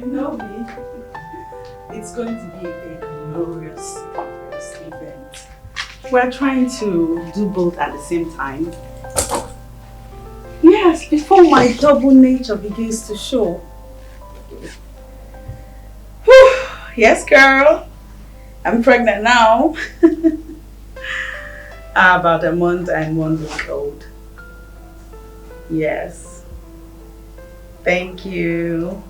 You know me. It's going to be a glorious event. We're trying to do both at the same time. Yes, before my double nature begins to show. Whew. Yes, girl. I'm pregnant now. About a month and 1 week old. Yes. Thank you.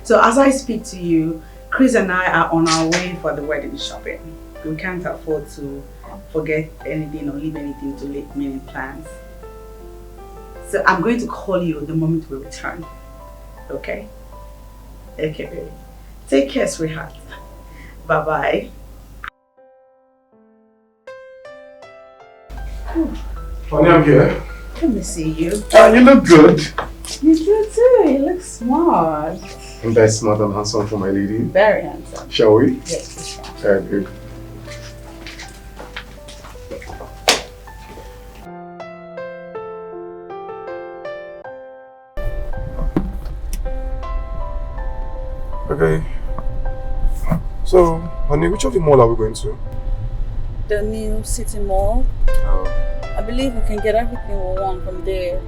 So as I speak to you, Chris and I are on our way for the wedding shopping. We can't afford to forget anything or leave anything to late minute plans. So I'm going to call you the moment we return. Okay? Okay, baby. Take care, sweetheart. Bye-bye. Honey, I'm here. Let me see you. You look good. You do too. You look smart. I'm very smart and handsome for my lady. Very handsome. Shall we? Yes, Good. Okay. So, honey, which of the mall are we going to? The new city mall. Oh. I believe we can get everything we want from there.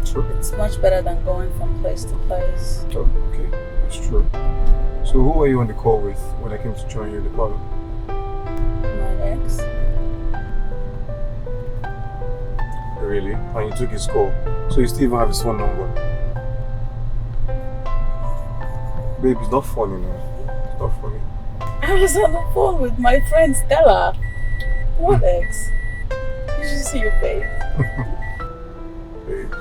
True. It's much better than going from place to place. Oh, okay. That's true. So who were you on the call with when I came to join you in the parlor? My ex. Really? And you took his call? So you still even have his phone number? Babe, it's not funny now. It's not funny. I was on the phone with my friend Stella. What ex? You should see your face. Babe.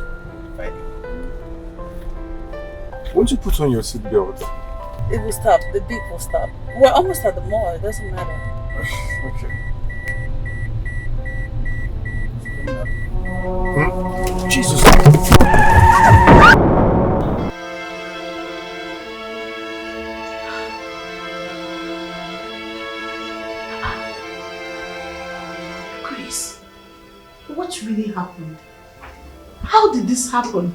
Won't you put on your seatbelt? It will stop. The beep will stop. We're almost at the mall. It doesn't matter. Okay. Jesus. Chris, what really happened? How did this happen?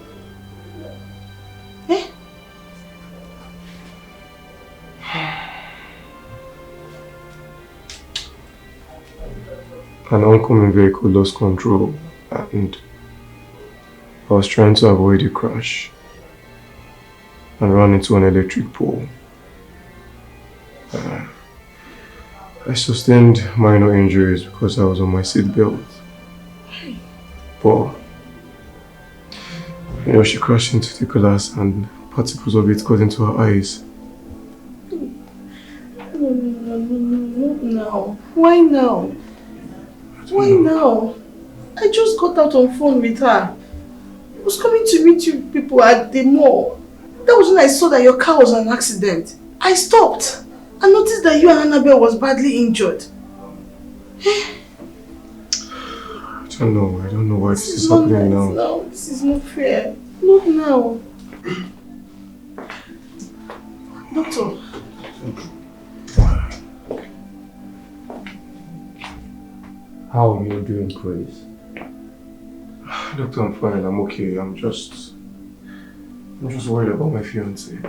Eh? An oncoming vehicle lost control and I was trying to avoid a crash and ran into an electric pole. I sustained minor injuries because I was on my seatbelt. But you know, she crashed into the glass and particles of it got into her eyes. No. Why now? Why now? I just got out on phone with her. I was coming to meet you people at the mall. That was when I saw that your car was an accident. I stopped and noticed that you and Annabelle was badly injured. I don't know why this is happening now. No, this is not fair. Not now. Doctor. How are you doing, Chris? Doctor, I'm fine. I'm okay. I'm just worried about my fiancé.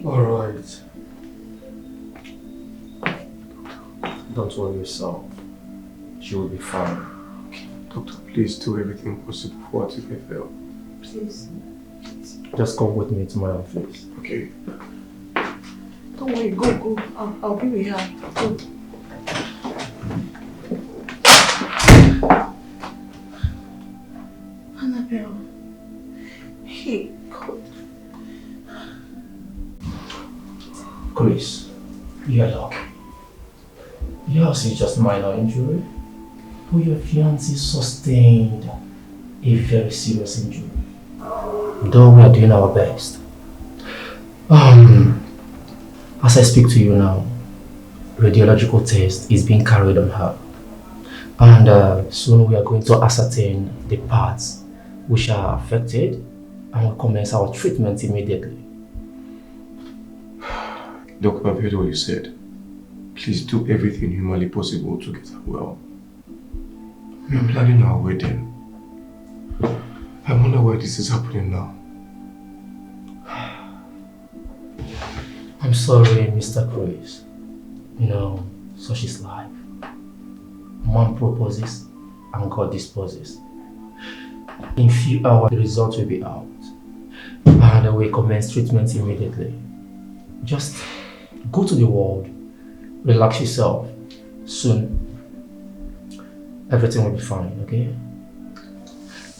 Alright. Don't worry yourself. She will be fine. Doctor, please do everything possible for her to get well. Please. Just come with me to my office. Okay. Don't worry, go. I'll be with her. Go. Annabelle. Hey, God. Chris, you're lucky. Yours is just minor injury, but your fiancé sustained a very serious injury. Though we are doing our best. As I speak to you now, radiological test is being carried on her. And soon we are going to ascertain the parts which are affected and we'll commence our treatment immediately. Doctor, I've heard what you said. Please do everything humanly possible to get her well. We are planning our wedding. I wonder why this is happening now. I'm sorry, Mr. Chris. You know, such is life. Man proposes and God disposes. In few hours, the result will be out. And we commence treatment immediately. Just go to the ward, relax yourself. Soon, everything will be fine, okay?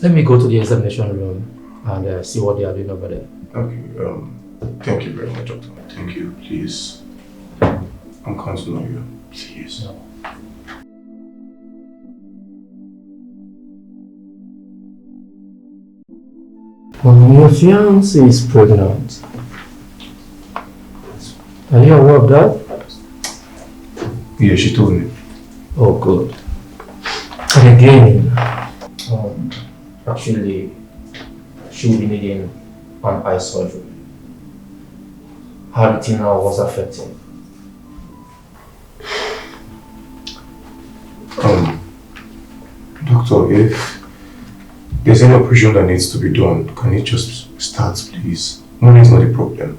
Let me go to the examination room and see what they are doing over there. Okay, thank you very much, doctor. Thank you, please. I'm counting on you, please. No. Your fiance is pregnant. Are you aware of that? Yeah, she told me. Oh, good. And again, actually, she will be needing an eye surgery. Her retina was affected. Doctor, if there's any operation that needs to be done, can it just start, please? Money is not a problem.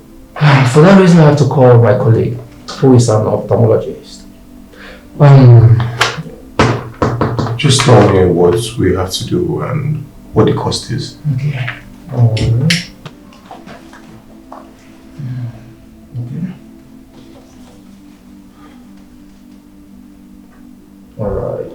For that reason, I have to call my colleague, who is an ophthalmologist. Just tell me what we have to do and what the cost is. Okay. All right.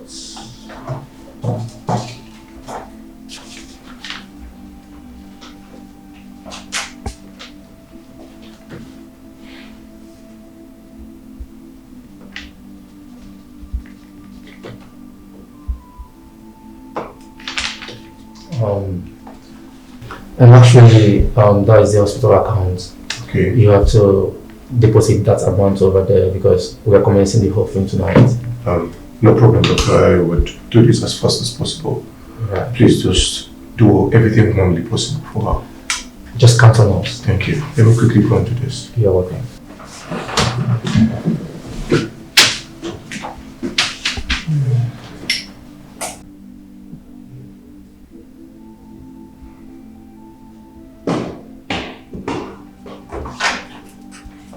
And actually, that is the hospital account. Okay. You have to deposit that amount over there because we are commencing the whole thing tonight. No problem, doctor. I would do this as fast as possible. Right. Please just do everything humanly possible for her. Just count on us. Thank you. Let me quickly go into this. You're welcome.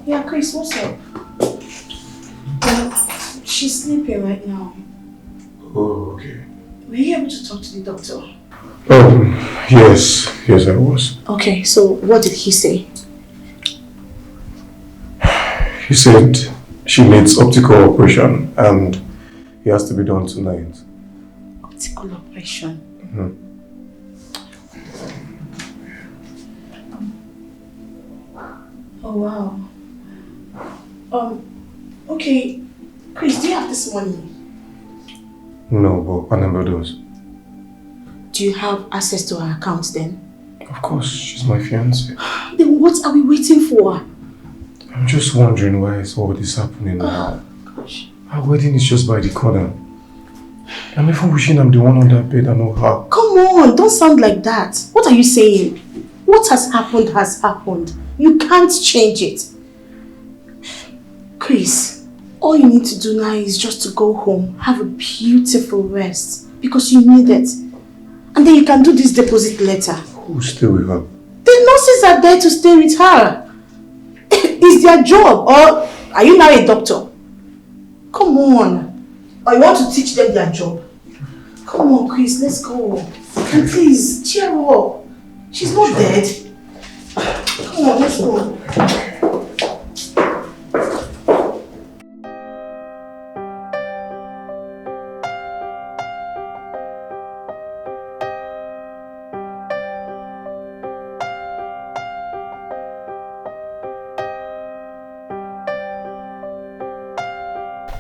Yeah, Chris, what's up? She's sleeping right now. Oh, okay. Were you able to talk to the doctor? Yes. Yes, I was. Okay, so what did he say? He said she needs optical operation and it has to be done tonight. Optical operation? Oh, wow. Okay, Chris, do you have this money? No, but Panamba does. Do you have access to her account then? Of course, she's my fiancée. Then what are we waiting for? I'm just wondering why is all this happening now. Gosh. Our wedding is just by the corner. I'm even wishing I'm the one on that bed and not her. Come on, don't sound like that. What are you saying? What has happened. You can't change it. Chris, all you need to do now is just to go home, have a beautiful rest because you need it. And then you can do this deposit later. Who'll stay with her? The nurses are there to stay with her. It's their job. Or are you now a doctor? Come on. Or you want to teach them their job? Come on, Chris, let's go. And please, cheer up. She's not dead. Come on, let's go.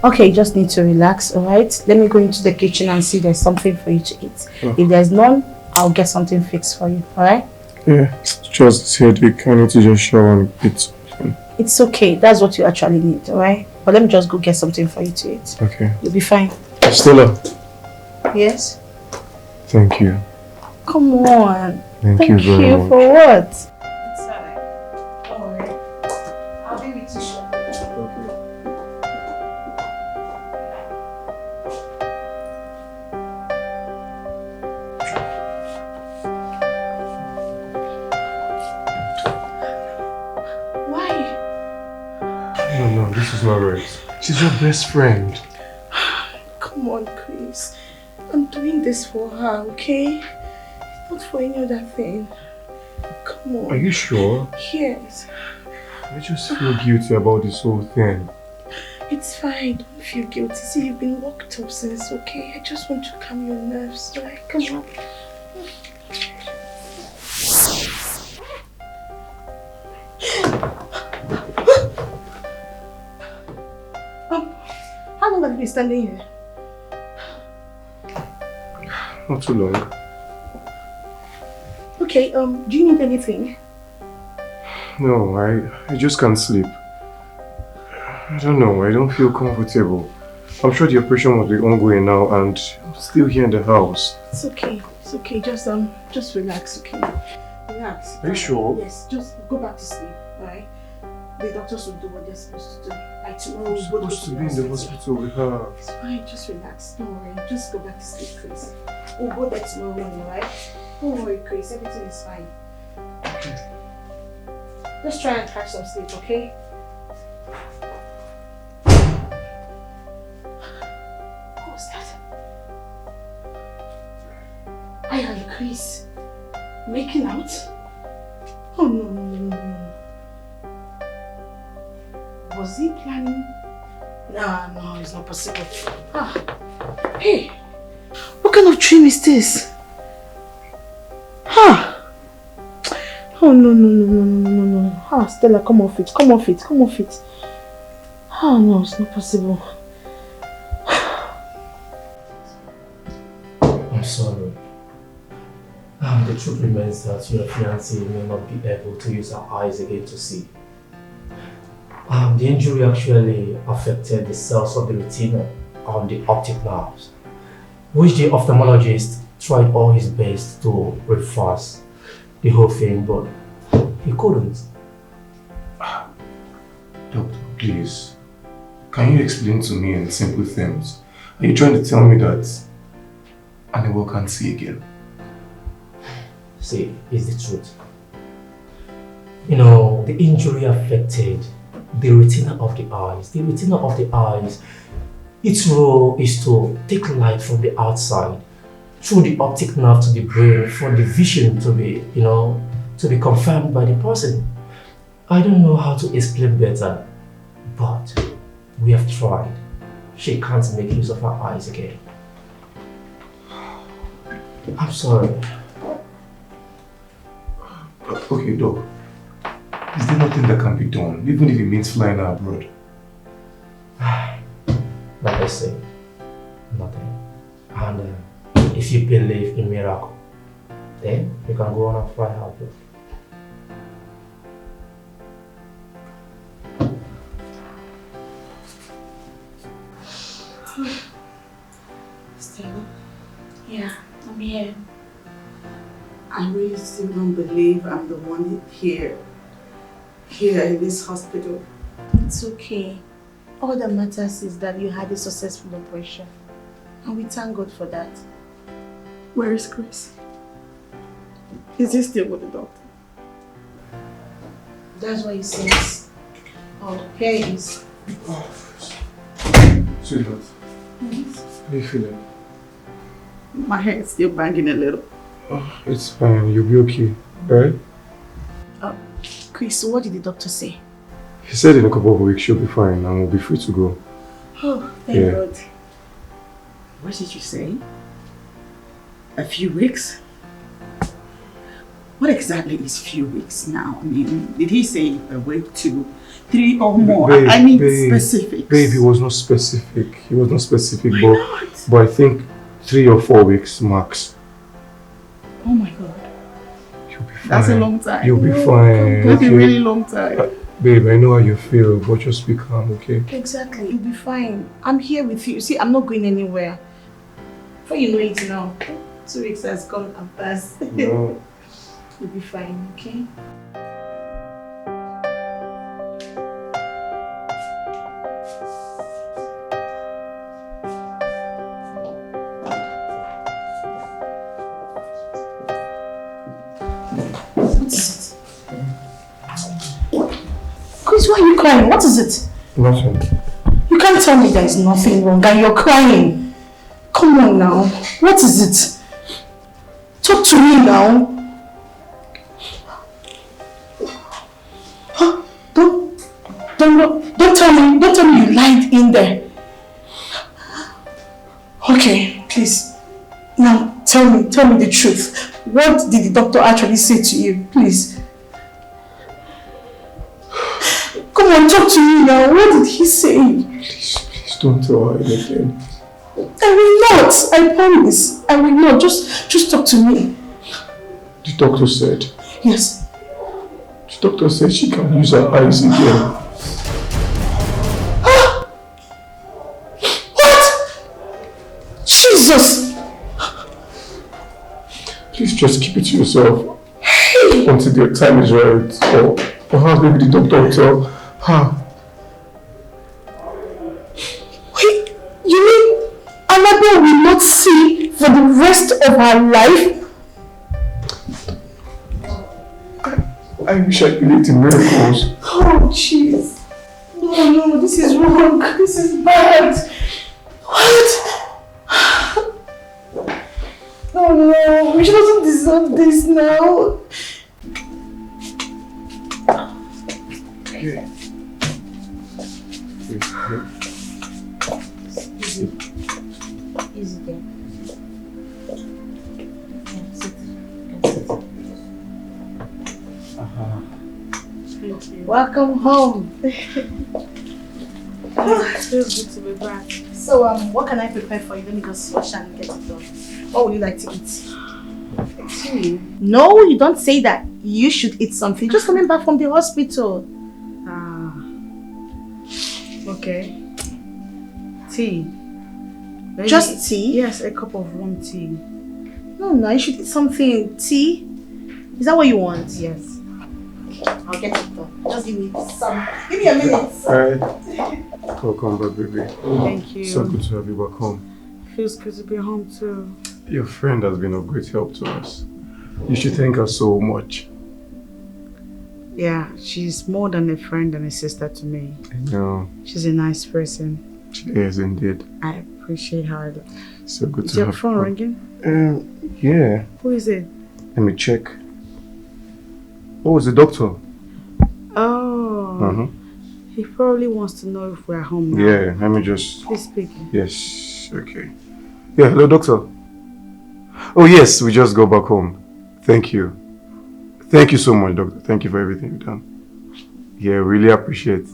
Okay, you just need to relax, alright? Let me go into the kitchen and see there's something for you to eat. Oh. If there's none, I'll get something fixed for you, alright? Yeah, it's just this headache. I need to just shower and eat something. It's okay, that's what you actually need, alright? But let me just go get something for you to eat. Okay. You'll be fine. Stella. Yes? Thank you. Come on. Thank you very much. For what? It's alright. Don't worry. I'll be with you shortly. No, this is not right. She's your best friend. Come on, Chris. I'm doing this for her, okay? Not for any other thing. Come on. Are you sure? Yes. I just feel guilty about this whole thing. It's fine. Don't feel guilty. See, you've been locked up since, okay? I just want to calm your nerves. Right? Come on. How long have you been standing here? Not too long. Okay, do you need anything? No, I just can't sleep. I don't know, I don't feel comfortable. I'm sure the operation will be ongoing now and I'm still here in the house. It's okay, just relax, okay? Relax. Are you sure? Yes, just go back to sleep, alright? The doctors will do what they're supposed to do. Like tomorrow, I'm we'll supposed to be in the hospital with her. It's fine, just relax, don't worry. Just go back to sleep, Chris. We'll go there tomorrow morning, alright? Don't worry, Chris, everything is fine. Just try and catch some sleep, okay? What was that? I and Chris making out? Oh no. Was he planning? No, it's not possible. Hey, what kind of dream is this? Oh no. Stella, come off it. Oh no, it's not possible. I'm sorry. The truth remains that your fiancé may not be able to use her eyes again to see. The injury actually affected the cells of the retina on the optic nerves, which the ophthalmologist tried all his best to reverse the whole thing, but he couldn't. Doctor, please. Can you explain to me in simple terms? Are you trying to tell me that Animal can't see again? See, it's the truth. You know, the injury affected the retina of the eyes. The retina of the eyes, its role is to take light from the outside through the optic nerve to the brain for the vision to be, to be confirmed by the person. I don't know how to explain better, but we have tried. She can't make use of her eyes again. I'm sorry. Okay, Doc. Is there nothing that can be done, even if it means flying her abroad? Like I said, nothing. And if you believe in miracle, then you can go on and fly her abroad. Stella? Yeah, I'm here. I really still don't believe I'm the one here in this hospital. It's okay. All that matters is that you had a successful operation. And we thank God for that. Where is Chris? Is he still with the doctor? That's what he says. Oh, here he is. Oh, sweetheart. How are you feeling? My head's still banging a little. Oh, it's fine. You'll be okay, right? Chris, what did the doctor say? He said in a couple of weeks she'll be fine and we'll be free to go. Oh, thank God. What did you say? A few weeks? What exactly is few weeks now? I mean, did he say a week, 2, 3 or more? Babe, I need specifics. Babe, he was not specific. He was not specific, but I think 3 or 4 weeks max. Oh my God. You'll be fine. That's a long time. You'll be fine. That's a really long time. Babe, I know how you feel, but just be calm, okay? Exactly. You'll be fine. I'm here with you. See, I'm not going anywhere. Before you know it now, 2 weeks has come and passed. No. You'll be fine, okay? Chris, why are you crying? What is it? Nothing. You can't tell me there is nothing wrong and you're crying. Come on now. What is it? Talk to me now. Huh? Don't tell me you lied in there. Okay, please. Now tell me the truth. What did the doctor actually say to you? Please. Come on, talk to me now. What did he say? Please don't tell her anything. I will not. I promise. I will not. Just talk to me. The doctor said. Yes. The doctor said she can use her eyes again. What? Jesus! Please just keep it to yourself. Until the time is right. Or perhaps maybe the doctor will tell her. Wait, you mean Annabelle will not see for the rest of her life? I wish I believed in miracles. Oh, jeez. No, this is wrong. This is bad. What? Oh no, we shouldn't deserve this now. Okay. Easy there. Yeah, sit. Welcome home. It feels good to be back. So, what can I prepare for you? Let me just wash and get it done. What would you like to eat? Tea? No, you don't say that. You should eat something. Just coming back from the hospital. Ah. Okay. Tea. Maybe- Just tea? Yes, a cup of warm tea. No, you should eat something. Tea? Is that what you want? Yes. I'll get it done. Just give me some. Give me a minute. Alright. Welcome back, baby. Thank you. So good to have you back home. Feels good to be home too. Your friend has been of great help to us. You should thank her so much. Yeah, she's more than a friend and a sister to me. I know. She's a nice person. She is indeed. I appreciate her. So good Is to your have phone her. ringing? Yeah. Who is it? Let me check. Oh, it's the doctor. Oh. He probably wants to know if we're home now. Yeah, let me just... Please speak. Yes, okay. Yeah, hello, doctor. Oh, yes, we just go back home. Thank you. Thank you so much, doctor. Thank you for everything you've done. Yeah, really appreciate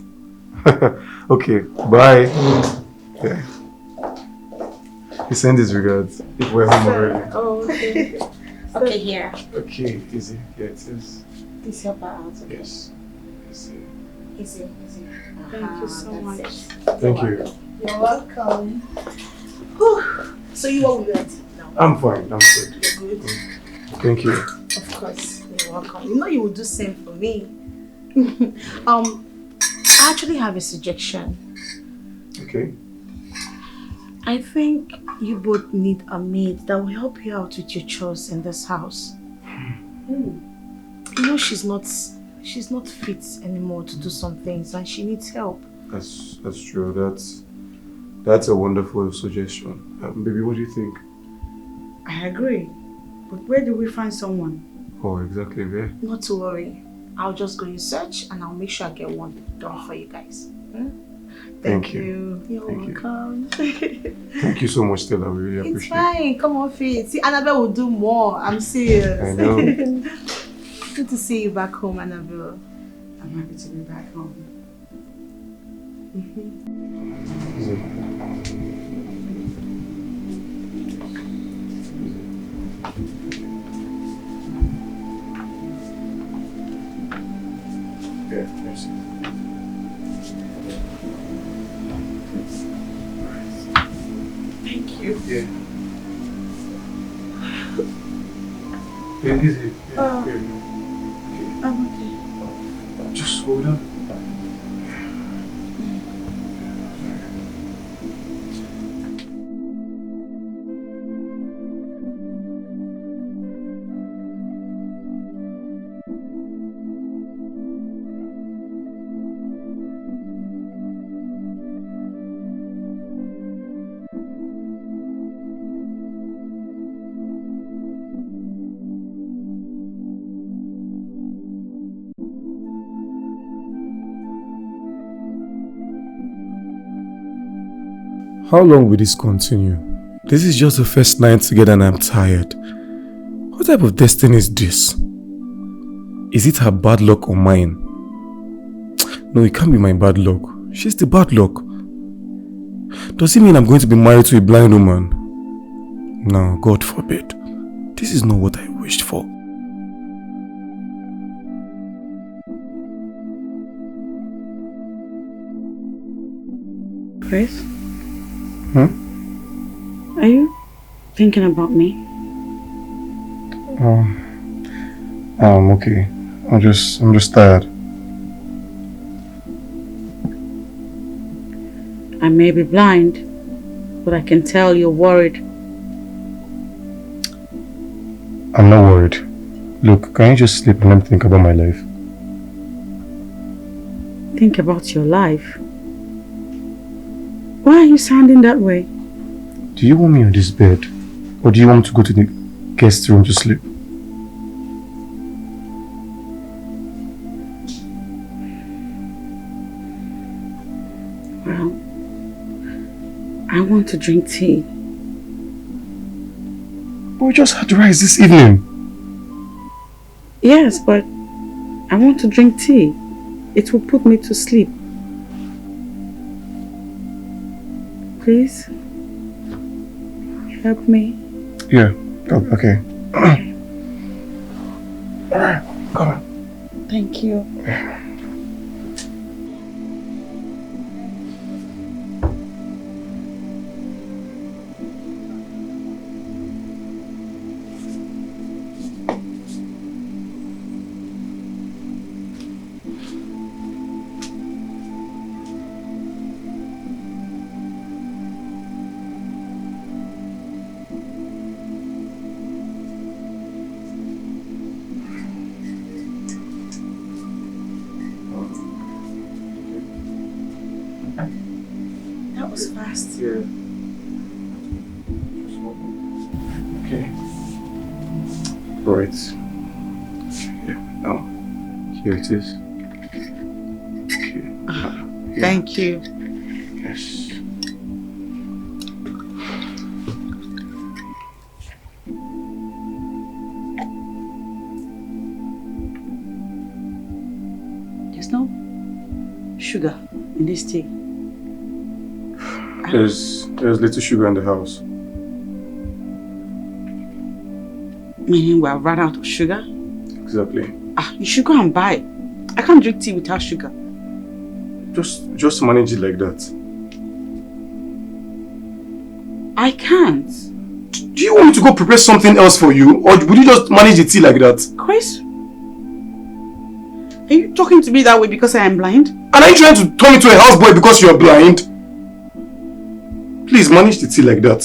it. Okay, bye. Yeah. He sent his regards. If we're home already. Oh, okay. Okay, here. Okay, easy. Yeah, it is. Please help her out. Okay? Yes. Easy. Easy. Thank you so That's much. it. Thank you. You're welcome. Whew. So you what would you like to eat now? I'm fine. I'm good. You're good? Thank you. Of course. You're welcome. You know you would do same for me. I actually have a suggestion. Okay. I think you both need a maid that will help you out with your chores in this house. You know she's not fit anymore to do some things and she needs help. That's true. That's a wonderful suggestion. Baby, what do you think? I agree. But where do we find someone? Oh, exactly where? Not to worry. I'll just go in search and I'll make sure I get one done for you guys. Thank you. You're Thank welcome. Thank you so much, Stella. We really It's appreciate it. fine. Come on, Faith. See, Annabelle will do more. I'm serious. I know. Good to see you back home, Annabelle. I'm happy to be back home. Yeah, merci. Thank you. Yeah. Easy. Oh. Okay. I'm okay. Just hold on. How long will this continue? This is just the first night together and I'm tired. What type of destiny is this? Is it her bad luck or mine? No, it can't be my bad luck. She's the bad luck. Does it mean I'm going to be married to a blind woman? No, God forbid. This is not what I wished for. Chris? Hmm? Are you thinking about me? I'm okay. I'm just tired. I may be blind, but I can tell you're worried. I'm not worried. Look, can you just sleep and let me think about my life? Think about your life. Why are you sounding that way? Do you want me on this bed? Or do you want to go to the guest room to sleep? Well, I want to drink tea. We just had rice this evening. Yes, but I want to drink tea. It will put me to sleep. Please, help me. Yeah, okay. Alright, come on. Thank you. That was fast. Yeah. Okay. Right. Yeah. Now, here it is. Okay. Here. Thank you. Yes. There's no sugar in this tea. There's little sugar in the house. Meaning we have run out of sugar? Exactly. You should go and buy. I can't drink tea without sugar. Just manage it like that. I can't. Do you want me to go prepare something else for you? Or would you just manage the tea like that? Chris? Are you talking to me that way because I am blind? And are you trying to turn me to a houseboy because you're blind? Please manage the tea like that.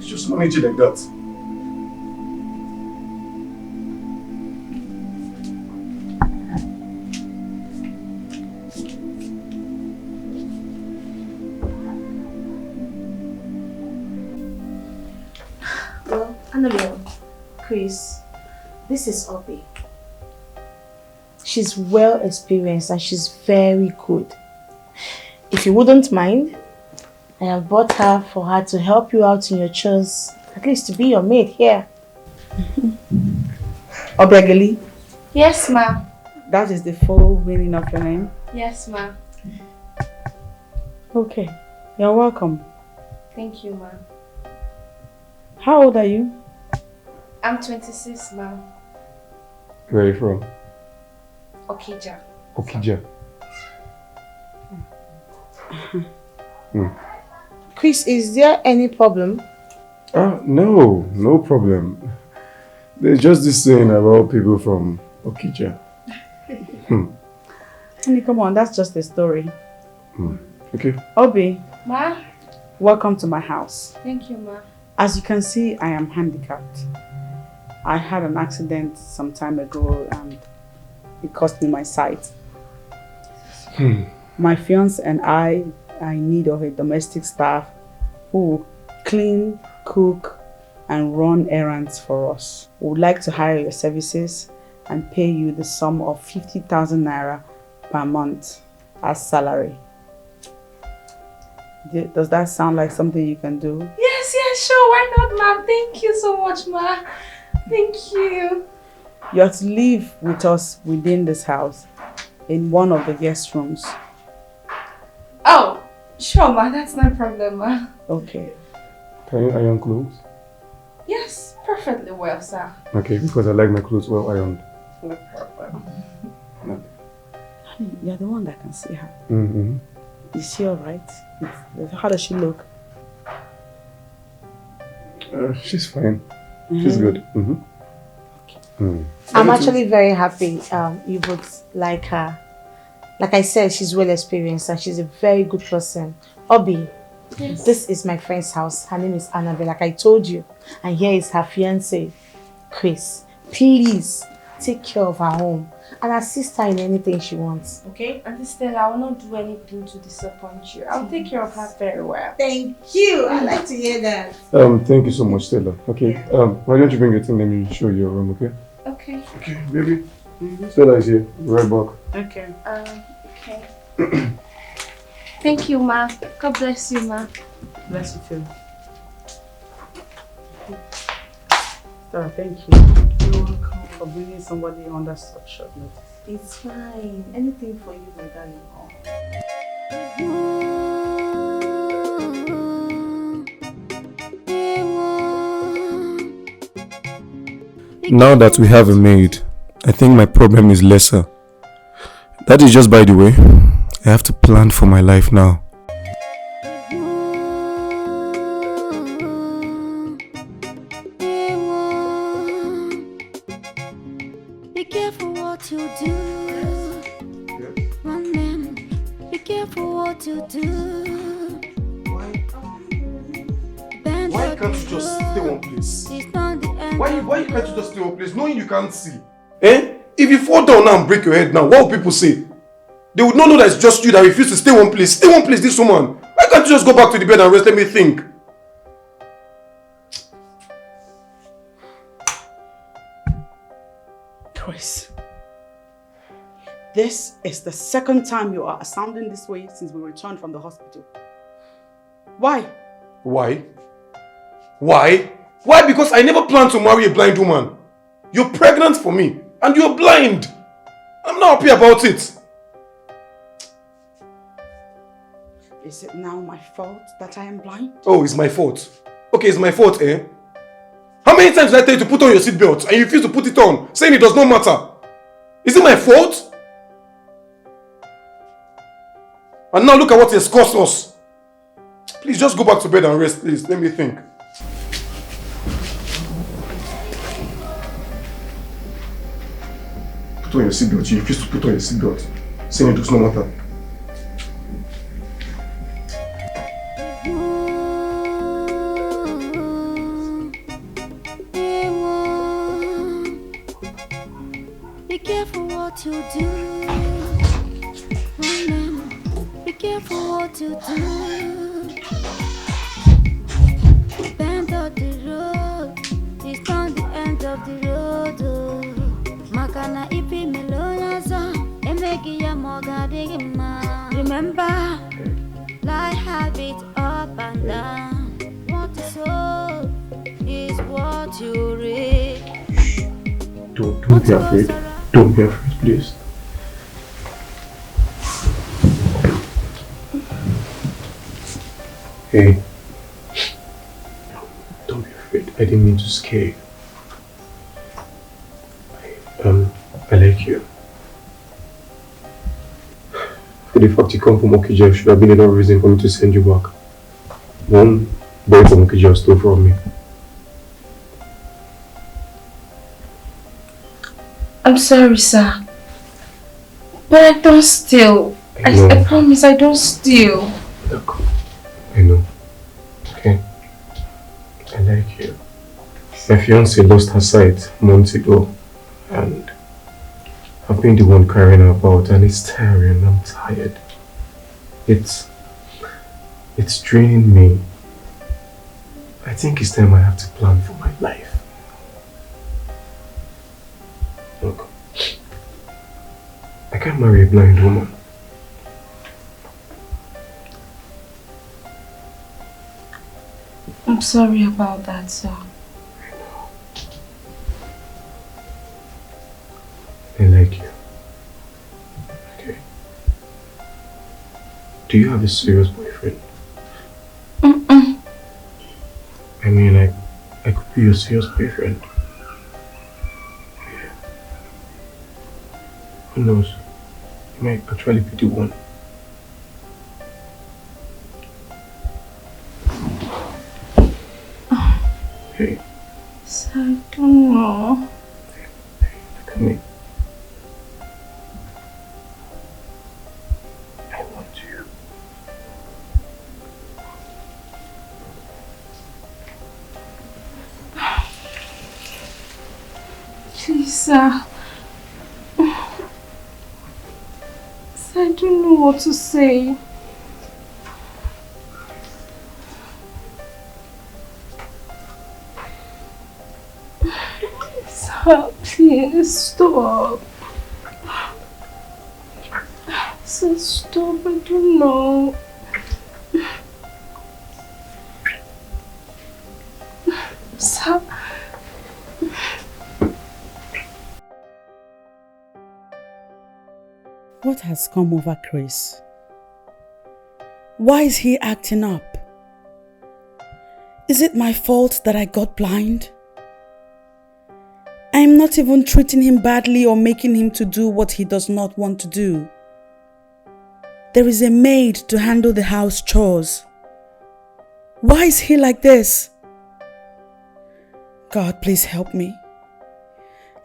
Just manage it like that. Well, Annabelle, Chris, this is Obi. She's well experienced and she's very good. If you wouldn't mind, I have brought her for her to help you out in your chores, at least to be your maid here. Obiageli, Yes, ma. that is the full meaning of your name. Yes, ma. Okay, you're welcome. Thank you, ma. How old are you? I'm 26, ma. Where are you from? Okija. Okija. Chris, is there any problem? No, no problem. There's just this saying about people from Okija. Honey, come on, that's just a story. Okay. Obi, Ma? welcome to my house. Thank you, Ma. As you can see, I am handicapped. I had an accident some time ago and it cost me my sight. My fiance and I are in need of a domestic staff who will clean, cook, and run errands for us. We would like to hire your services and pay you the sum of 50,000 naira per month as salary. Does that sound like something you can do? Yes, sure. Why not, ma'am? Thank you so much, Ma. Thank you. You have to live with us within this house in one of the guest rooms. Oh, sure, Ma. That's no problem, Ma. Okay. Can you iron clothes? Yes, perfectly well, sir. Okay, because I like my clothes well ironed. No problem. Honey, you're the one that can see her. Mm-hmm. Is she alright? How does she look? She's fine. She's good. I'm actually very happy you both like her. Like I said, she's well experienced and she's a very good person. Obi, Yes. this is my friend's house. Her name is Annabelle, like I told you. And here is her fiancé, Chris. Please take care of her home and assist her in anything she wants. Okay, Auntie Stella, I will not do anything to disappoint you. I'll take care of her very well. Thank you. I like to hear that. Thank you so much, Stella. Okay. Why don't you bring your thing? Let me show you your room, okay? Okay. Okay, baby. Stella is here. Right back. Okay. Okay. Thank you, Ma. God bless you, Ma. Bless you too. Sarah, thank you. You're welcome for bringing somebody under such short notice. It's fine. Anything for you, my darling. Now that we have a maid, I think my problem is lesser. That is just by the way. I have to plan for my life now. Be careful what you do. One man, be careful what you do. Why can't you just stay one place? Why can't you just stay one place knowing you can't see? Eh? If you fall down now and break your head now, what will people say? They would not know that it's just you that refuse to stay one place. Stay one place, this woman. Why can't you just go back to the bed and rest? Let me think. Chris, this is the second time you are sounding this way since we returned from the hospital. Why? Why? Why? Why? Because I never planned to marry a blind woman. You're pregnant for me and you're blind. I'm not happy about it. Is it now my fault that I am blind? Oh, it's my fault. Okay, it's my fault, eh? How many times did I tell you to put on your seatbelt and you refuse to put it on, saying it does not matter? Is it my fault? And now look at what it has cost us. Please just go back to bed and rest, please. Let me think. Put on your seatbelt. You refuse to put on your seatbelt, saying it does not matter. Be careful what you do. Be careful what you do. Bend of the road, it's not the end of the road. Makana ipi melonaza, emegi ya mogadigima. Remember, life habits up and down. What you sow is what you reap. Don't be afraid. Don't be afraid, please. Hey. Don't be afraid. I didn't mean to scare you. I like you. The fact you come from Okija should have been enough reason for me to send you back. one boy from Kija stole from me. I'm sorry, sir. But I don't steal. I promise I don't steal. Look, I know. Okay? I like you. My fiancée lost her sight months ago and I've been the one carrying her about and it's tiring. I'm tired. It's draining me. I think it's time I have to plan for my life. Look, I can't marry a blind woman. I'm sorry about that, sir. I like you. Okay. Do you have a serious boyfriend? I mean, I could be your serious boyfriend. Yeah. Who knows? You might actually be the one. Hey. So I don't know. Hey, look at me. I want you. Please, sir. Sir, I don't know what to say. Sir, please stop. Sir, stop. I don't know. Sir. What has come over Chris? Why is he acting up? Is it my fault that I got blind? I am not even treating him badly or making him to do what he does not want to do. There is a maid to handle the house chores. Why is he like this? God, please help me.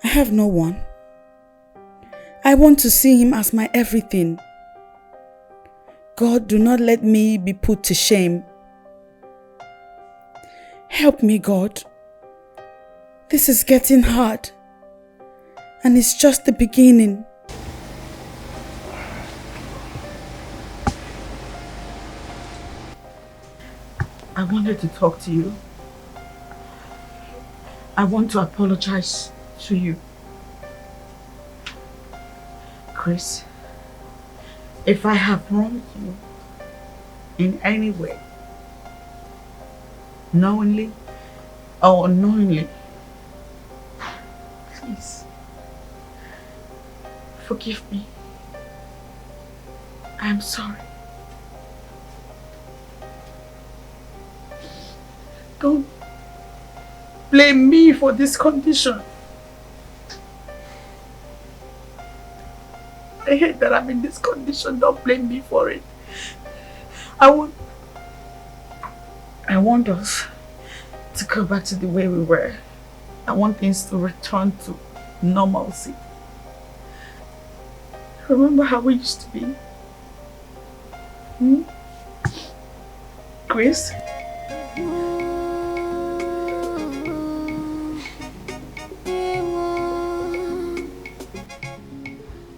I have no one. I want to see him as my everything. God, do not let me be put to shame. Help me, God. This is getting hard. And it's just the beginning. I wanted to talk to you. I want to apologize to you. Chris, if I have wronged you in any way, knowingly or unknowingly, please forgive me. I'm sorry. Don't blame me for this condition. I hate that I'm in this condition. Don't blame me for it. I want us to go back to the way we were. I want things to return to normalcy. Remember how we used to be? Chris?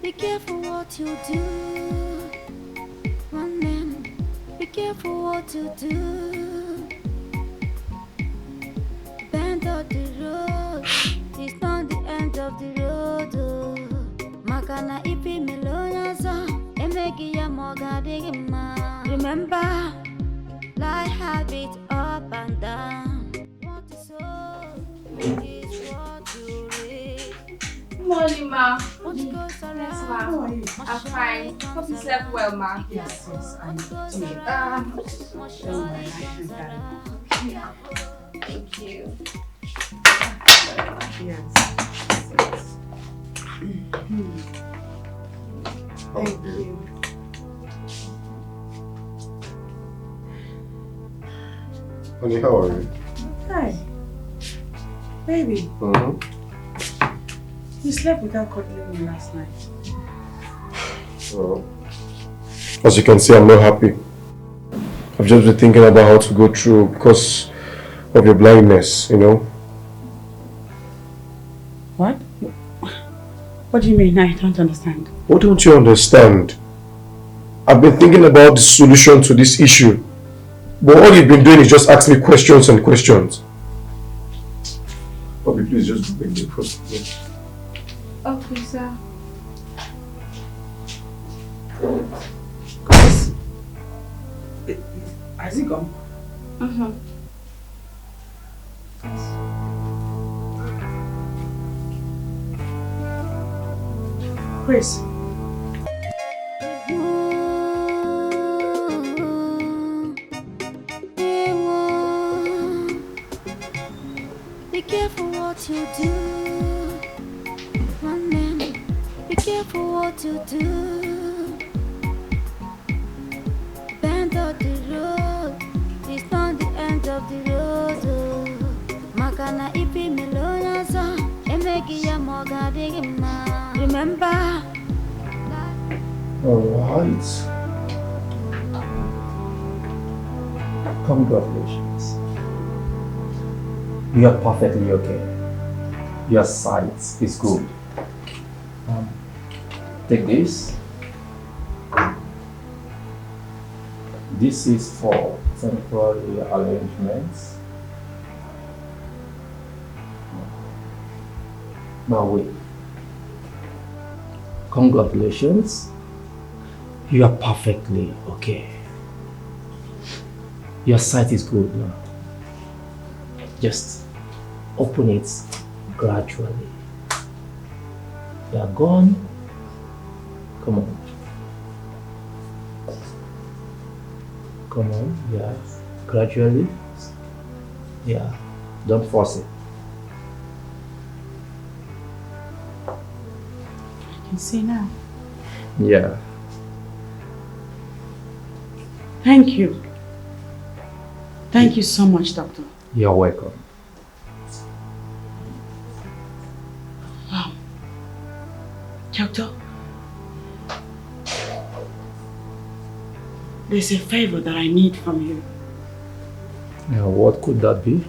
Be careful what you do. One man, be careful what you do. Bend of the road, it's not the end of the road. Makana ipi melonaza, emegi ya moga digima. Remember, life have it up and down. What is so is what you read. Morning, ma. What goes around? Yes, ma. How are you? I'm fine. Hope you slept well, ma. Yes, I'm Thank you. Yes. Thank you. Honey, how are you? Hi. Baby, you slept without cuddling me last night. Well, as you can see, I'm not happy. I've just been thinking about how to go through because of your blindness, you know? What? What do you mean? I don't understand. What don't you understand? I've been thinking about the solution to this issue. But all you've been doing is just ask me questions and questions. Bobby, please just bring the first. Okay, sir. Has he gone? Chris. Be careful what you do. One man, be careful what you do. Bend of the road, it's not the end of the road. Makana ipi melonaza, emeki ya moga digima. Remember. Alright. Congratulations. You are perfectly okay. Your sight is good. Take this. This is for temporary arrangements. Now wait. Congratulations. You are perfectly okay. Your sight is good now. Just open it gradually. They are gone. Come on. Come on, yeah. Gradually. Yeah. Don't force it. I can see now. Yeah. Thank you. Thank you so much, doctor. You're welcome. Wow. Doctor, there's a favor that I need from you. Now, what could that be?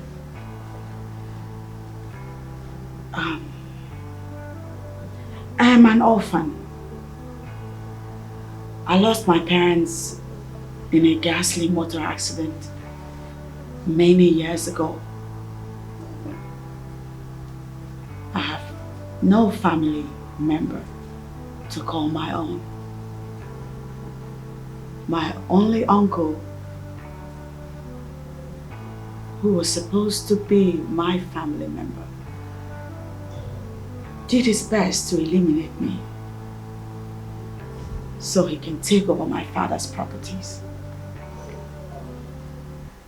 I am an orphan. I lost my parents in a ghastly motor accident many years ago. I have no family member to call my own. My only uncle, who was supposed to be my family member, did his best to eliminate me so he can take over my father's properties.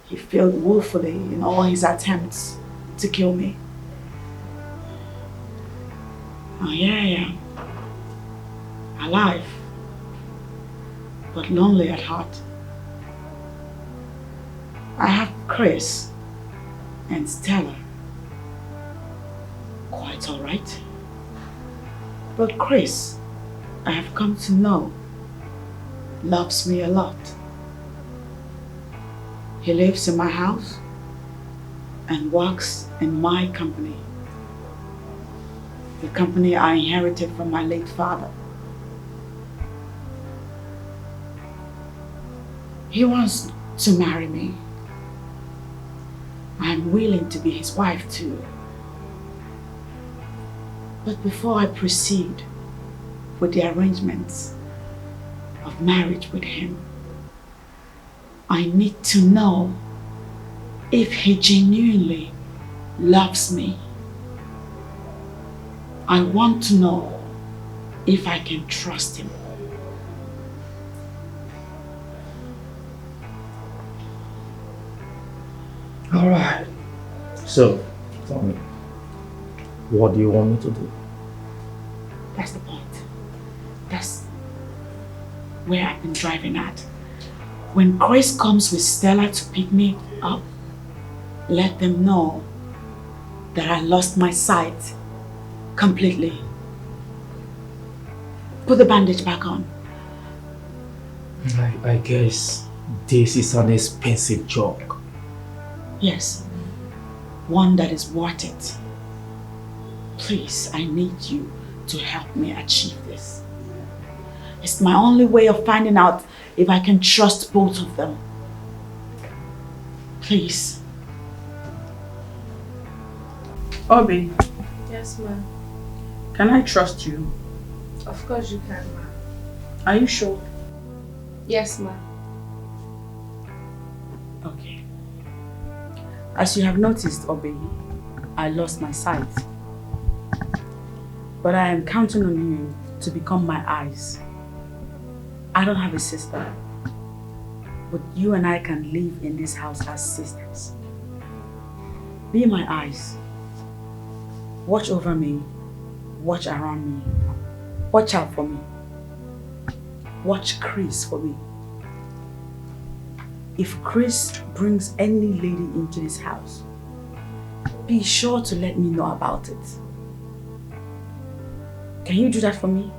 He failed woefully in all his attempts to kill me. Now here I am, alive, but lonely at heart. I have Chris and Stella. Quite all right. But Chris, I have come to know, loves me a lot. He lives in my house and works in my company. The company I inherited from my late father. He wants to marry me. I'm willing to be his wife too. But before I proceed with the arrangements of marriage with him, I need to know if he genuinely loves me. I want to know if I can trust him. All right. So, tell me, what do you want me to do? That's the point. That's where I've been driving at. When Chris comes with Stella to pick me up, let them know that I lost my sight completely. Put the bandage back on. I guess this is an expensive job. Yes, one that is worth it. Please, I need you to help me achieve this. It's my only way of finding out if I can trust both of them. Please. Obi. Yes, ma'am. Can I trust you? Of course you can, ma'am. Are you sure? Yes, ma'am. Okay. As you have noticed, Obi, I lost my sight. But I am counting on you to become my eyes. I don't have a sister, but you and I can live in this house as sisters. Be my eyes. Watch over me. Watch around me. Watch out for me. Watch Chris for me. If Chris brings any lady into this house, be sure to let me know about it. Can you do that for me?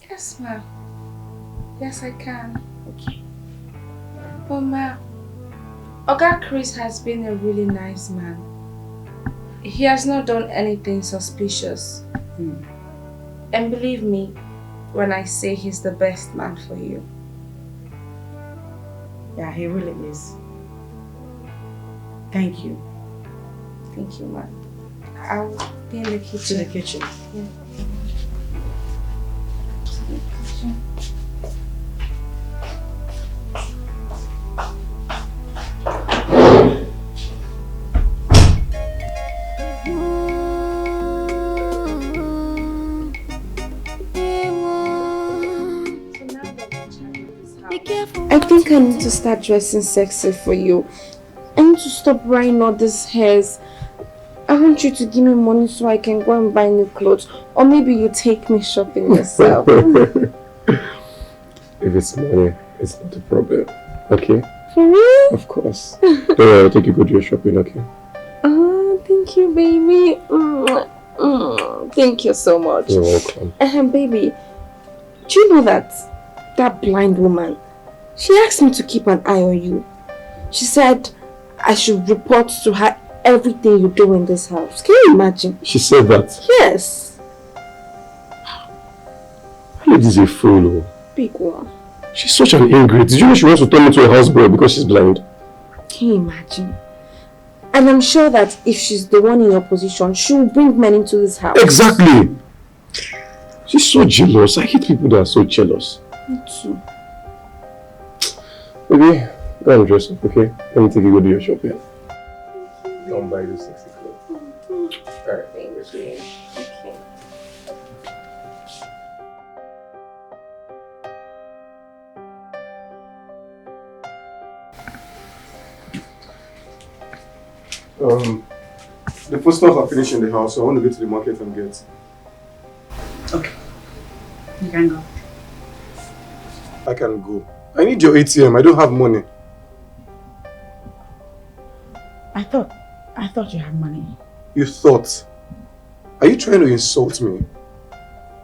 Yes, ma'am. Yes, I can. Okay. But ma'am, Oga Chris has been a really nice man. He has not done anything suspicious. And believe me when I say he's the best man for you. Yeah, he really is. Thank you. Thank you, ma'am. I'll be in the kitchen. To the kitchen. Yeah. I think I need to start dressing sexy for you. I need to stop buying all these hairs. I want you to give me money so I can go and buy new clothes. Or maybe you take me shopping yourself. If it's money, it's not a problem. Okay? For real? Of course. Don't worry, I'll take you go do your shopping, okay? Oh, thank you, baby. Thank you so much. You're welcome. Baby, do you know that blind woman, she asked me to keep an eye on you. She said I should report to her everything you do in this house. Can you imagine? She said that? Yes. That lady's a fool. Big one. She's such an ingrate. Did you know she wants to turn me to a houseboy because she's blind? Can you imagine? And I'm sure that if she's the one in your position, she will bring men into this house. Exactly! She's so jealous. I hate people that are so jealous. Me too. Baby, go and dress up, okay? Let me take you go do your shopping. Go and buy those sexy clothes. Alright, thank you. Okay. The food stuff are finished in the house, so I want to go to the market and get. Okay. You can go. I can go. I need your ATM. I don't have money. I thought you had money. You thought? Are you trying to insult me?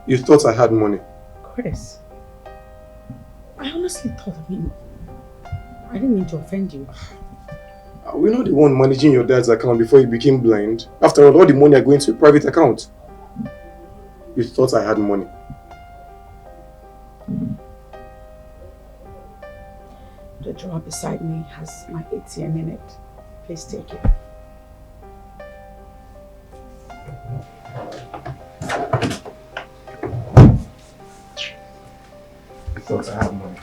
You thought I had money? Chris, I honestly thought, I didn't mean to offend you. We're not the one managing your dad's account before he became blind. After all the money are going to a private account. You thought I had money. The drawer beside me has my ATM in it. Please take it. You thought I had money.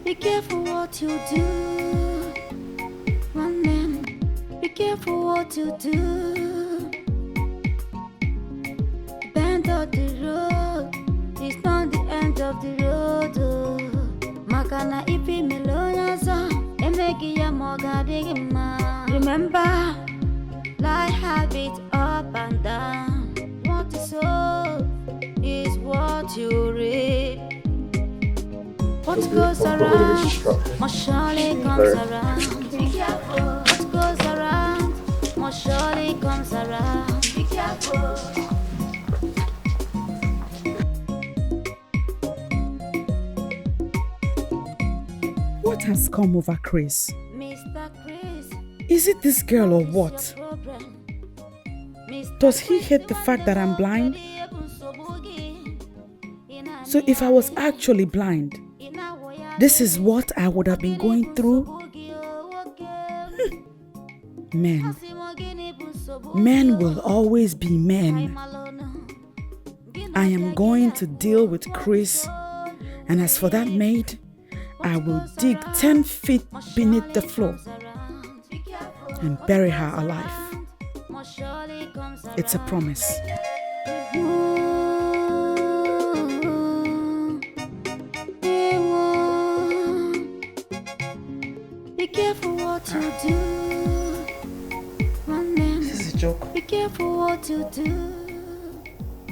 Be careful what you do. One man, be careful what you do. Bend of the road, it's not the end of the road. Makana ipi meloyaza, emegi ya moga digima. Remember, life have it up and down. What is so? what you reap. What goes around must surely comes around. Be careful. What goes around must surely comes around. Be careful. What has come over Chris? Mr. Chris, Is it this girl or what? Does he hate the fact that I'm blind? So if I was actually blind, this is what I would have been going through? Men. Men will always be men. I am going to deal with Chris, and as for that maid, I will dig 10 feet beneath the floor and bury her alive. It's a promise. Be careful what you do. This is a joke. Be careful what you do.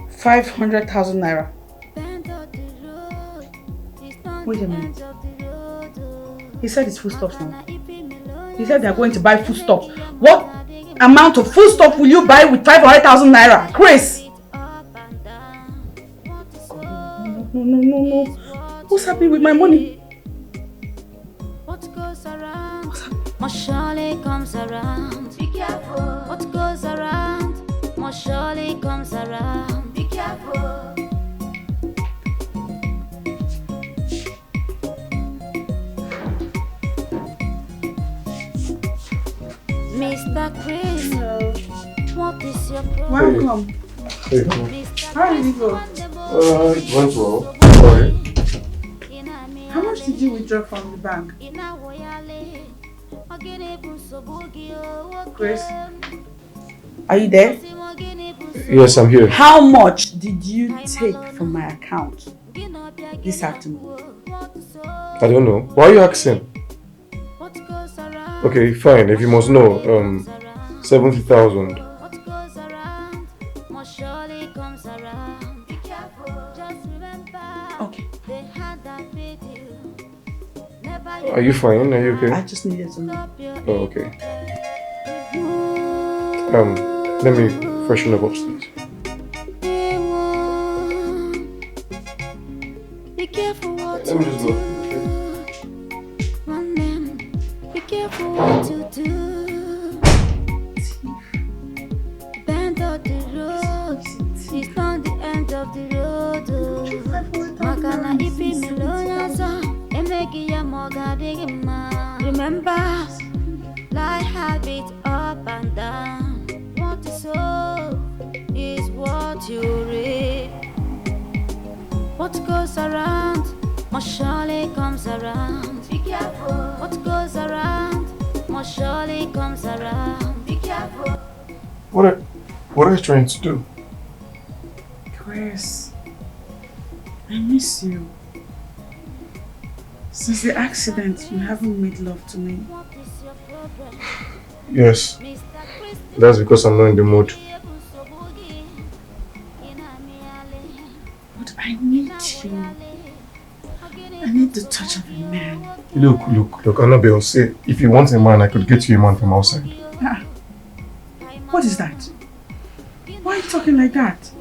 500,000 naira. Wait a minute. He said it's foodstuffs now. He said they're going to buy foodstuffs. What amount of foodstuff will you buy with 500,000 naira? Chris! No. What's happening with my money? What goes around must surely comes around. Be careful. What goes around must surely comes around. Be careful. Mr. Chris, what is your problem? Welcome. Hey, How did it go? it went well. Sorry. How much did you withdraw from the bank? Chris? Are you there? Yes, I'm here. How much did you take from my account this afternoon? I don't know. Why are you asking? Okay, fine. If you must know, 70,000. Okay. Are you fine? Are you okay? I just needed to know. Oh, okay. Let me freshen up upstairs. Be careful what Let me just go. Be careful what you do. Bend of the road. It's not the end of the road. Makana ipi melonyaza. Emeki ya mogadigima. Remember, life habits up and down. What you sow is what you reap. What goes around must surely comes around. Be careful. What goes around must surely comes around. Be careful. What are you trying to do? Chris, I miss you. Since the accident, you haven't made love to me. What is your problem? Yes, Mr. Chris, that's because I'm not in the mood. But I need you. I need the touch of a man. Look, Annabelle, say, if you want a man, I could get you a man from outside. Ah, what is that? Why are you talking like that?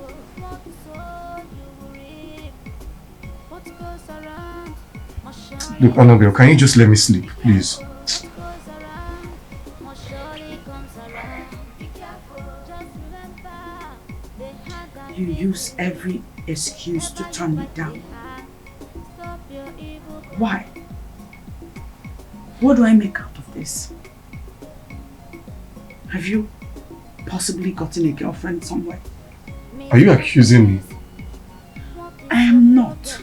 Look, Annabelle, can you just let me sleep, please? You use every excuse to turn me down. Why? What do I make out of this? Have you possibly gotten a girlfriend somewhere? Are you accusing me? I am not.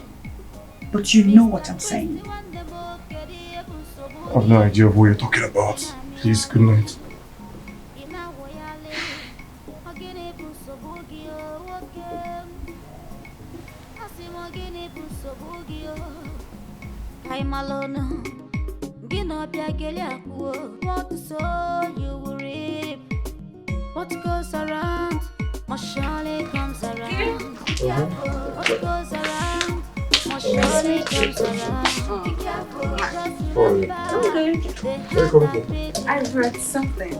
But you know what I'm saying. I have no idea of what you're talking about. Please, good night. What sow you will reap. What goes around must surely comes around. What goes around Sorry. Okay. Where are you coming from? I read something.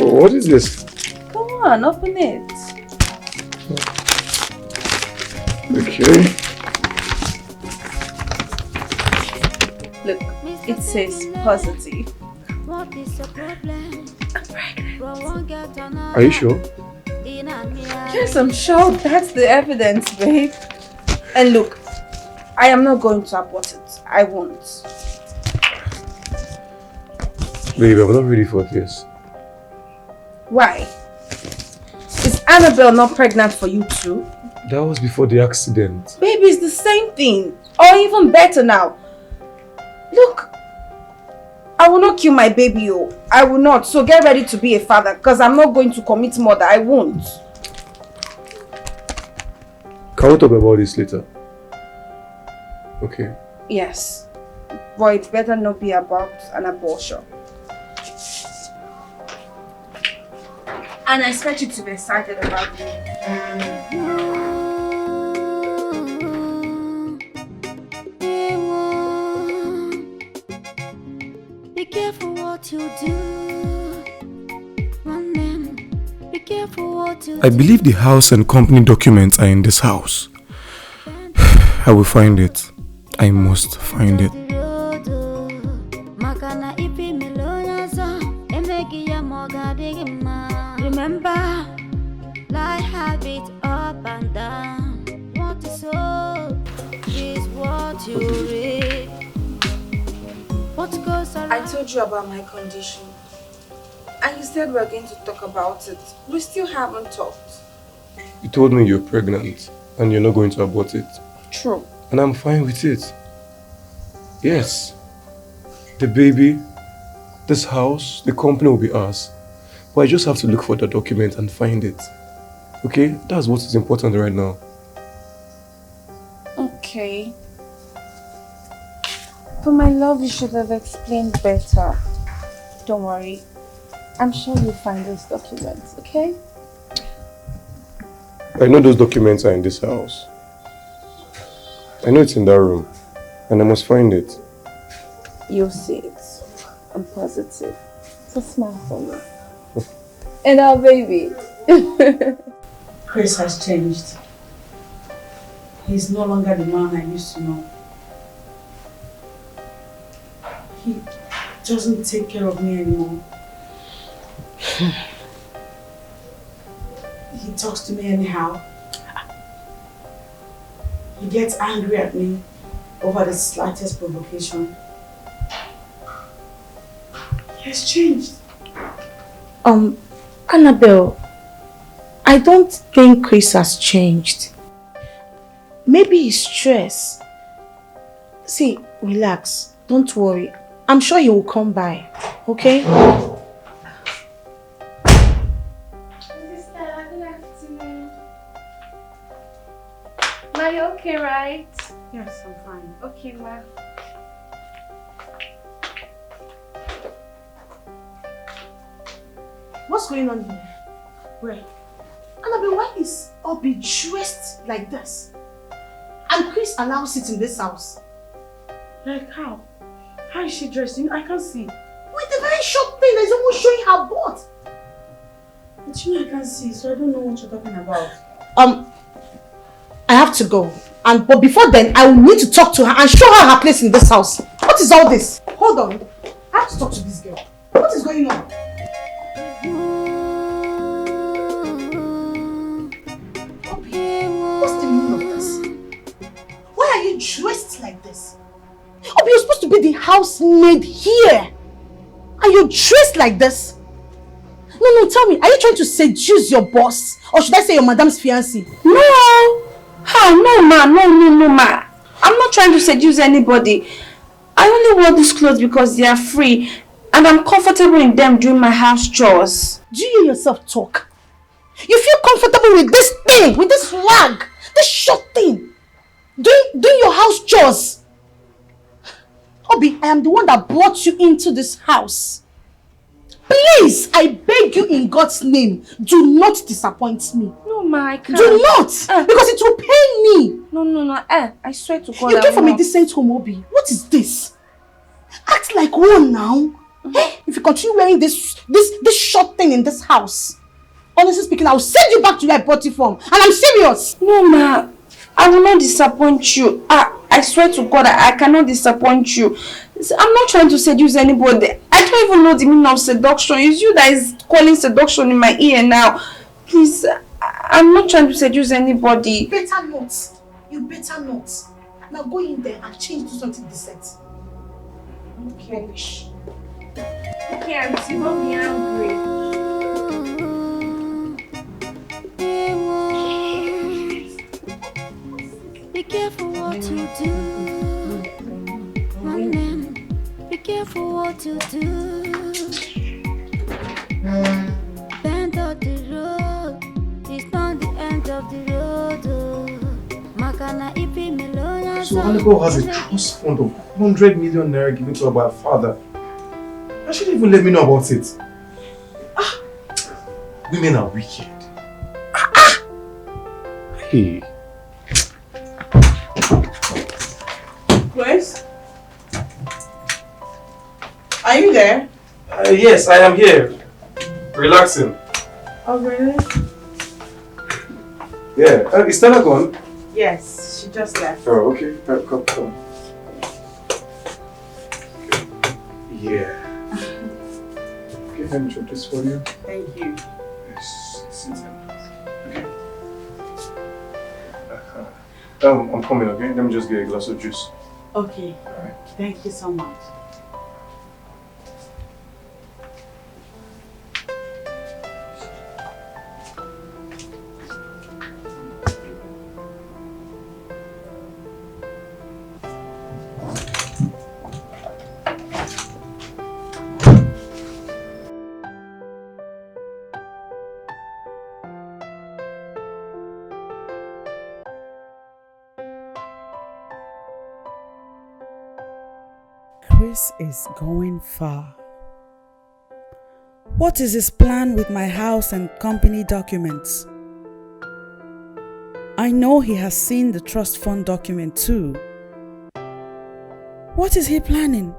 Oh, what is this? Come on, open it. Okay. Look, it says positive. Are you sure? Yes, I'm sure that's the evidence, babe. And look, I am not going to abort it. I won't. Babe, I'm not ready for this. Why? Is Annabelle not pregnant for you too? That was before the accident. Baby, it's the same thing. Or even better now. Look, I will not kill my baby, oh. I will not. So get ready to be a father because I'm not going to commit murder. I won't. Can we talk about this later? Okay. Yes. But it better not be about an abortion. And I expect you to be excited about it. Be careful what you do. Be careful what you do. I believe the house and company documents are in this house. I will find it. I must find it. Remember, life have it up and down. What you sow is what you reap. What goes around. I told you about my condition. And you said we're going to talk about it. We still haven't talked. You told me you're pregnant and you're not going to abort it. True. And I'm fine with it. Yes. The baby, this house, the company will be ours. But I just have to look for the document and find it. Okay? That's what is important right now. Okay. For my love, you should have explained better. Don't worry. I'm sure you'll find those documents, okay? I know those documents are in this house. I know it's in that room. And I must find it. You'll see it. I'm positive. So smile for me. And our baby. Chris has changed. He's no longer the man I used to know. He doesn't take care of me anymore. He talks to me anyhow. He gets angry at me over the slightest provocation. He has changed. Annabelle, I don't think Chris has changed. Maybe he's stressed. See, relax. Don't worry. I'm sure he will come by. Okay? Sister, good afternoon. Ma, you okay, right? Yes, I'm fine. Okay, ma. What's going on here? Where? Annabelle, why is Obi dressed like this? And Chris allows it in this house? Like how? How is she dressed? I can't see. With a very short thing that is almost showing her butt. But I can't see, so I don't know what you're talking about. I have to go. But before then, I will need to talk to her and show her her place in this house. What is all this? Hold on. I have to talk to this girl. What is going on? What's the meaning of this? Why are you dressed like this? Obi, you're supposed to be the housemaid here. And you're dressed like this? No, tell me, are you trying to seduce your boss? Or should I say your madam's fiancé? No! How? No, ma. No, ma. I'm not trying to seduce anybody. I only wear these clothes because they are free. And I'm comfortable in them doing my house chores. Do you yourself talk? You feel comfortable with this thing, with this rag, this short thing, doing your house chores? Obi, I am the one that brought you into this house. Please, I beg you in God's name, do not disappoint me. No, ma, I can't. Do not! Because it will pain me. No. I swear to God, You came from a decent home, Obi. What is this? Act like one now. If you continue wearing this short thing in this house, honestly speaking, I will send you back to where I brought you from. And I'm serious. No, ma. I will not disappoint you. I swear to God, I cannot disappoint you. I'm not trying to seduce anybody. I don't even know the meaning of seduction. It's you that is calling seduction in my ear now. Please, I'm not trying to seduce anybody. You better not. You better not. Now go in there and change to something decent. Okay. Rubbish. Okay, Auntie, don't be angry. Be careful what you do. My name, be careful what you do. Bend of the road, it's not the end of the road. So Annabelle has a trust fund of 100 million naira given to her by her father. And she didn't even let me know about it. Women are wicked. Hey. Grace? Are you there? Yes, I am here. Relaxing. Oh, really? Yeah. Is Stella gone? Yes, she just left. Oh, okay. Come. Yeah. Okay, let me drop this for you. Thank you. Yes, sit down. Okay. I'm coming, okay? Let me just get a glass of juice. Okay. Alright. Thank you so much. Chris is going far. What is his plan with my house and company documents? I know he has seen the trust fund document too. What is he planning?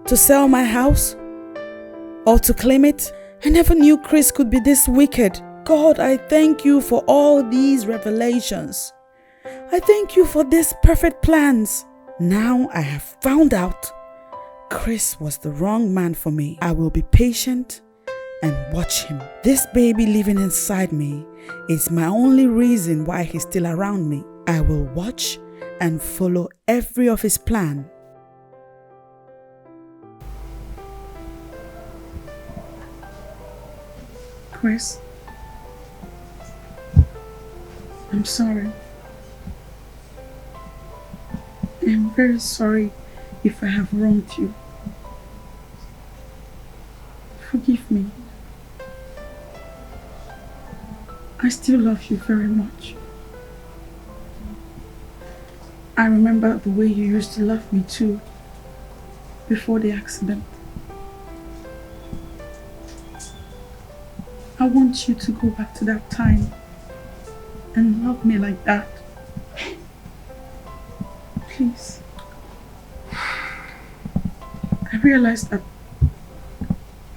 To sell my house? Or to claim it? I never knew Chris could be this wicked. God, I thank you for all these revelations. I thank you for these perfect plans. Now I have found out Chris was the wrong man for me. I will be patient and watch him. This baby living inside me is my only reason why he's still around me. I will watch and follow every of his plan. Chris, I'm sorry. I'm very sorry if I have wronged you. Forgive me. I still love you very much. I remember the way you used to love me too, before the accident. I want you to go back to that time and love me like that. Please. I realized that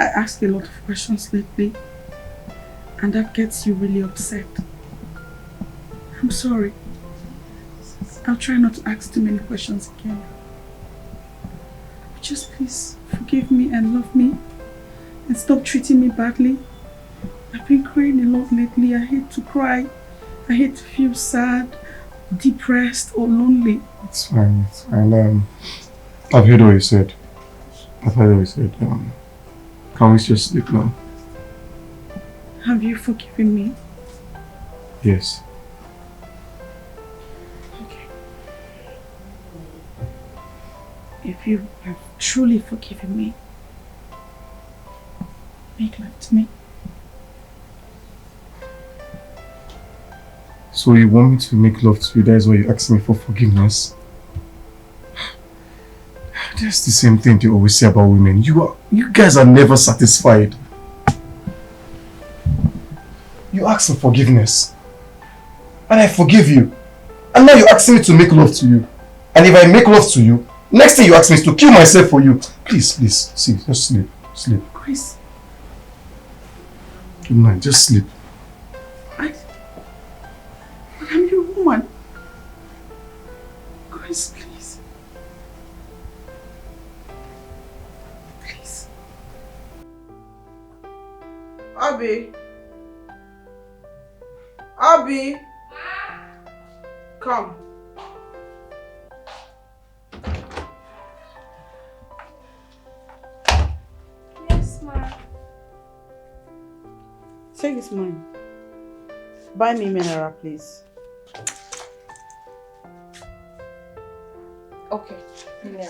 I ask a lot of questions lately, and that gets you really upset. I'm sorry. I'll try not to ask too many questions again. But just please forgive me and love me, and stop treating me badly. I've been crying a lot lately. I hate to cry. I hate to feel sad, depressed or lonely. It's fine. And I've heard what you said. Can we just sleep now? Have you forgiven me? Yes. Okay. If you have truly forgiven me, make love to me. So you want me to make love to you? That is why you asked me for forgiveness? That's the same thing they always say about women. You guys are never satisfied. You ask for forgiveness. And I forgive you. And now you're asking me to make love to you. And if I make love to you, next thing you ask me is to kill myself for you. Please, see, just sleep. Sleep. Chris. Good night, just sleep. But I'm your woman. Chris, please. Please. Abby. Abby. Come. Yes, ma. Take this money. Buy me mineral, please. Okay, mineral.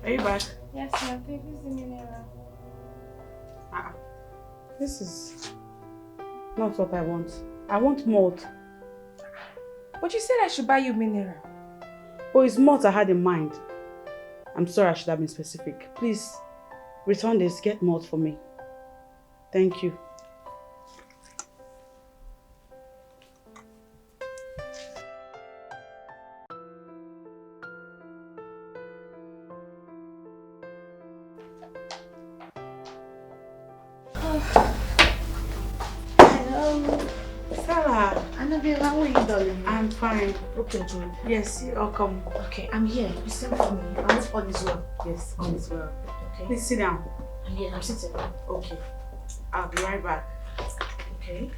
Are you back? Yes, ma'am. Take this mineral. This is not what I want. I want malt. But you said I should buy you mineral. Oh, it's malt I had in mind. I'm sorry, I should have been specific. Please, return this. Get malt for me. Thank you. How are you, darling? I'm fine. Okay, good. Yes, you're welcome. Okay, I'm here. You sent for me. I hope all is well. Yes, all is well. Okay. Please sit down. I'm here. I'm sitting. Okay. I'll be right back. Okay.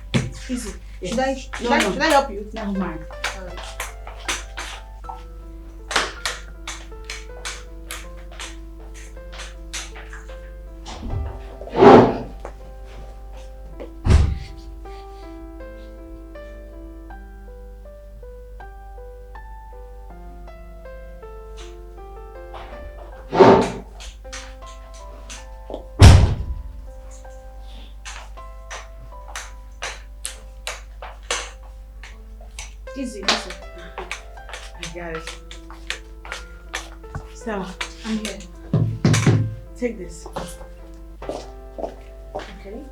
Easy. Yes. Should I help you? Never mind. Alright. Easy. I got it. Stella, I'm here. take this. Okay.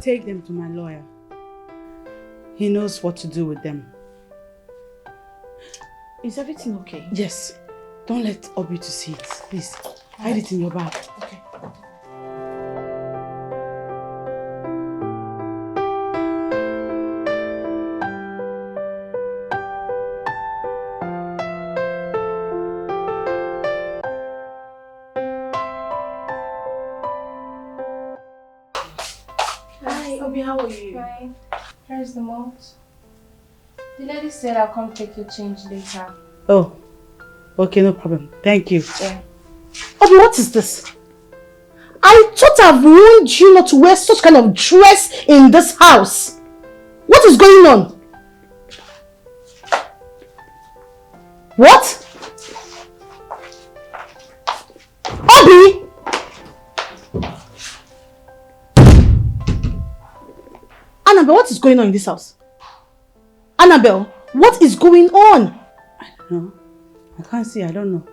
Take them to my lawyer. He knows what to do with them. Is everything okay? Yes. Don't let Obi to see it. Please. Hide it in your bag. Okay. Obi, how are you? Fine. Here's the malt. The lady said I'll come take your change later. Oh. Okay, no problem. Thank you. Yeah. Obi, what is this? I thought I've warned you not to wear such kind of dress in this house. What is going on? What? Obi! Annabelle, what is going on in this house? Annabelle, what is going on? I don't know. I can't see. I don't know.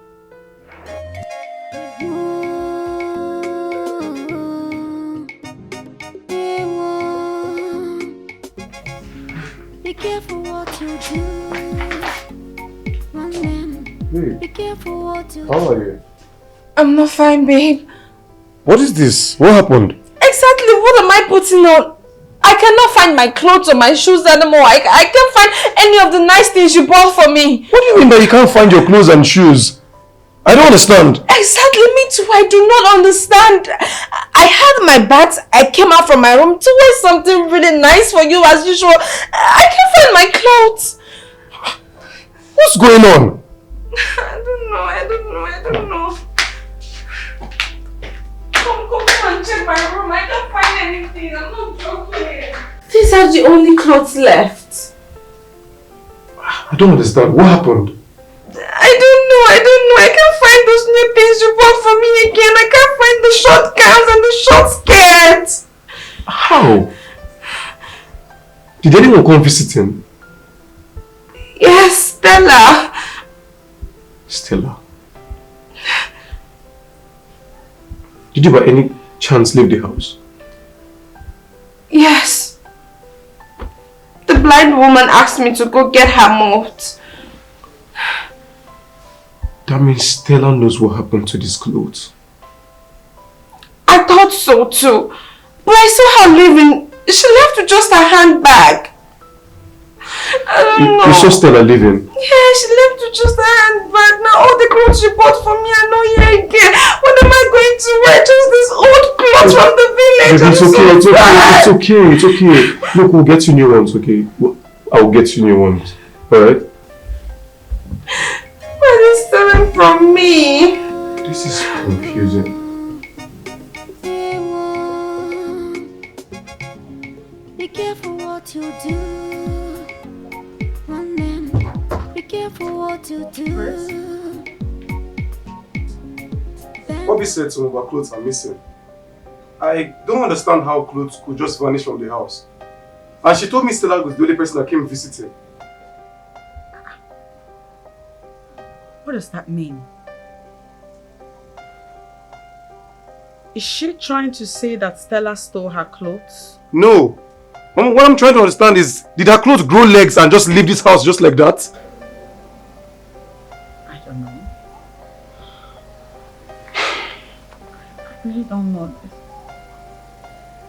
Be careful what you do. Babe, be careful what you do. how are you? I'm not fine, babe. What is this? What happened? Exactly, what am I putting on? I cannot find my clothes or my shoes anymore. I can't find any of the nice things you bought for me. What do you mean that you can't find your clothes and shoes? I don't understand. Exactly, me too. I do not understand. I had my bath. I came out from my room to wear something really nice for you as usual. I can't find my clothes. What's going on? I don't know. Come and check my room. I can't find anything. I'm not joking. These are the only clothes left. I don't understand. What happened? I don't know. I can't find those new things you bought for me again. I can't find the short gowns and the short skirts. How? Did anyone come visit him? Yes, Stella. Stella? Did you by any chance leave the house? Yes. The blind woman asked me to go get her mopped. That means Stella knows what happened to these clothes. I thought so too. But I saw her leaving. She left with just her handbag. I don't know. You saw Stella leaving? Yeah, she left with just her handbag. Now all the clothes she bought for me are not here again. What am I going to wear? Just these old clothes from the village. It's okay. Look, we'll get you new ones, okay? I'll get you new ones. Alright? What are they stealing from me? This is confusing. Be careful what you do. Be careful what you do. Bobby said some of our clothes are missing. I don't understand how clothes could just vanish from the house. And she told me Stella was the only person that came visiting. What does that mean? Is she trying to say that Stella stole her clothes? No. Mama, what I'm trying to understand is, did her clothes grow legs and just leave this house just like that? I don't know. I really don't know.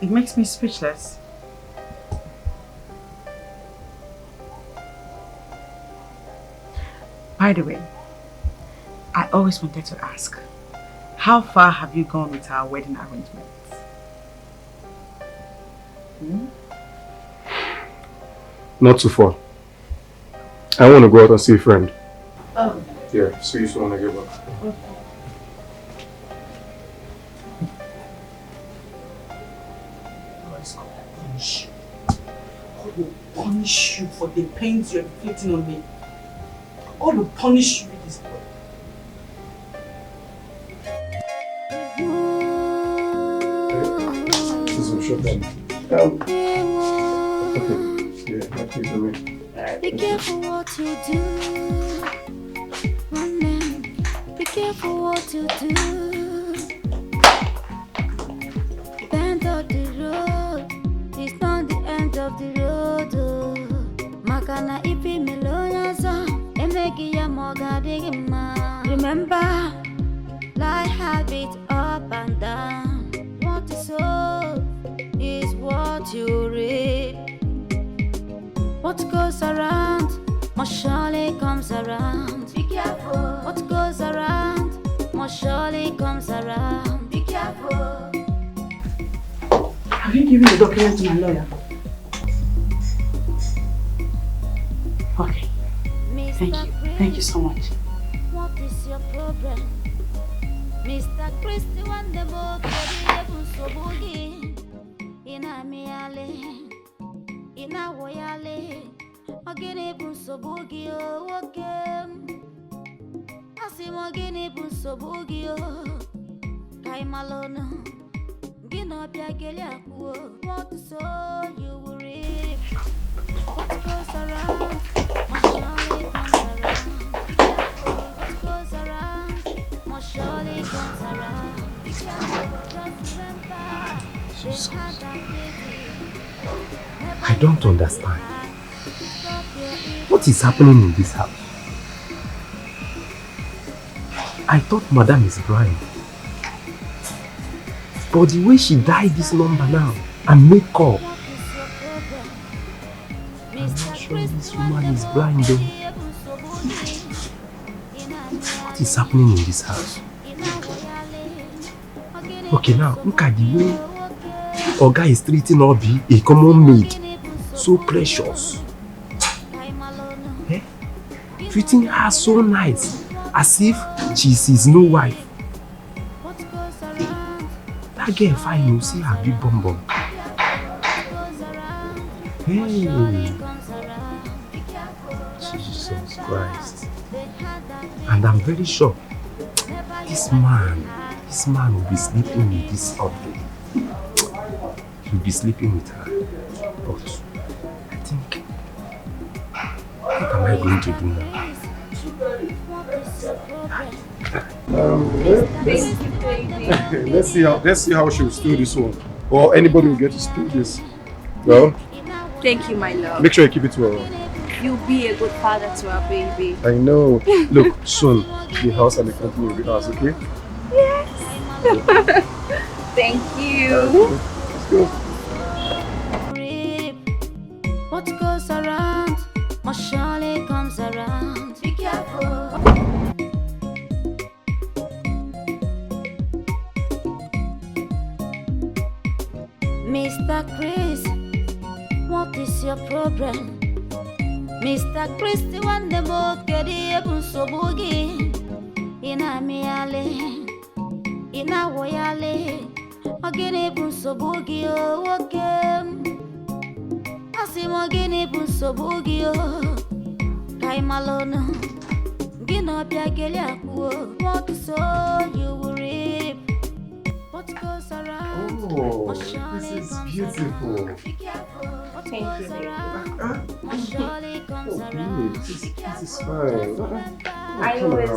It makes me speechless. By the way, I always wanted to ask, how far have you gone with our wedding arrangements? Not too far. I want to go out and see a friend. Oh. Yeah, see you soon when I get back. Okay. God will punish you for the pains you're inflicting on me. God will punish you with his blood. This is a short time. Okay. Yeah, thank you for me. Be careful what you do. Be careful what you do. Bend of the road. It's not the end of the road. Makana ipi meloyaza. Emeki ya moga digima. Remember, life have it up and down. What you sow is what you reap. What goes around must surely comes around. Be careful. What goes around must surely comes around. Be careful. Have you given the document to my lawyer? Okay. Thank you. Thank you so much. What is your problem? Mr. Christy one the book so boogie. Ina miale. Ina woyale. Magene bunso boogie okay. Asi magene bunso boogie Kai malono. Gina piagelia kuo. What to sow you will reap. What goes around must surely comes around. What goes around must surely comes around. Just remember they had that baby. I don't understand. What is happening in this house? I thought Madame is blind. But the way she dialed this number now and made call, I'm not sure this woman is blind though. What is is happening in this house. Okay, now look at the way Oga is treating Obi, a common maid, so precious. Eh? Treating her so nice, as if she's his new wife. That girl fine, you see her big bum bum. Hey, Jesus Christ. And I'm very sure this man will be sleeping with this ugly. He'll be sleeping with her. But I think, what am I going to do now? let's see how she will steal this one. Or anybody will get to steal this. Well, Thank you, my love. make sure you keep it well. You'll be a good father to our baby. I know. Look, soon the house and the company will be ours, okay? Yes. Thank you. Let's go. What goes around must surely comes around. Be careful. Mr. Chris, what is your problem? Mr. Chris, the one the book get the so boogie. Ina miale, ina woyale. Again, ebun so boogie, oh, okay. Asimogini buso bugio Kai malono Gino biagelia kuo What so you will reap What goes around Oh, this is beautiful. Thank you, baby. This is fine. I always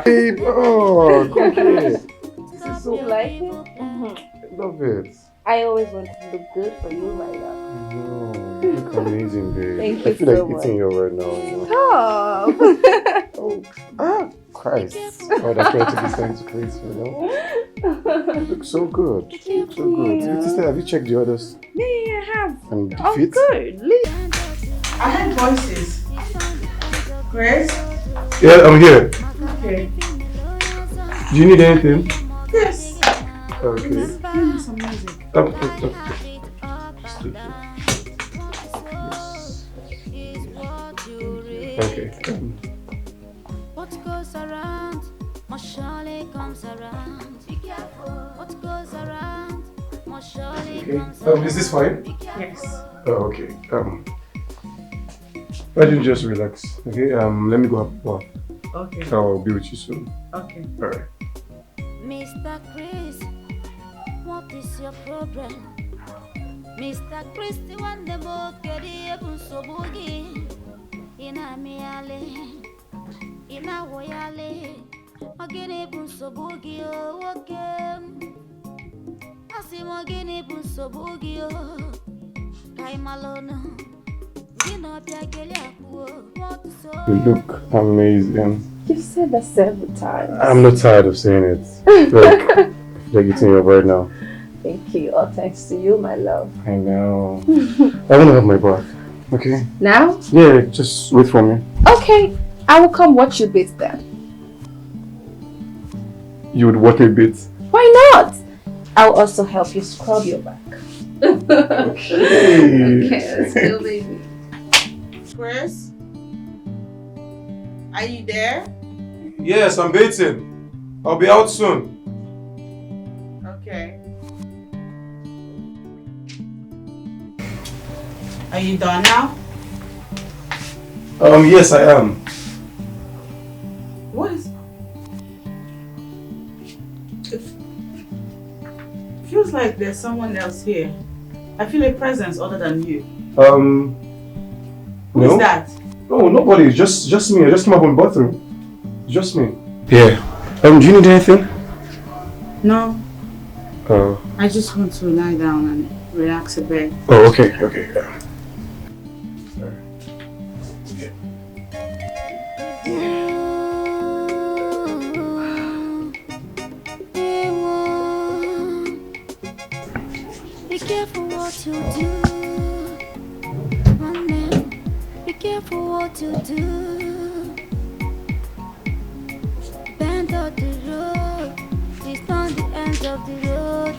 Babe, oh, come here. This is so You like it? I love it. I always want to look good for you, my love. No, you look amazing, babe. Thank I you feel so like much. eating you right now. You know? Oh. Christ. God, I'm trying to be starting to crazy, you know? You look so good. You look so good. Sister, have you checked the others? Yeah, I have. And the Oh, fit? good. I heard voices. Chris? Yeah, I'm here. Okay. Do you need anything? Yes. Okay. Give me some music. Just take it. Yes. Okay. What goes around must surely comes around. Be careful. What goes around must surely comes around. Is this fine? Yes. Oh, okay. Why don't you just relax? Okay. Let me go have a bath. Okay. I'll be with you soon. Okay. All right. Mr. Chris, what is your problem? Mr. Chris, the one the book get the so boogie. Ina miale, ina woyale. Again, ebun so boogie, oh, okay. Asimogini bun so boogie, oh. Kai malono. You look amazing. You've said that several times. I'm not tired of saying it. Like eating you up right now. Thank you. All thanks to you, my love. I know. I want to have my bath. Okay? Now? Yeah, just wait for me. Okay. I will come watch you bathe then. You would watch me beat? Why not? I'll also help you scrub your back. Okay. Okay, let's go, baby. Chris? Are you there? Yes, I'm waiting. I'll be out soon. Okay. Are you done now? Yes, I am. What is... It feels like there's someone else here. I feel a presence other than you. Who is that? No, nobody. Just me. I just came up from the bathroom. Just me. Yeah. Do you need anything? No. Oh. I just want to lie down and relax a bit. Oh, okay. Okay. Yeah. Be careful what you do. Be careful what you do. of the road. It's not the end of the road.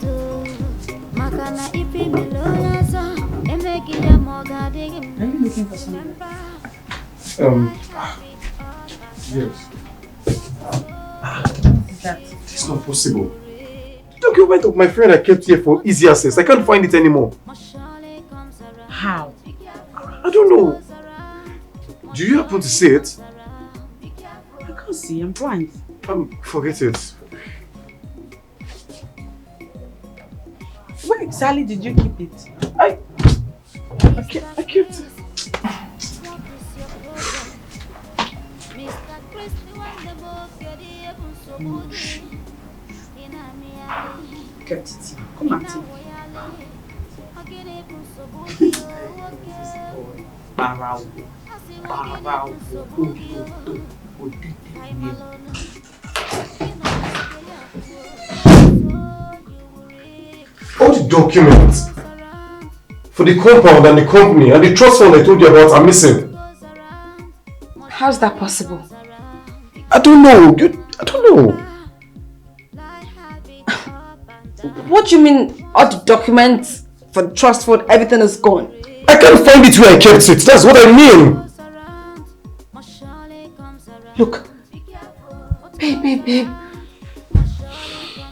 Makana ipi meloyaza. Emeki ya mogade. Are you looking for something? Yes. That It's not possible. The document of my friend I kept here for easy access. I can't find it anymore. how? I don't know. Do you happen to see it? I can't see. I'm blind. Forget it. Where exactly did you keep it? I kept it. Kept it. Come on, take Barau. All the documents for the compound and the company and the trust fund I told you about are missing. How's that possible? I don't know. I don't know. What do you mean all the documents for the trust fund, everything is gone? I can't find it where I kept it. That's what I mean. Look, babe.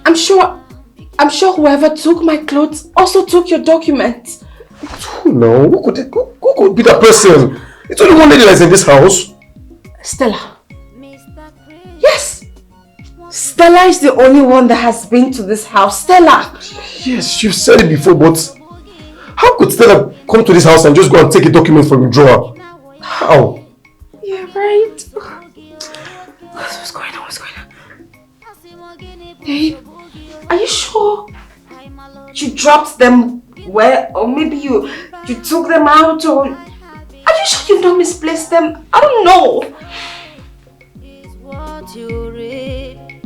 I'm sure whoever took my clothes also took your documents. Who knows? Who could be that person? It's only one lady that's in this house. Stella. Yes! Stella is the only one that has been to this house. Stella! Yes, you've said it before, but how could Stella come to this house and just go and take a document from your drawer? How? Yeah, right. What's going on? Babe, are you sure you dropped them where? Or maybe you took them out, or are you sure you've not misplaced them? I don't know. What you read,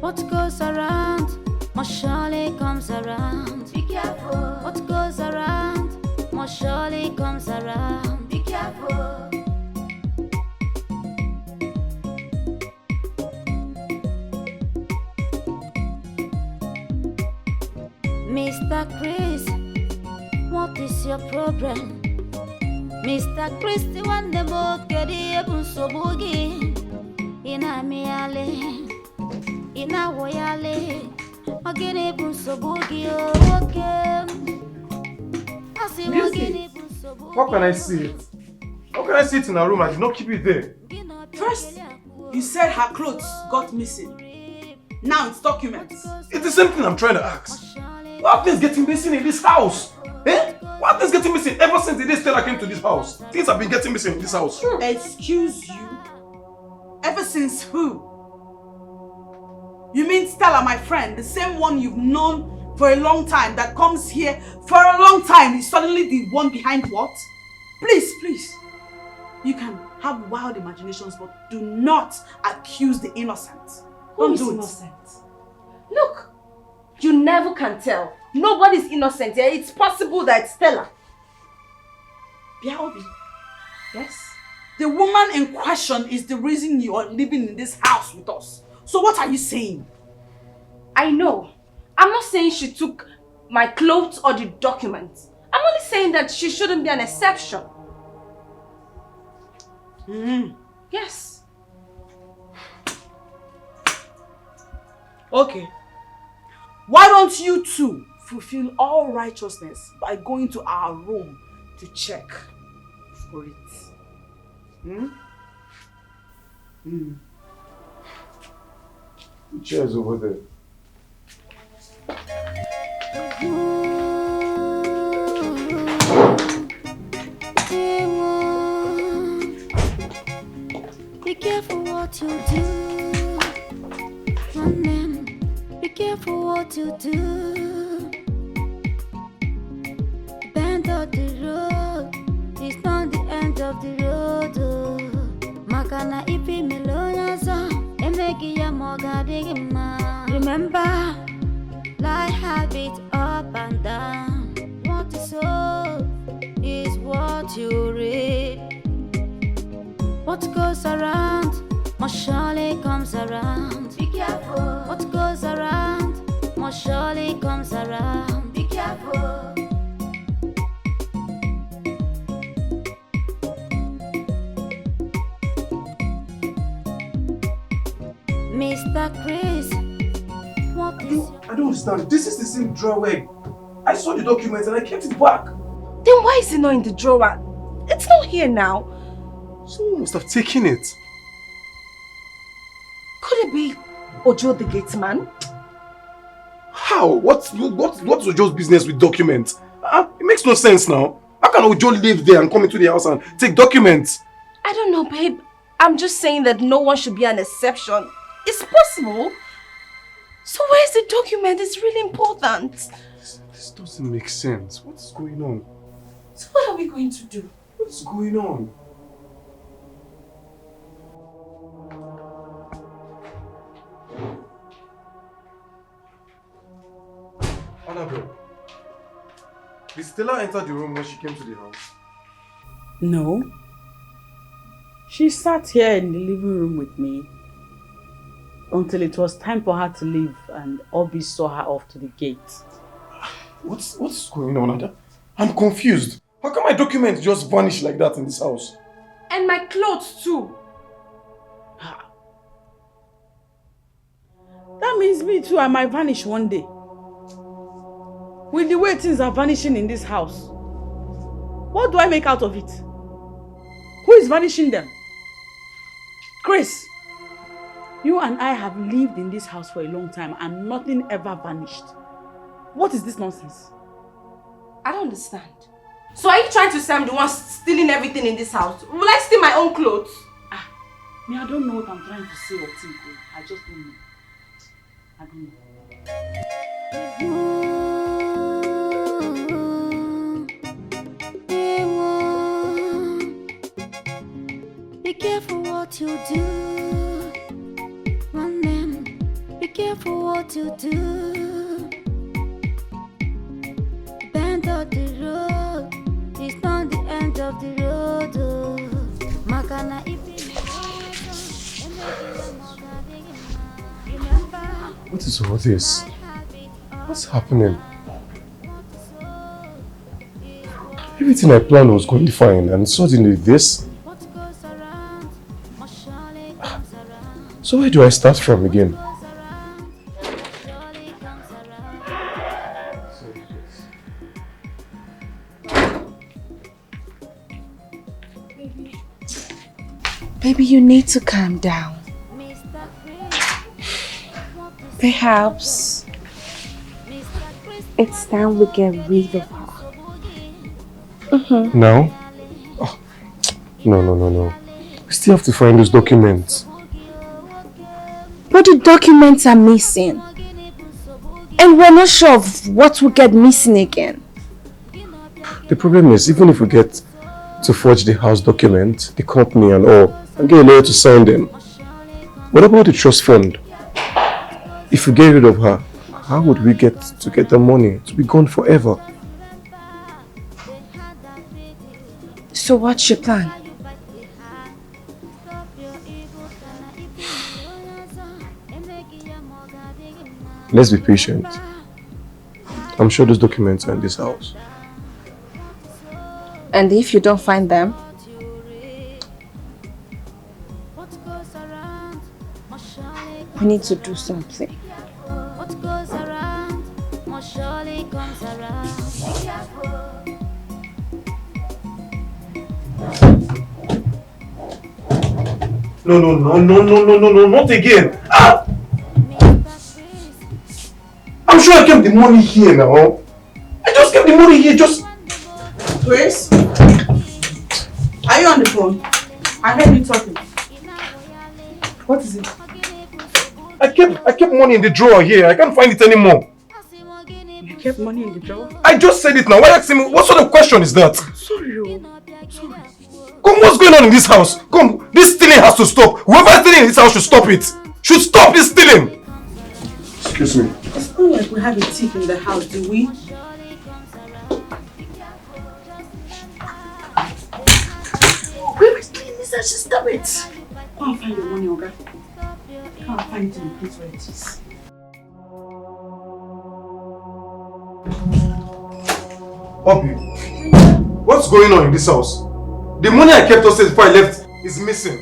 what goes around must surely comes around. Be careful. What goes around must surely comes around. Be careful. Mr. Chris, what is your problem? Mr. Chris, the one the book get the so boogie. Ina miale, ina woyale, again ebun so boogie. Okay. How can I see it? How can I see it in her room? I did not keep it there. First, you said her clothes got missing. Now it's documents. It's the same thing I'm trying to ask. What things getting missing in this house? Eh? What things getting missing ever since the day Stella came to this house? Things have been getting missing in this house. Excuse you? Ever since who? You mean Stella, my friend, the same one you've known for a long time, that comes here for a long time, is suddenly the one behind what? Please. You can have wild imaginations, but do not accuse the innocent. Don't do it. Innocent? Look, you never can tell. Nobody's innocent here. It's possible that it's Stella. Biaobi, Yes? the woman in question is the reason you are living in this house with us. So what are you saying? I know. I'm not saying she took my clothes or the documents. I'm only saying that she shouldn't be an exception. Yes. Okay. Why don't you two fulfill all righteousness by going to our room to check for it? The chair's over there. Be careful what you do. Be careful what you do. Bend of the road, it's not the end of the road. Makana ipi meloyaza, emegi ya mogadigima. Remember, life habits up and down. What you sow is what you reap. What goes around must surely comes around. Be careful. What goes around must surely comes around. Be careful. Mr. Chris, what is I don't understand. This is the same drawer. I saw the document and I kept it back. Then why is it not in the drawer? It's not here now. Someone must have taken it. Could it be Ojo the gate man? How? What's Ojo's business with documents? It makes no sense now. How can Ojo live there and come into the house and take documents? I don't know, babe. I'm just saying that no one should be an exception. It's possible. So where's the document? It's really important. This doesn't make sense. What's going on? So what are we going to do? What's going on? Annabelle, did Stella enter the room when she came to the house? No. She sat here in the living room with me until it was time for her to leave and Obi saw her off to the gate. What's going on? I'm confused. How come my documents just vanish like that in this house? And my clothes too. That means me too, I might vanish one day. With the way things are vanishing in this house, what do I make out of it? Who is vanishing them? Chris, you and I have lived in this house for a long time and nothing ever vanished. What is this nonsense? I don't understand. So are you trying to say I'm the one stealing everything in this house? Will I steal my own clothes? Me, I don't know what I'm trying to say or think. I just don't know. I don't know. Be careful what you do. One name. Be careful what you do. Bend of the road. It's not the end of the road. Makana What is all this? What's happening? Everything I planned was going fine and suddenly this? So where do I start from again? Baby, you need to calm down. Perhaps it's time we get rid of her. Now? Oh, no. We still have to find those documents. But the documents are missing. And we're not sure of what will get missing again. The problem is, even if we get to forge the house document, the company and all, and get a lawyer to sign them, what about the trust fund? If we get rid of her, how would we get the money to be gone forever? So what's your plan? Let's be patient. I'm sure those documents are in this house. And if you don't find them? We need to do something. What goes around must surely comes around. No, not again. Ah! I'm sure I kept the money here now. I just kept the money here, just... Grace? Are you on the phone? I heard you talking. What is it? I kept money in the drawer here. I can't find it anymore. You kept money in the drawer? I just said it now. Why are you asking me? What sort of question is that? Sorry. Come, what's going on in this house? Come, this stealing has to stop. Whoever is stealing in this house should stop it. Should stop this stealing. Excuse me. It's not like we have a thief in the house, do we? We were cleaning this, I should stop it. Go and find your money, Oga. Go and find it in the place where it is. Obi, what's going on in this house? The money I kept upstairs before I left is missing.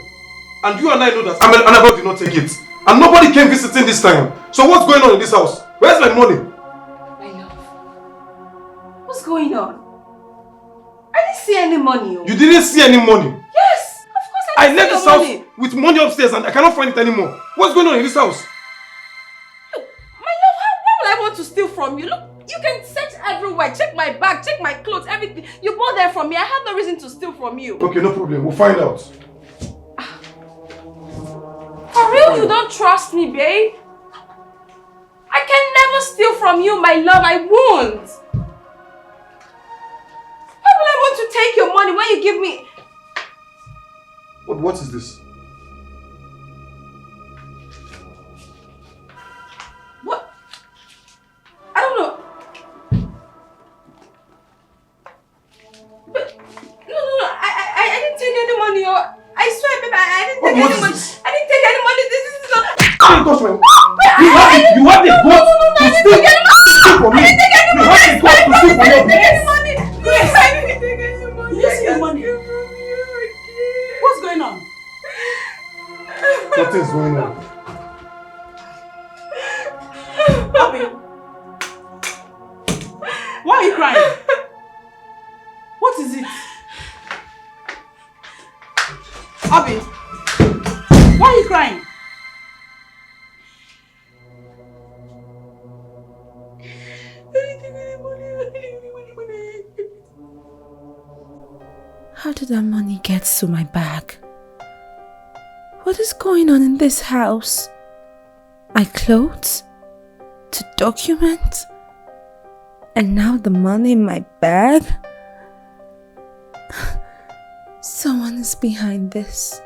And you and I know that Annabelle did not take it. And nobody came visiting this time. So what's going on in this house? Where's my money? My love. What's going on? I didn't see any money. You didn't see any money? Yes, of course I didn't left see this your house money. with money upstairs and I cannot find it anymore. What's going on in this house? Look, my love, how will I want to steal from you? Look, you can search everywhere. Check my bag, check my clothes, everything. You bought them from me. I have no reason to steal from you. Okay, no problem. We'll find out. For real, you don't trust me, babe? I can never steal from you, my love. I won't. Why will I want to take your money when you give me... What is this? What? I don't know. But, no, I didn't take any money. I swear, babe, I didn't take any money. I didn't take any money. This is not... Don't touch my... You have the guts to steal from me. You have the guts to steal from me. You didn't see the money. What's going on? Nothing's going on. Bobby, why are you crying? What is it? Abby, why are you crying? How did that money get to my bag? What is going on in this house? My clothes? The document? And now the money in my bag? Someone is behind this.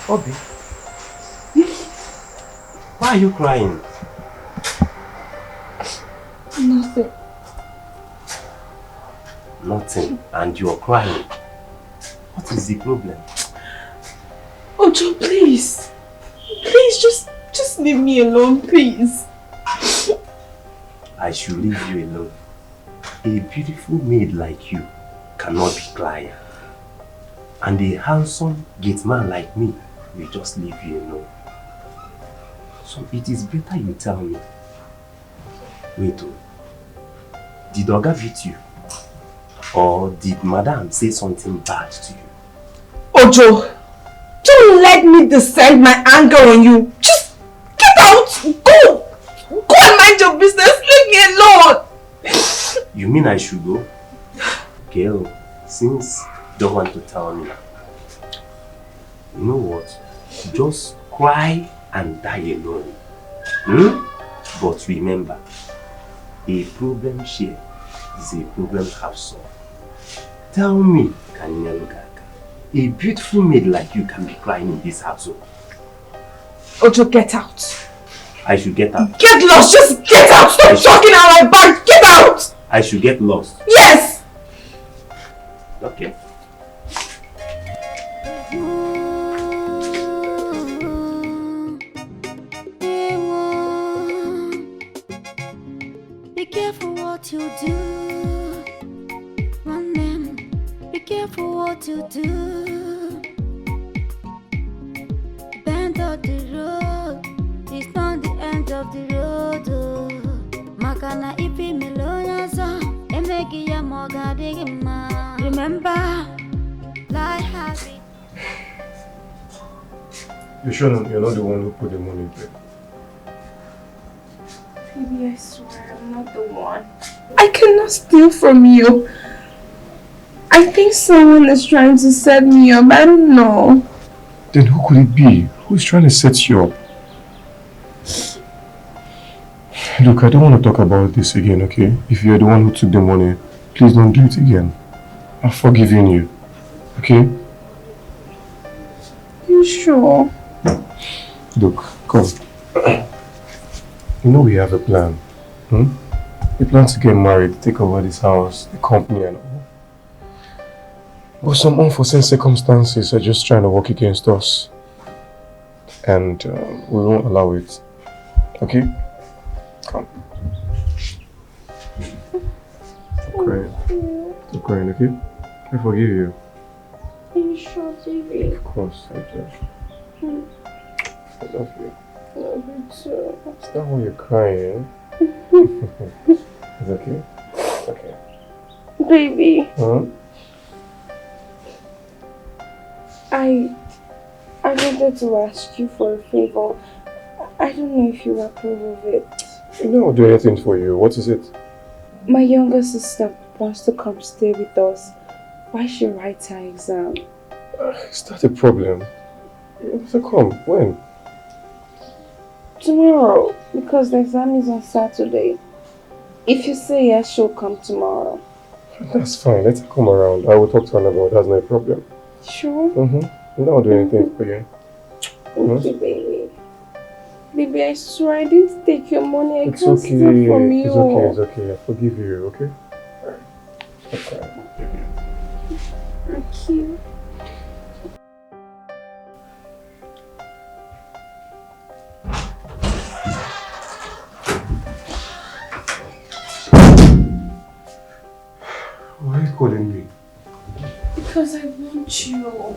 Obi, why are you crying? Nothing. Nothing, and you're crying. What is the problem? Ojo, please. Please, just leave me alone, please. I should leave you alone. A beautiful maid like you cannot be crying. And a handsome gate man like me will just leave you alone. So it is better you tell me. Wait, did Oga beat you? Or did Madam say something bad to you? Ojo, don't let me descend my anger on you. Just get out. Go and mind your business. Leave me alone. You mean I should go? Girl, since you don't want to tell me, you know what? Just cry and die alone. But remember, a problem shared is a problem half solved. Tell me, Kanyalugaka, a beautiful maid like you can be crying in this household. Ojo, get out. I should get out. Get lost. Just get out. Stop talking out my back. Get out. I should get lost. Yes. Okay. Be careful what you do. One man, be careful what you do. Bend of the road, it's not the end of the road. Makana ipi meloyaza, emegi ya mogadigima. Remember, life has it. You're sure you're not the one who put the money in there? Baby, I swear I'm not the one. I cannot steal from you. I think someone is trying to set me up. I don't know. Then who could it be? Who's trying to set you up? Look, I don't want to talk about this again, okay? If you're the one who took the money, please don't do it again. I've forgiven you, okay? You sure? Look, come. You know we have a plan. We plan to get married, take over this house, the company and all. But some unforeseen circumstances are just trying to work against us. And we won't allow it. Okay? Come. Stop crying. Stop crying, okay? I forgive you. Are you sure, baby? Of course, I do. I love you. I love you too. It's not why you're crying. It's okay? It's okay. Baby. Huh? I wanted to ask you for a favor. I don't know if you approve of it. You know I'll do anything for you. What is it? My younger sister wants to come stay with us while she writes her exam. Is that a problem? So come, when? Tomorrow, because the exam is on Saturday. If you say yes, she'll come tomorrow. That's fine. Let her come around. I will talk to her about it. That's no problem. Sure? I'll do anything for you. Okay, baby. Baby, I swear I didn't take your money. I It's can't okay. steal from you. It's okay. I forgive you, okay? Okay. Thank you. Why are you calling me? Because I want you.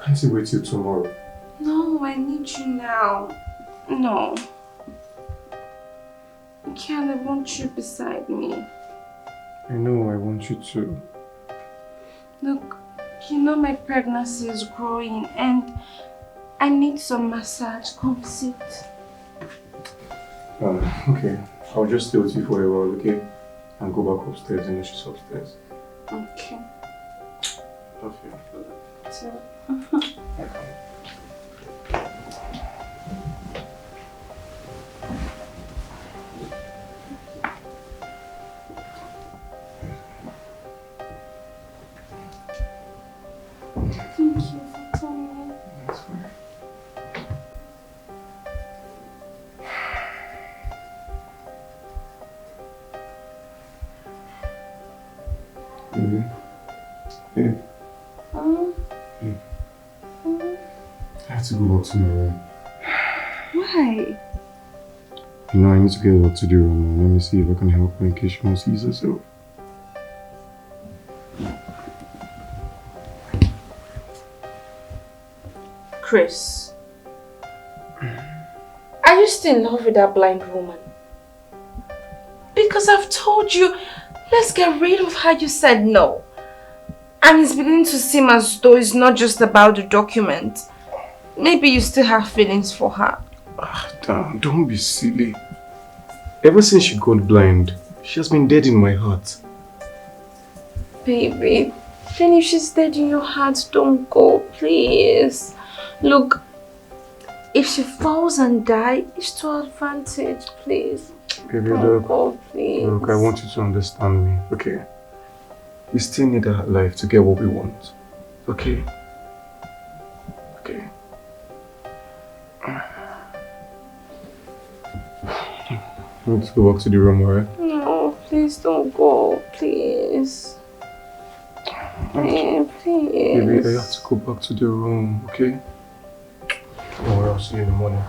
Can't you wait till tomorrow? No, I need you now. No. I can't. I want you beside me. I know I want you to. Look, you know my pregnancy is growing and I need some massage. Come sit. Okay. I'll just stay with you for a while, okay? And go back upstairs and she's upstairs. Okay. Love you. So. Thank you for telling me. That's fine. Yeah. I have to go back to my room. Why? You know, I need to get work to do right now. Let me see if I can help her in case she wants to ease herself. Chris, are you still in love with that blind woman? Because I've told you, let's get rid of her. You said no. And it's beginning to seem as though it's not just about the document. Maybe you still have feelings for her. Damn, don't be silly. Ever since she got blind, she has been dead in my heart. Baby, then if she's dead in your heart, don't go, please. Look, if she falls and dies, it's to our advantage, please. Baby, Don't go, please. Look, I want you to understand me, okay? We still need our life to get what we want, okay? Okay. Let's go back to the room, alright? No, please don't go, please. Please. Baby, I have to go back to the room, okay? Don't worry, I'll see you in the morning.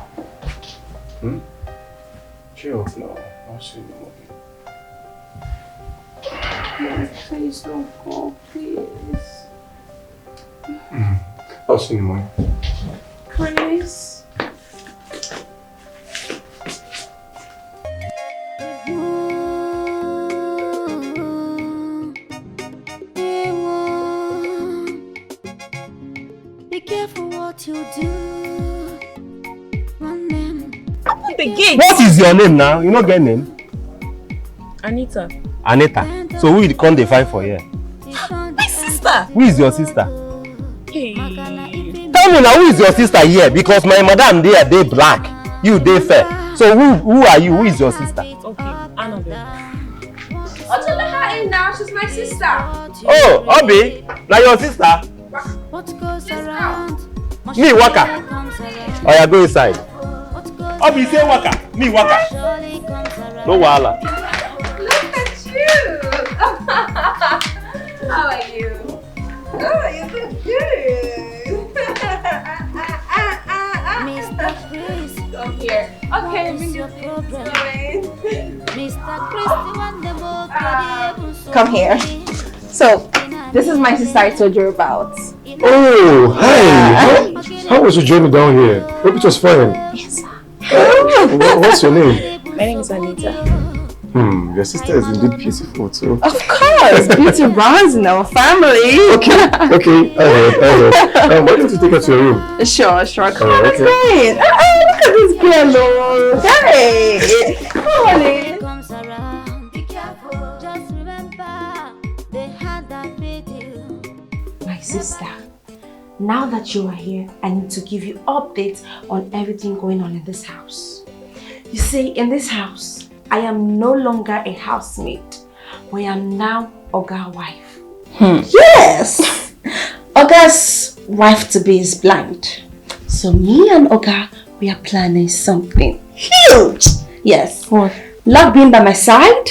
Chill, no, I'll see you in the morning. Please don't go, please. I'll see you in the morning. Chris. Be careful what you do. What is your name now? You not get name? Anita. Anita. So who will come dey fight for here? My sister. Who is your sister? Hey. Tell me now, who is your sister here? Because my madam there, they black. You they fair. So who are you? Who is your sister? Okay, Annabelle. What's let her in now? She's my sister. Oh, Obi, now your sister. What goes around? Me Waka. Oh, yeah, go inside. Obi say Waka. Me Waka. No wahala. Look at you. How are you? Oh, you look good. Mr. Chris, Come here. Okay, what's your problem? Mr. Chris, Come here. So, this is my sister I told you about. Oh, hi! How was your journey down here? Hope it was fine. Yes, sir. What's your name? My name is Anita. Your sister is indeed beautiful too. Of course, beauty runs in our family. Okay, alright. Why don't you take her to your room? Sure. Come on, okay. let's go in. Look at this girl, Lord. Hey, come on in. comes around, be careful. Just remember, they had that video. My sister, now that you are here, I need to give you updates on everything going on in this house. You see, in this house, I am no longer a housemaid, but I am now Oga's wife. Yes! Oga's wife-to-be is blind. So me and Oga, we are planning something huge. Yes. What? Love being by my side.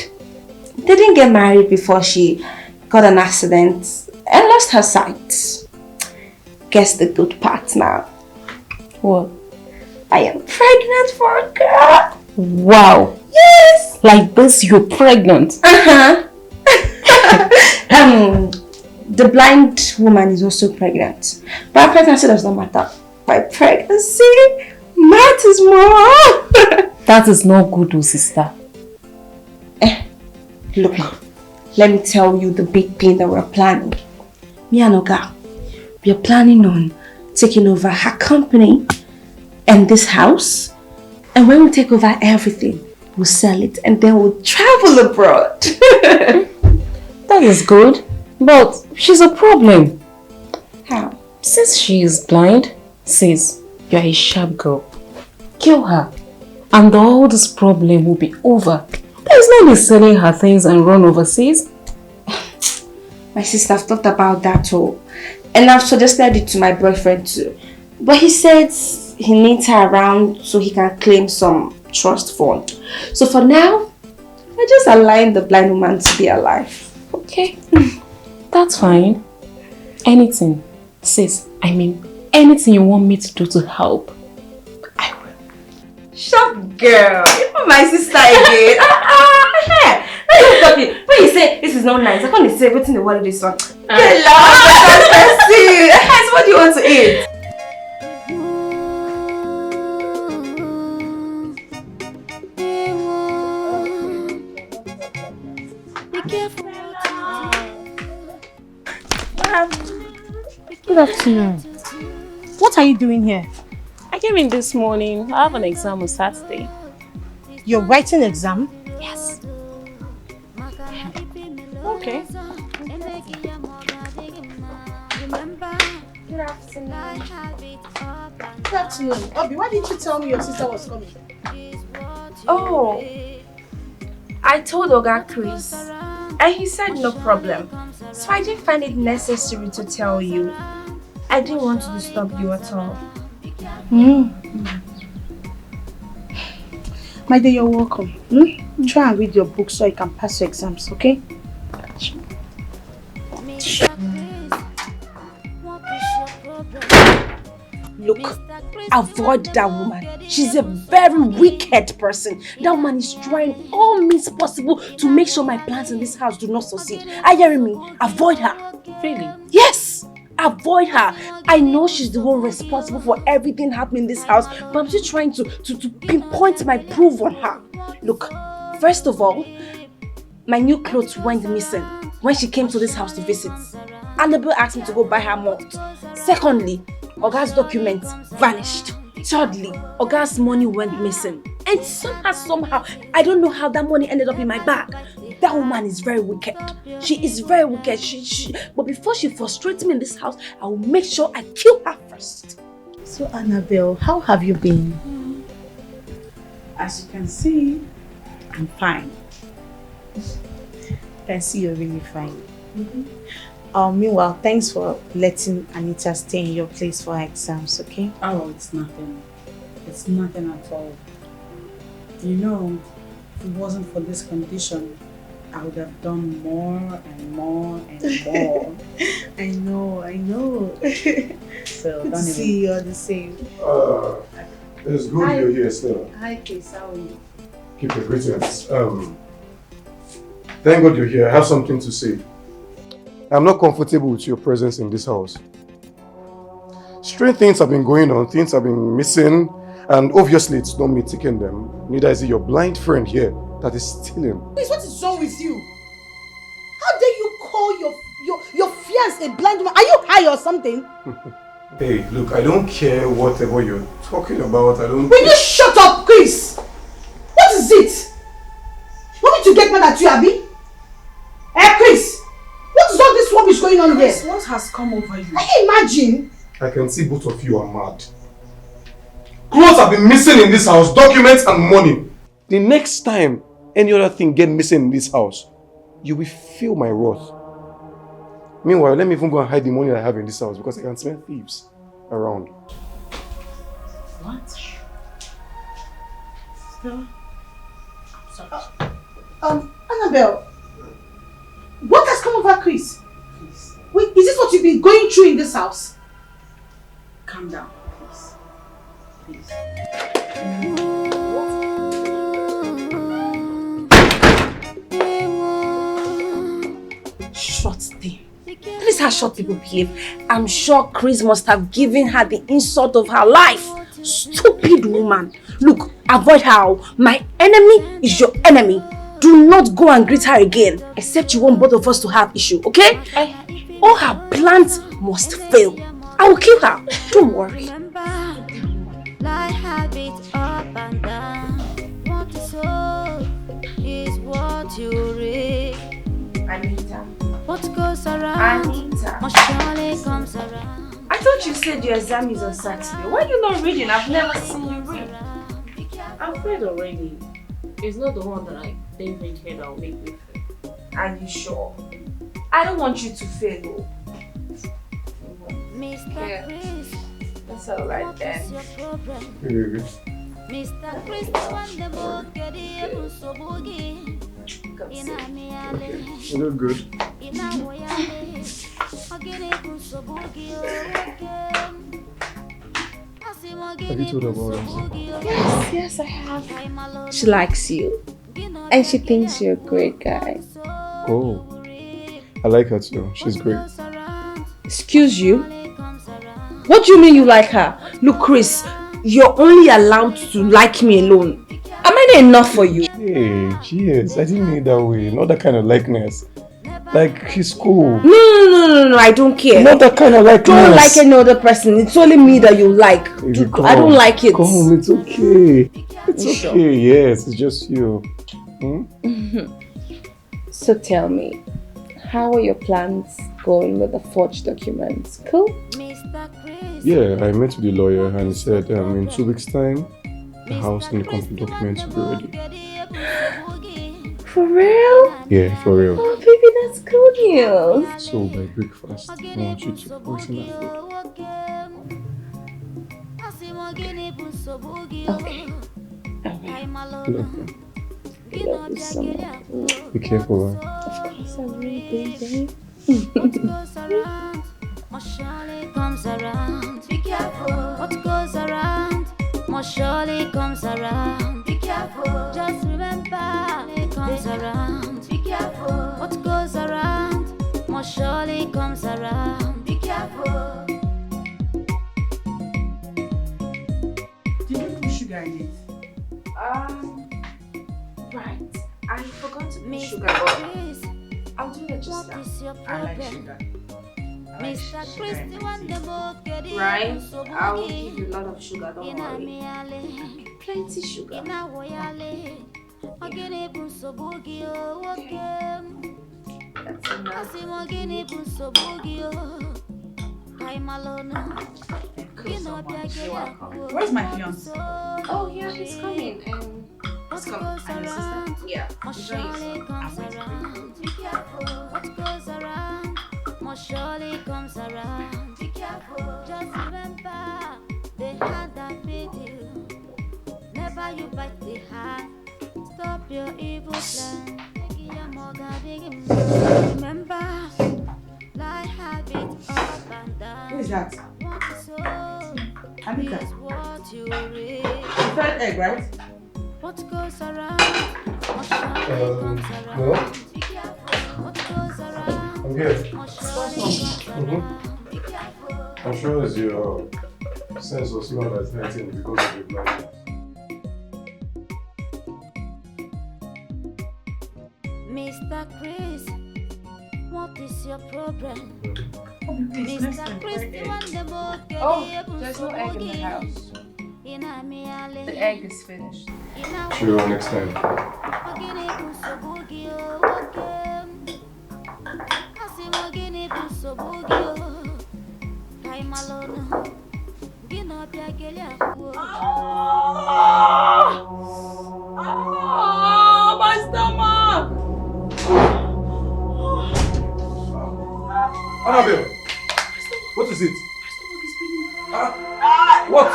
Didn't get married before she got an accident and lost her sight. Guess the good part now. What? I am pregnant for a girl. Wow. Yes. Like this, you're pregnant. The blind woman is also pregnant. But her pregnancy does not matter. My pregnancy matters more. That is not good, sister. Look, let me tell you the big thing that we're planning. Me and Oga, we are planning on taking over her company and this house. And when we take over everything, we'll sell it and then we'll travel abroad. That is good. But she's a problem. How? Since she is blind, sis, you're a sharp girl. Kill her. And all this problem will be over. There's no need selling her things and run overseas. My sister, I've thought about that too. And I've suggested it to my boyfriend too. But he said he needs her around so he can claim some trust fund. So for now, I just allowing the blind woman to be alive. Okay. That's fine. Anything, sis, anything you want me to do to help, I will. Sharp girl, you're my sister again. Stop it. When you say this is not nice, I can't say everything the world this one. Hello, what do you want to eat? Good afternoon. What are you doing here? I came in this morning. I have an exam on Saturday. You're writing exam? Yes. Okay. Good afternoon. Obi, why didn't you tell me your sister was coming? Oh, I told Oga Chris and he said no problem. So I didn't find it necessary to tell you. I didn't want to disturb you at all. My dear, you're welcome. Try and read your book so you can pass your exams, okay? Look, avoid that woman. She's a very wicked person. That woman is trying all means possible to make sure my plans in this house do not succeed. Are you hearing me? Avoid her. Really? Yes! Avoid her. I know she's the one responsible for everything happening in this house, but I'm still trying to pinpoint my proof on her. Look, first of all, my new clothes went missing when she came to this house to visit. Annabelle asked me to go buy her malt. Secondly, Oga's documents vanished. Thirdly, Oga's money went missing. And somehow, I don't know how that money ended up in my bag. That woman is very wicked. She is very wicked. But before she frustrates me in this house, I will make sure I kill her first. So Annabelle, how have you been? As you can see, I'm fine. I can see you're really fine. Meanwhile, thanks for letting Anita stay in your place for her exams, okay? Oh, it's nothing. It's nothing at all. You know, if it wasn't for this condition, I would have done more and more and more. I know. So Good to don't see you all the same. It's good Hi. you're here still. Hi, Chris. How are you? Keep your greetings. Thank God you're here. I have something to say. I'm not comfortable with your presence in this house. Strange things have been going on, things have been missing, and obviously it's not me taking them. Neither is it your blind friend here that is stealing. Please, what is wrong with you? How dare you call your fiancé a blind woman? Are you high or something? Hey, look, I don't care whatever you're talking about. I don't. Will you shut up, Chris? What is it? You want me to get mad at you, Abby? Chris, what is all this rubbish going on here? Chris, what has come over you? Can you imagine? I can see both of you are mad. Clothes have been missing in this house, documents and money. The next time any other thing get missing in this house, you will feel my wrath. Meanwhile, let me even go and hide the money I have in this house because I can smell thieves around. What? Stella? Annabelle, what has come over Chris? Please, Wait, is this what you've been going through in this house? calm down, please. Please. Short thing. That is how short people behave. I'm sure Chris must have given her the insult of her life. Stupid woman. Look, avoid her. My enemy is your enemy. Do not go and greet her again. Except you want both of us to have issue, okay? All her plans must fail. I will kill her. Don't worry. Like habits up and down. What you sow is what you reap. Anita. What goes around must surely comes around. I thought you said your exam is on Saturday. Why are you not reading? I've never seen you read. I've read already. It's not the one that I didn't read here that will make me fail. Are you sure? I don't want you to fail, though. Mr. Chris, That's alright then. what's your problem? Hey, Mr. Chris, one the book, get the so boogie. In a meale, you look good. in a woyale, again it so boogie. Have you told her about us? Yes, I have. She likes you. And she thinks you're a great guy. Oh, I like her too. She's great. Excuse you? What do you mean you like her? Look, Chris, you're only allowed to like me alone. Am I not enough for you? Hey, cheers. I didn't mean it that way. Not that kind of likeness. Like, she's cool. No, I don't care. Not that kind of likeness. Don't like any other person. It's only me that you like. I don't like it. Come, it's okay. It's okay, Sure. yes, it's just you. So tell me, how are your plans going with the forged documents? Cool? Yeah, I met with the lawyer and he said in 2 weeks' time, the house and the complete documents will be ready. For real? Yeah, for real. Oh, baby, that's good news. So by breakfast, I want you to poison that food. Okay. I love you. I love you so much. Be careful, man. Of course I will, baby. What goes around must surely comes around. Be careful. What goes around must surely comes around. Be careful. Just remember it comes around. Be careful. What goes around must surely comes around. Be careful. Did you put sugar in it? Right. I forgot to put sugar, but I'll do it just now. I like sugar. I like Mr. sugar Christy, in one it. the book, get it. Right? I will give you a lot of sugar, don't worry. Plenty sugar. In a woyale, again it was so boogie. That's enough. I'm alone. Thank you so much. You're welcome. Where's my fiance? Oh yeah, he's coming. He's coming. And your sister? Yeah. Surely comes around. Be careful. What goes around must surely comes around. Be careful. Just remember the hand that feed you. Never you bite the hand. Stop your evil plan. Who is that? Anita. The third egg, right? No. I'm good. I'm sure it's your sense of smell that's hurting because of your blind. Mr. Chris, what is your problem? Mr. Chris, there's no egg in the house. The egg is finished. Sure, next time. My stomach! Annabelle! What is it? My stomach is spinning. What?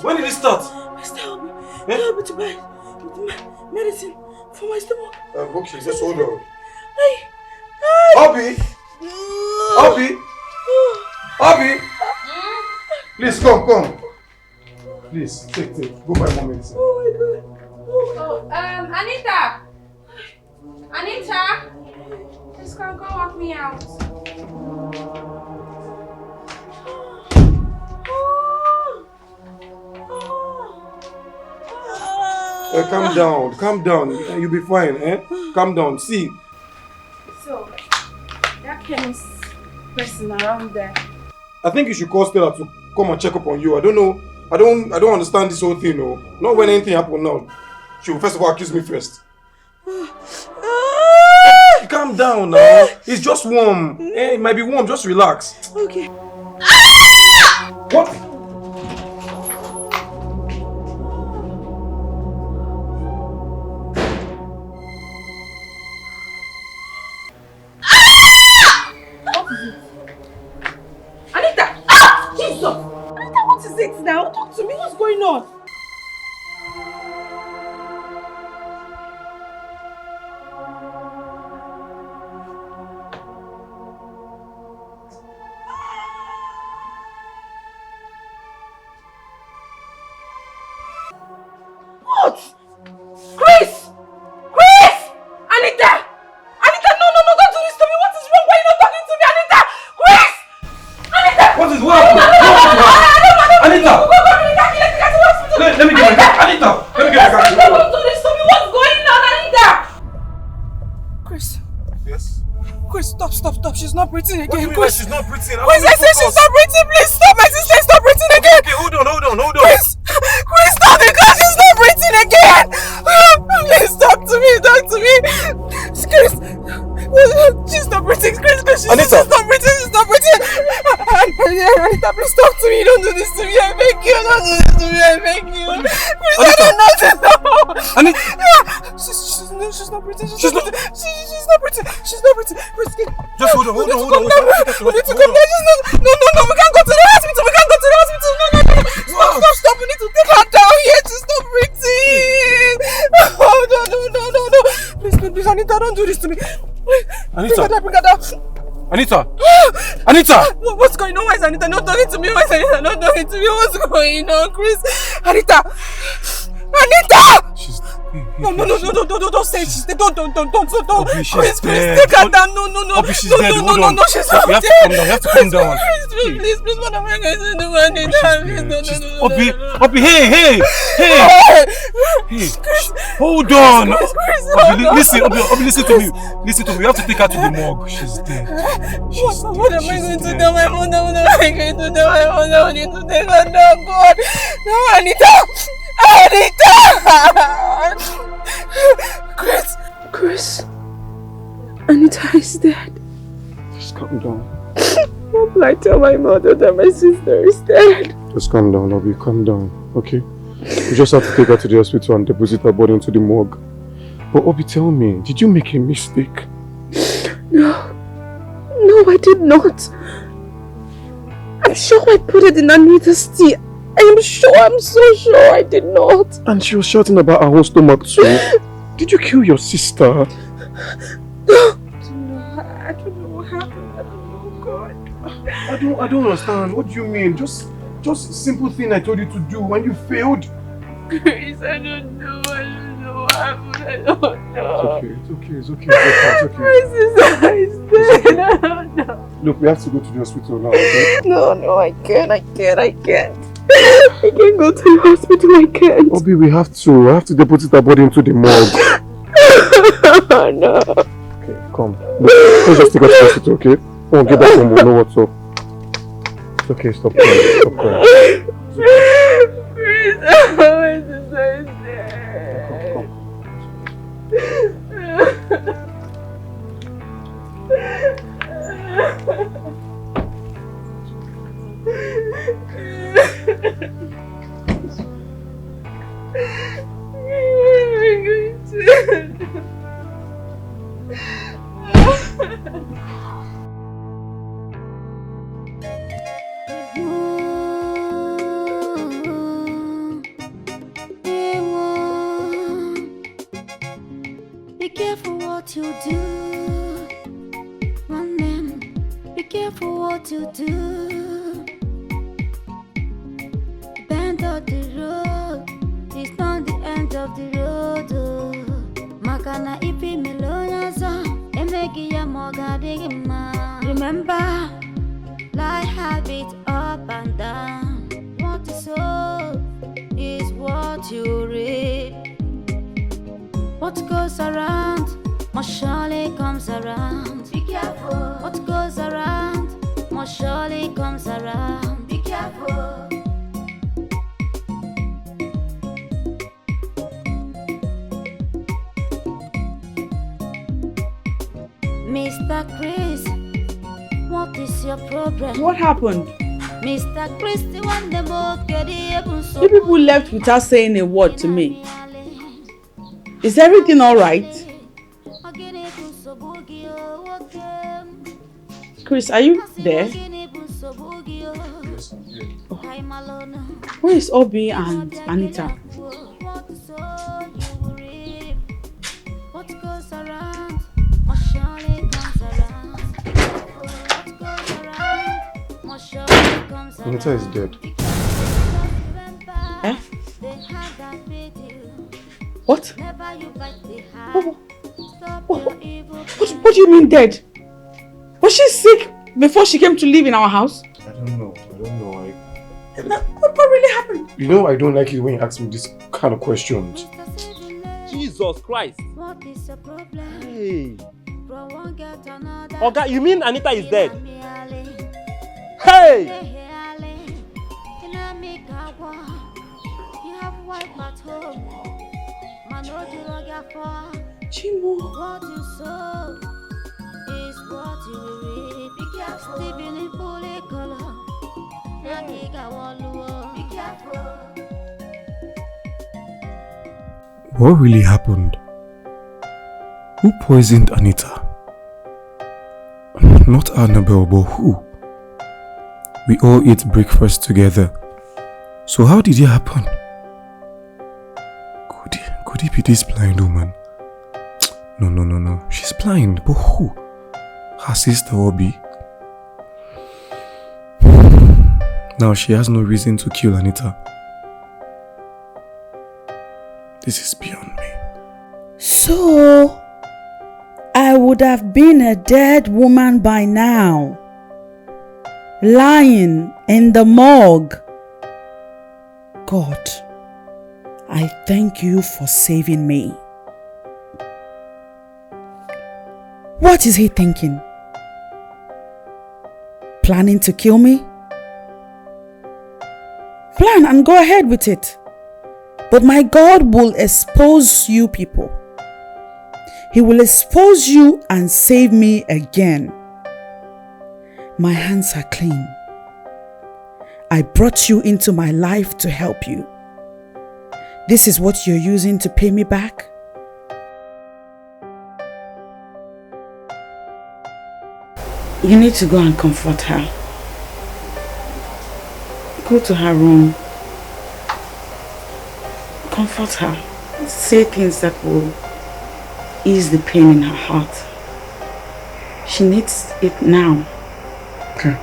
When did it start? Mister, help me. Help me to buy medicine for my stomach. Okay, just hold on. Obi! Obi! Obi! Please, come. Please, take. Go buy more medicine. Oh my God. Anita! Please come walk me out. Calm down. You'll be fine, eh? Calm down. See. So, that chemist person around there. I think you should call Stella to come and check up on you. I don't know. I don't understand this whole thing, no. Not when anything happens now. She will first of all accuse me first. Calm down now. It's just warm. It might be warm. Just relax. Okay. What? Now, talk to me. What's going on? What? Chris! Anita! Anita, no, don't do this to me. What is wrong? Why are you not talking to me, Anita? Chris! Anita! What is wrong? Anita! Let me get my car. Anita! Let me get my car. Don't do this to me. What's going on, Anita? Chris. Yes? Chris, stop. She's not breathing again. What do you mean Chris, she's not breathing? Chris, I said she's not breathing. Please stop. My sister is not breathing again. Okay, hold on. Chris, stop because she's not breathing again. Please talk to me. Chris, she's not breathing. Chris, she's not breathing. Anita, please talk to me. Don't do this to me. I beg you. Don't do this to me. I beg you. Chris, I don't know. Anita! She's not breathing. She's not breathing. Chris, just hold on. We need to come down. No, we can't go to the hospital. No. Stop. We need to take her down here. She's not breathing. Oh, no. Please, Anita, don't do this to me. Anita. Bring her down. Anita! What's going on? Why is Anita not talking to me? What's going on, Chris? Anita! She's... No, don't say it. Don't. Chris, take her down. No, she's dead. Hold on. She's not dead. You have to calm down. Please, what am I going to do, Anita? Obi, hey! Hold on! Listen to me. You have to take her to the morgue. She's dead. What am I going to do? My mother? What am I going to do? My mother? I need to take her down, God. No, Anita! Chris, Anita is dead. Just calm down. What will I tell my mother that my sister is dead? Just calm down, Obi. Calm down, okay? You just have to take her to the hospital and deposit her body into the morgue. But Obi, tell me, did you make a mistake? No, I did not. I'm sure I put it in Anita's tea. I'm so sure I did not. And she was shouting about her own stomach too. Did you kill your sister? I don't know what happened. I don't know, God. I don't understand. What do you mean? Just simple thing I told you to do and you failed. Chris, I don't know. I don't know what happened. I don't know. It's okay. It's okay. My sister is dead. I don't know. Look, we have to go to the hospital now, okay? No, I can't. I can't go to the hospital. I can't. Obi, we have to deposit our body into the morgue. No. Okay, come. Let's just take her to the hospital, okay? Come on, get back home. We'll know what's up. It's okay, stop crying. Chris, my sister is dead. Come. Be careful what you do. One man, be careful what you do. Bend of the road, it's not the end of the road. Makana ipi melonaza, emegi ya mogadigima. Remember, life habits up and down. What you sow is what you reap. What goes around must surely comes around. Be careful. What goes around must surely comes around. Be careful. Mr. Chris, what is your problem? What happened? Mr. Chris, the one the book You people left without saying a word to me. Is everything alright? Chris, are you there? Yes, I'm here. Oh. Where is Obi and Anita? Anita is dead. Eh? What? What do you mean dead? Was she sick before she came to live in our house? I don't know. What really happened? You know I don't like it when you ask me this kind of questions. Jesus Christ. What is the problem? Hey. Okay, you mean Anita is dead? Hey! Chimo. What you sow is what you reap. Be careful. Sleeping in fully color. Be careful. What really happened? Who poisoned Anita? Not Annabelle, but who? We all ate breakfast together. So how did it happen? Could it be this blind woman? No. She's blind, but who? Her sister Obi? Now she has no reason to kill Anita. This is beyond me. So, I would have been a dead woman by now. Lying in the morgue. God, I thank you for saving me. What is he thinking? Planning to kill me? Plan and go ahead with it. But my God will expose you people. He will expose you and save me again. My hands are clean. I brought you into my life to help you. This is what you're using to pay me back? You need to go and comfort her. Go to her room. Comfort her. Say things that will ease the pain in her heart. She needs it now. Okay.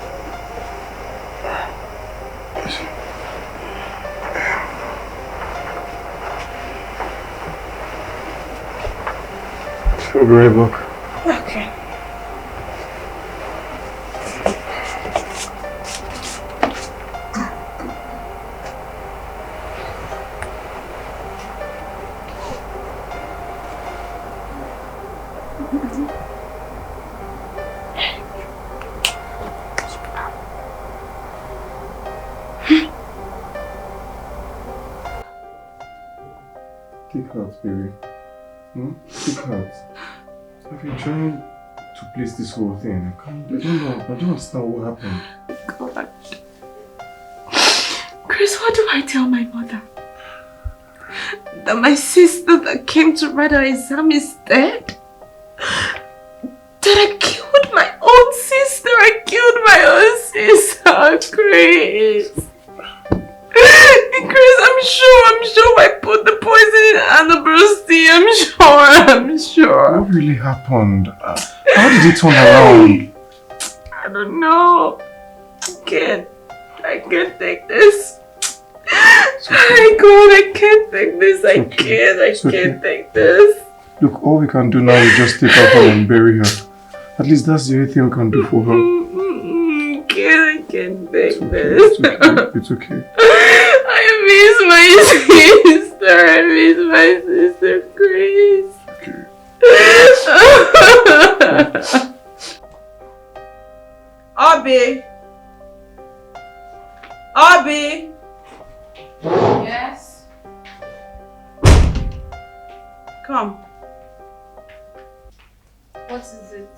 I'll be right back. Okay. Take heart, baby. Take heart. I've been trying to place this whole thing. I don't understand what happened. God. Chris, what do I tell my mother? That my sister that came to write her exam is dead? That I killed my own sister? I killed my own sister, Chris. Chris, I'm sure I put the poison in Annabelle's tea. I'm sure. What really happened? How did it turn around? I don't know. I can't take this. My God, I can't take this. I can't take this. Look, all we can do now is just take her home and bury her. At least that's the only thing we can do for her. I can't take this. It's okay. I miss my sister. I miss my sister, Chris. Okay. Obi! Yes? Come. What is it?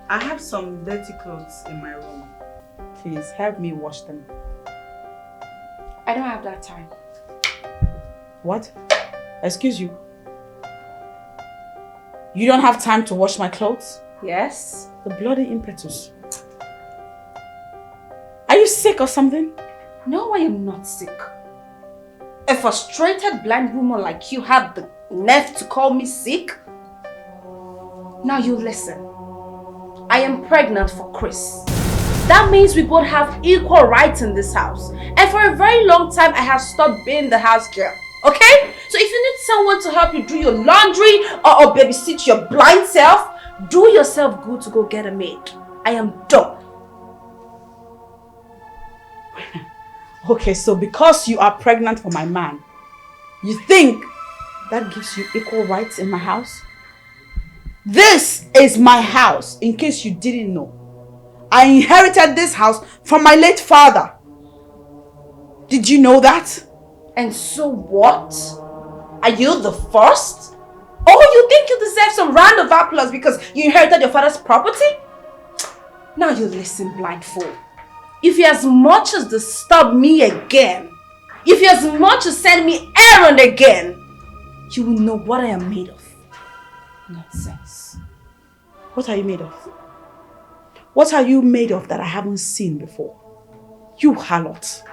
I have some dirty clothes in my room. Please help me wash them. I don't have that time. What? Excuse you? You don't have time to wash my clothes? Yes. The bloody impetus. Are you sick or something? No, I am not sick. A frustrated blind woman like you had the nerve to call me sick? Now you listen. I am pregnant for Chris. That means we both have equal rights in this house. And for a very long time, I have stopped being the house girl. Okay? So if you need someone to help you do your laundry or babysit your blind self, do yourself good to go get a maid. I am done. Okay, so because you are pregnant for my man, you think that gives you equal rights in my house? This is my house, in case you didn't know. I inherited this house from my late father. Did you know that? And so what? Are you the first? Oh, you think you deserve some round of applause because you inherited your father's property? Now you listen, blind fool. If you as much as disturb me again, if you as much as send me errand again, you will know what I am made of. Nonsense. What are you made of? What are you made of that I haven't seen before? You harlot.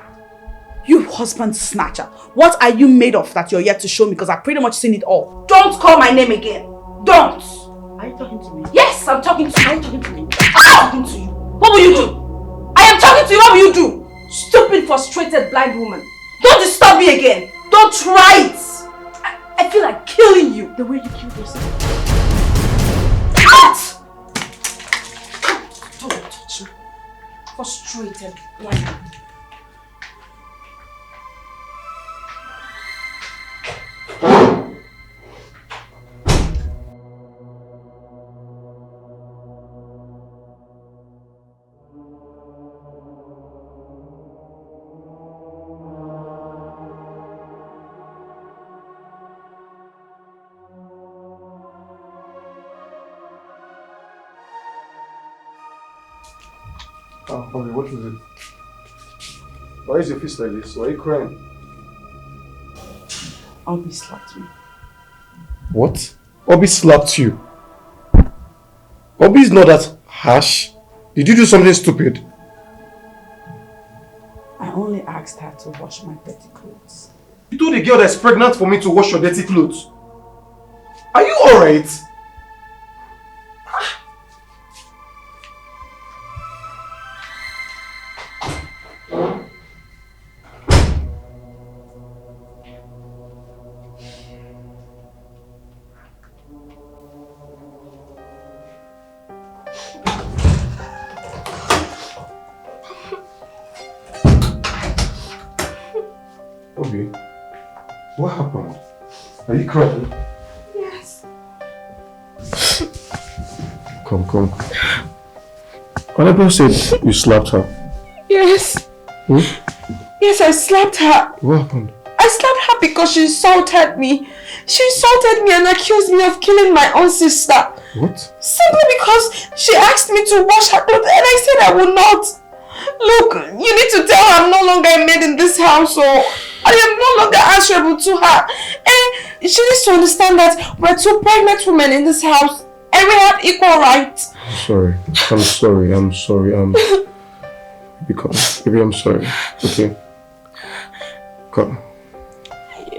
You husband snatcher. What are you made of that you're yet to show me? Because I've pretty much seen it all. Don't call my name again. Don't. Are you talking to me? Yes, I'm talking to you. Are you talking to me? I'm talking to you. What will you do? I am talking to you. What will you do? Stupid, frustrated, blind woman. Don't disturb me again. Don't try it. I feel like killing you. The way you killed yourself. What? Don't touch me. Frustrated, blind woman. Okay, what was it? Why is your face like this? Why are you crying? Obi slapped me. What? Obi slapped you? Obi is not that harsh. Did you do something stupid? I only asked her to wash my dirty clothes. You told the girl that's pregnant for me to wash your dirty clothes. Are you alright? Obi, what happened? Are you crying? Yes. Come. Annabelle said you slapped her. Yes. Hmm? Yes, I slapped her. What happened? I slapped her because she insulted me. She insulted me and accused me of killing my own sister. What? Simply because she asked me to wash her clothes and I said I would not. Look, you need to tell her I'm no longer a maid in this house, so I am no longer answerable to her. And she needs to understand that we're two pregnant women in this house and we have equal rights. I'm sorry. Baby, I'm sorry. Okay? Come.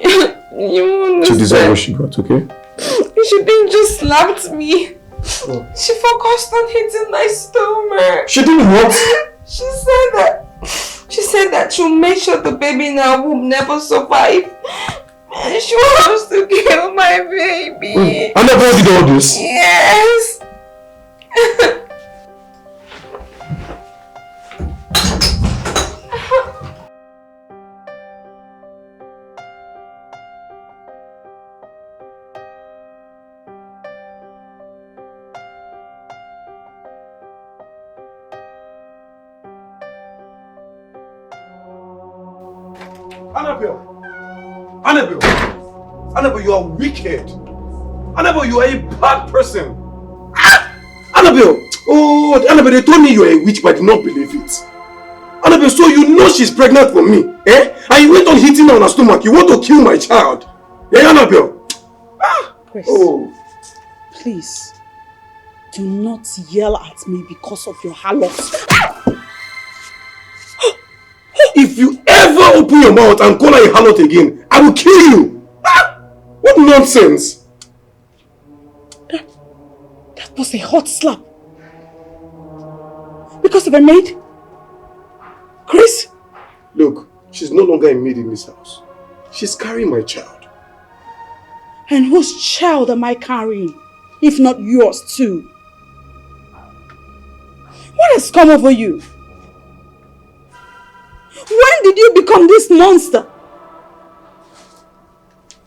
You understand? She deserves what she got, okay? She didn't just slap me. Oh. She focused on hitting my stomach. She did what? She said that she'll make sure the baby in her womb never survive. And she wants to kill my baby. Annabelle did all this? Yes. Annabelle, you are wicked. Annabelle, you are a bad person. Annabelle, Annabelle, they told me you are a witch, but I did not believe it. Annabelle, so you know she's pregnant for me, eh? And you went on hitting her on her stomach. You want to kill my child, eh, Annabelle? Chris, please, do not yell at me because of your harlots. If you ever open your mouth and call her a harlot again, I will kill you. What nonsense! That was a hot slap. Because of a maid? Chris? Look, she's no longer a maid in this house. She's carrying my child. And whose child am I carrying? If not yours too? What has come over you? When did you become this monster?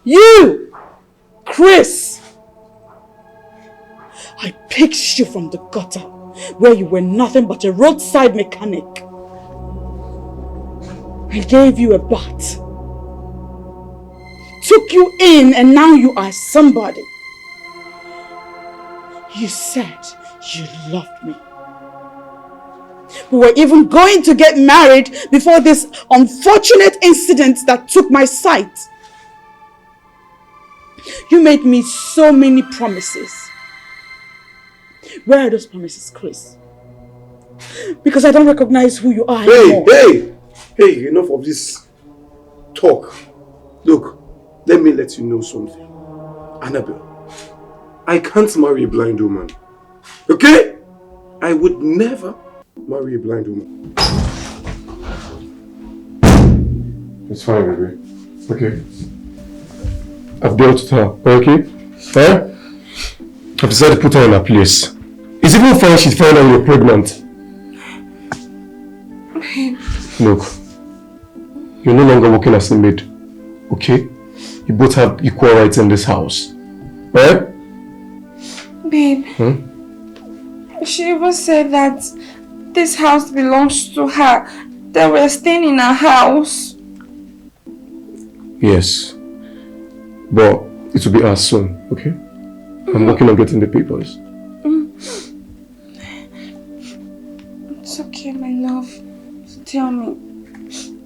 You, Chris. I picked you from the gutter where you were nothing but a roadside mechanic. I gave you a bath. Took you in and now you are somebody. You said you loved me. We were even going to get married before this unfortunate incident that took my sight. You made me so many promises. Where are those promises, Chris? Because I don't recognize who you are anymore. Hey, enough of this talk. Look, let me let you know something. Annabelle, I can't marry a blind woman. Okay? I would never marry a blind woman. It's fine, baby. Okay? I've dealt with her, okay? Huh? I've decided to put her in her place. It's even fine she's found out you're pregnant. Babe. Look, you're no longer working as a maid, okay? You both have equal rights in this house, right? Babe, she even said that this house belongs to her, that we're staying in her house. Yes, but it will be ours soon, okay? I'm working on getting the papers. It's okay, my love. Tell me,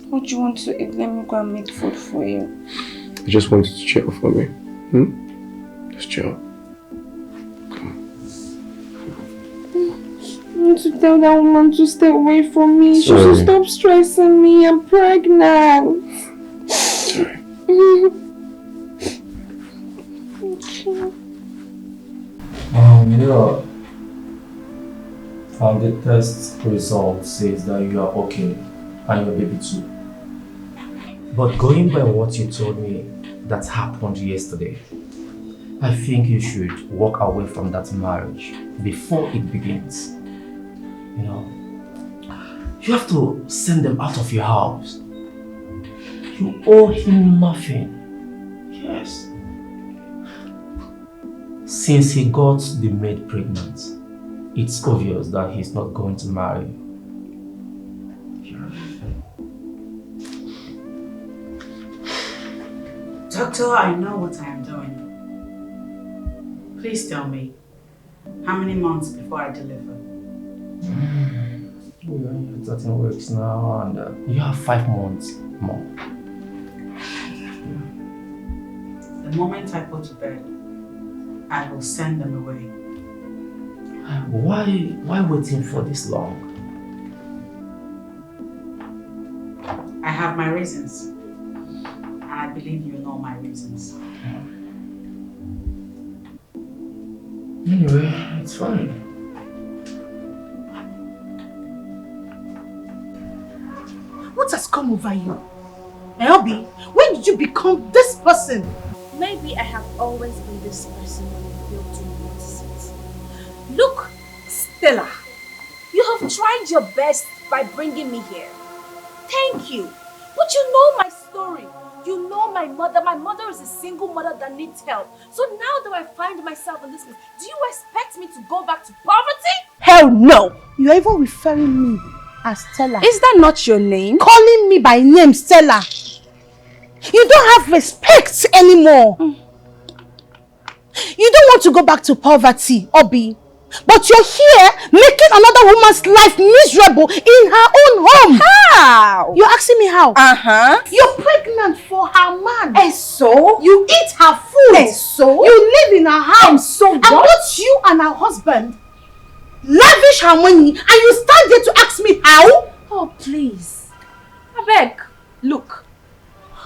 what you want to eat? Let me go and make food for you. I just want you to chill for me. Just chill. I want to tell that woman to stay away from me. She should stop stressing me. I'm pregnant. Sorry. Okay. Yeah. And the test result says that you are okay and your baby too. But going by what you told me that happened yesterday, I think you should walk away from that marriage before it begins. You know, you have to send them out of your house. You owe him nothing. Yes. Since he got the maid pregnant, it's obvious that he's not going to marry you. Doctor, I know what I am doing. Please tell me, how many months before I deliver? We are in 13 weeks now and you have 5 months more. The moment I go to bed, I will send them away. Why waiting for this long? I have my reasons. And I believe you know my reasons. Anyway, it's fine. What has come over you? Elby, when did you become this person? Maybe I have always been this person when you failed to notice it. Look, Stella, you have tried your best by bringing me here. Thank you. But you know my story. You know my mother. My mother is a single mother that needs help. So now that I find myself in this place, do you expect me to go back to poverty? Hell no! You are even referring me as Stella. Is that not your name? Calling me by name Stella. You don't have respect anymore. You don't want to go back to poverty, Obi. But you're here making another woman's life miserable in her own home. How? You're asking me how? Uh-huh. You're pregnant for her man. And so? You eat her food. And so? You live in her house. And so And what? both you and her husband lavish her money and you stand there to ask me how? Oh, please. I beg. Look.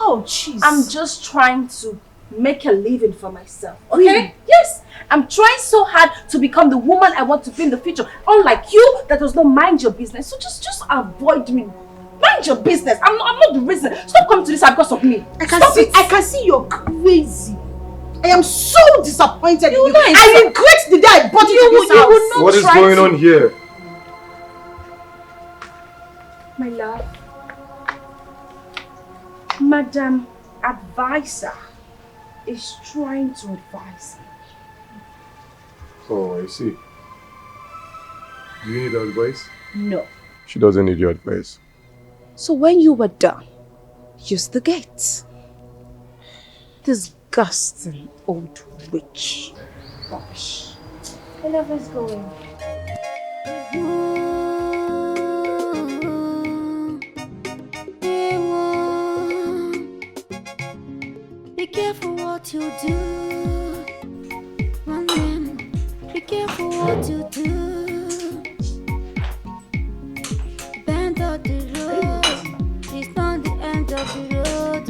Oh, jeez. I'm just trying to make a living for myself. Okay? Really? Yes. I'm trying so hard to become the woman I want to be in the future. Unlike you that does not mind your business. So just avoid me. Mind your business. I'm not the reason. Stop coming to this house because of me. I can see you're crazy. I am so disappointed in you. Nice. I regret the day I brought you to this house. What is going on here? My love. Madam Advisor is trying to advise me. Oh, I see. Do you need advice? No. She doesn't need your advice. So when you were done, use the gates. Disgusting old witch. Rubbish. I love where's going. Be careful what you do. One man, be careful what you do. Bend of the road, it's not the end of the road.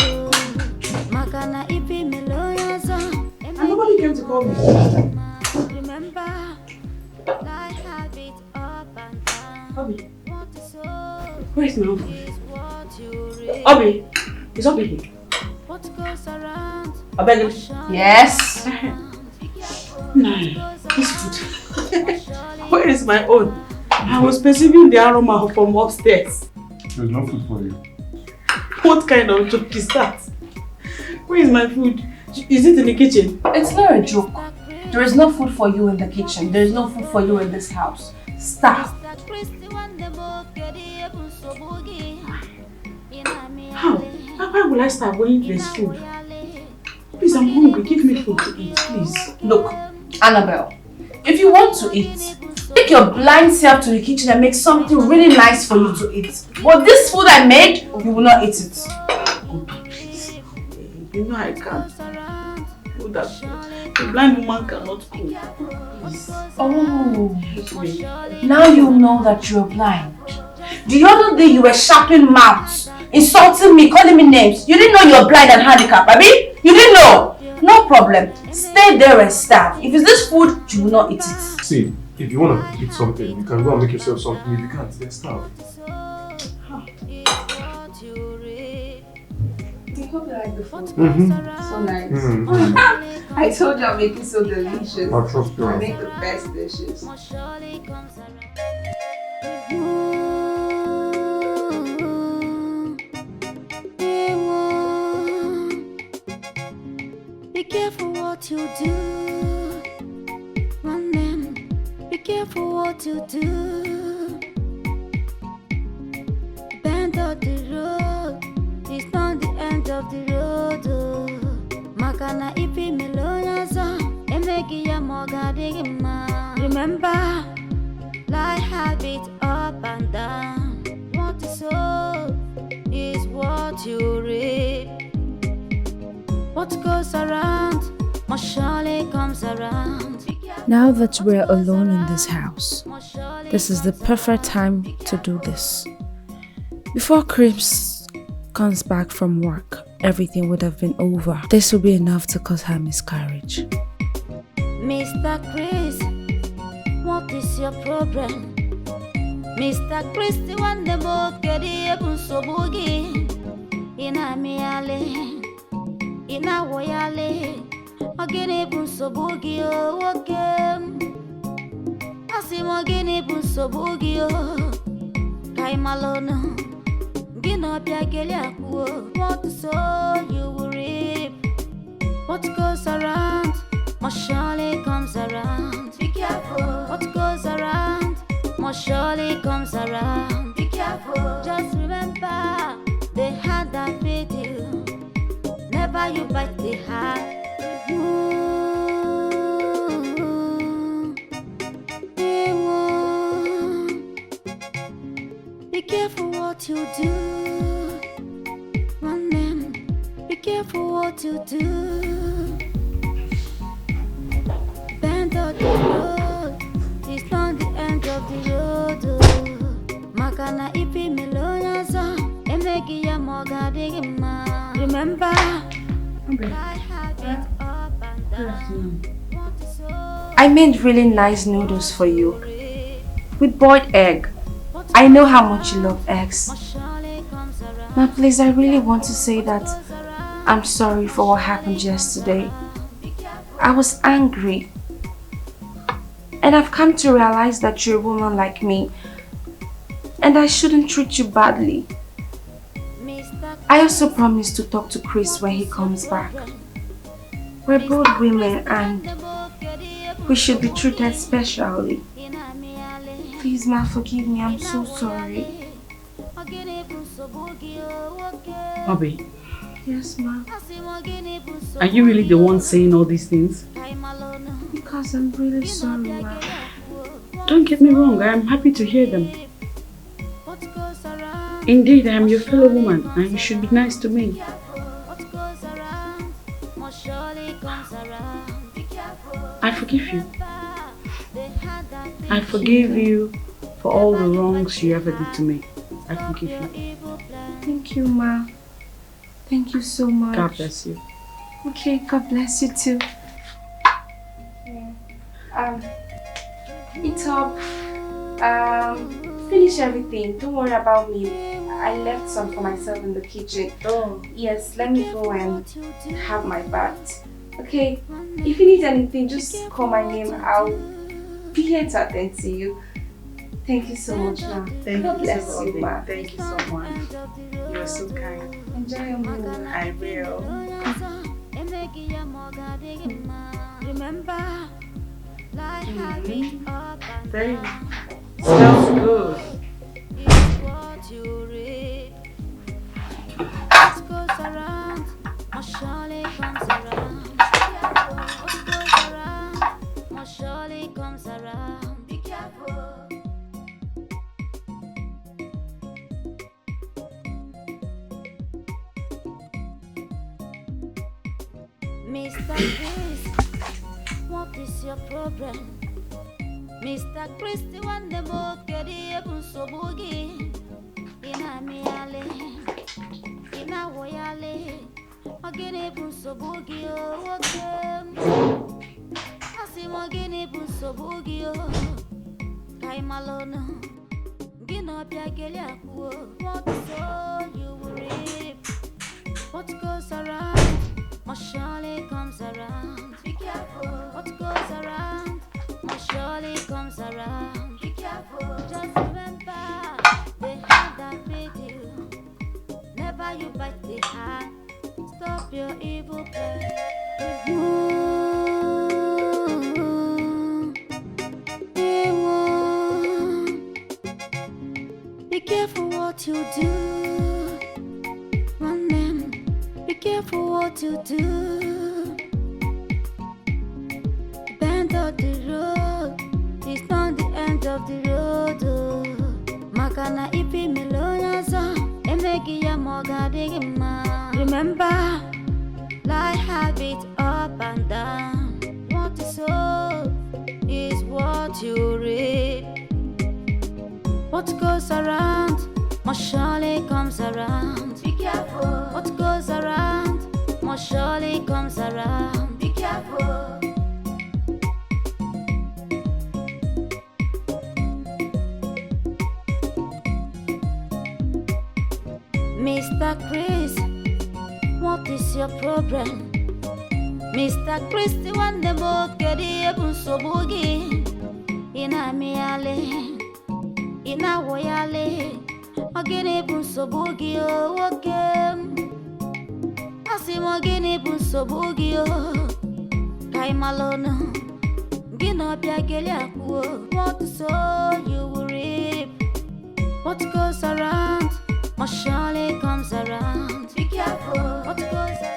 Makana ipi meloyaza. And nobody came to call me. Remember, life have it up and down. Obi, What is so where's my uncle? is what you read. Obi, is Obi here? What goes around? I beg you. Yes. No, this food. Where is my own? I was perceiving the aroma from upstairs. There's no food for you. What kind of joke is that? Where is my food? Is it in the kitchen? It's not a joke. There is no food for you in the kitchen. There is no food for you in this house. Stop. How? Why will I start when there's food? Please, I'm hungry. Give me food to eat, please. Look, Annabelle, if you want to eat, take your blind self to the kitchen and make something really nice for you to eat. But this food I made, you will not eat it. Oh, please. You know I can't. Food that a blind woman cannot cook. Please. Oh, Help me. now you know that you're blind. The other day you were sharpening mouths, insulting me, calling me names. You didn't know you're blind and handicapped, baby? You didn't know? No problem. Stay there and starve. If it's this food, you will not eat it. See, if you want to eat something, you can go and make yourself something. If you can't, then starve. I hope you like the food. Mm-hmm. So nice. Mm-hmm. I told you I'll make it so delicious. I trust you. I make the best dishes. Be careful what you do. One man, be careful what you do. Bend of the road, it's not the end of the road. Makana ipi meloyaza, emegi ya moga digima. Remember, life have it up and down. What you sow is what you reap. What goes around must surely comes around. Now that we're alone in this house, this is the perfect time to do this. Before Chris comes back from work, everything would have been over. This will be enough to cause her miscarriage. Mr. Chris, what is your problem? Mr. Chris, the one the book get the so boogie. Ina miale, ina woyale, ogene bun so boogie o okem. Asimo gene bun so boogie o, kai malono. Gina biagele akuo, what you sow you will reap. What goes around must surely comes around. Be careful. What goes around must surely comes around. Be careful. Just remember the hand that feed you. Never you bite the hand. Be careful what you do. One man, be careful what you do. Bend of the road, it's not the end of the road. Makana ipi meloyaza, emegi ya moga digima. Remember, I have it up and down. I made really nice noodles for you with boiled egg. I know how much you love eggs. Now please, I really want to say that I'm sorry for what happened yesterday. I was angry. And I've come to realize that you're a woman like me. And I shouldn't treat you badly. I also promise to talk to Chris when he comes back. We're both women and we should be treated specially. Please, ma, forgive me. I'm so sorry. Bobby. Yes, ma. Are you really the one saying all these things? Because I'm really sorry, ma. Don't get me wrong, I am happy to hear them. Indeed, I am your fellow woman and you should be nice to me. I forgive you. I forgive you for all the wrongs you ever did to me. I forgive you. Thank you, ma. Thank you so much. God bless you. Okay, God bless you too. Eat up. Finish everything. Don't worry about me. I left some for myself in the kitchen. Oh. Yes, let me go and have my bath. Okay, if you need anything, just call my name. I'll be here to attend to you. Thank you so much, ma. Thank God you bless so you, much. ma. Thank you so much. You're so kind. Enjoy your meal. I will. Remember, life have it up and Very down. smells good. It's what you read. What goes around must surely comes around. What goes around must surely comes around. Be careful. Mr. Chris, what is your problem? Mr. Chris, the one the book get the so boogie. Ina miale, ina woyale, Ogene bunso bugio, okay. Asim ogene bunso bugio. Kai malono. Gino piagele akuo. What sow you will reap. What goes around must surely comes around. Be careful. What goes around must surely comes around. Be careful. Just remember the hand that made you. Never you bite the hand. Stop your evil plan. Be careful what you do. One man, be careful what you do. Bend of the road is not the end of the road. Makana ipi melonaza, emegi ya mogadigima. Remember, life have it up and down. What you sow is what you reap. What goes around must surely comes around. Be careful. What goes around must surely comes around. Be careful. Mr. Chris, what is your problem? Mr. Chris, the one the book get the so boogie. Ina miale, ina woyale. Ogene bunso boogie, okay. Asim ogene bunso boogie, kai malono. Gino piagele akuo. What sow you will reap. What goes around must surely comes around. Be careful. What goes around.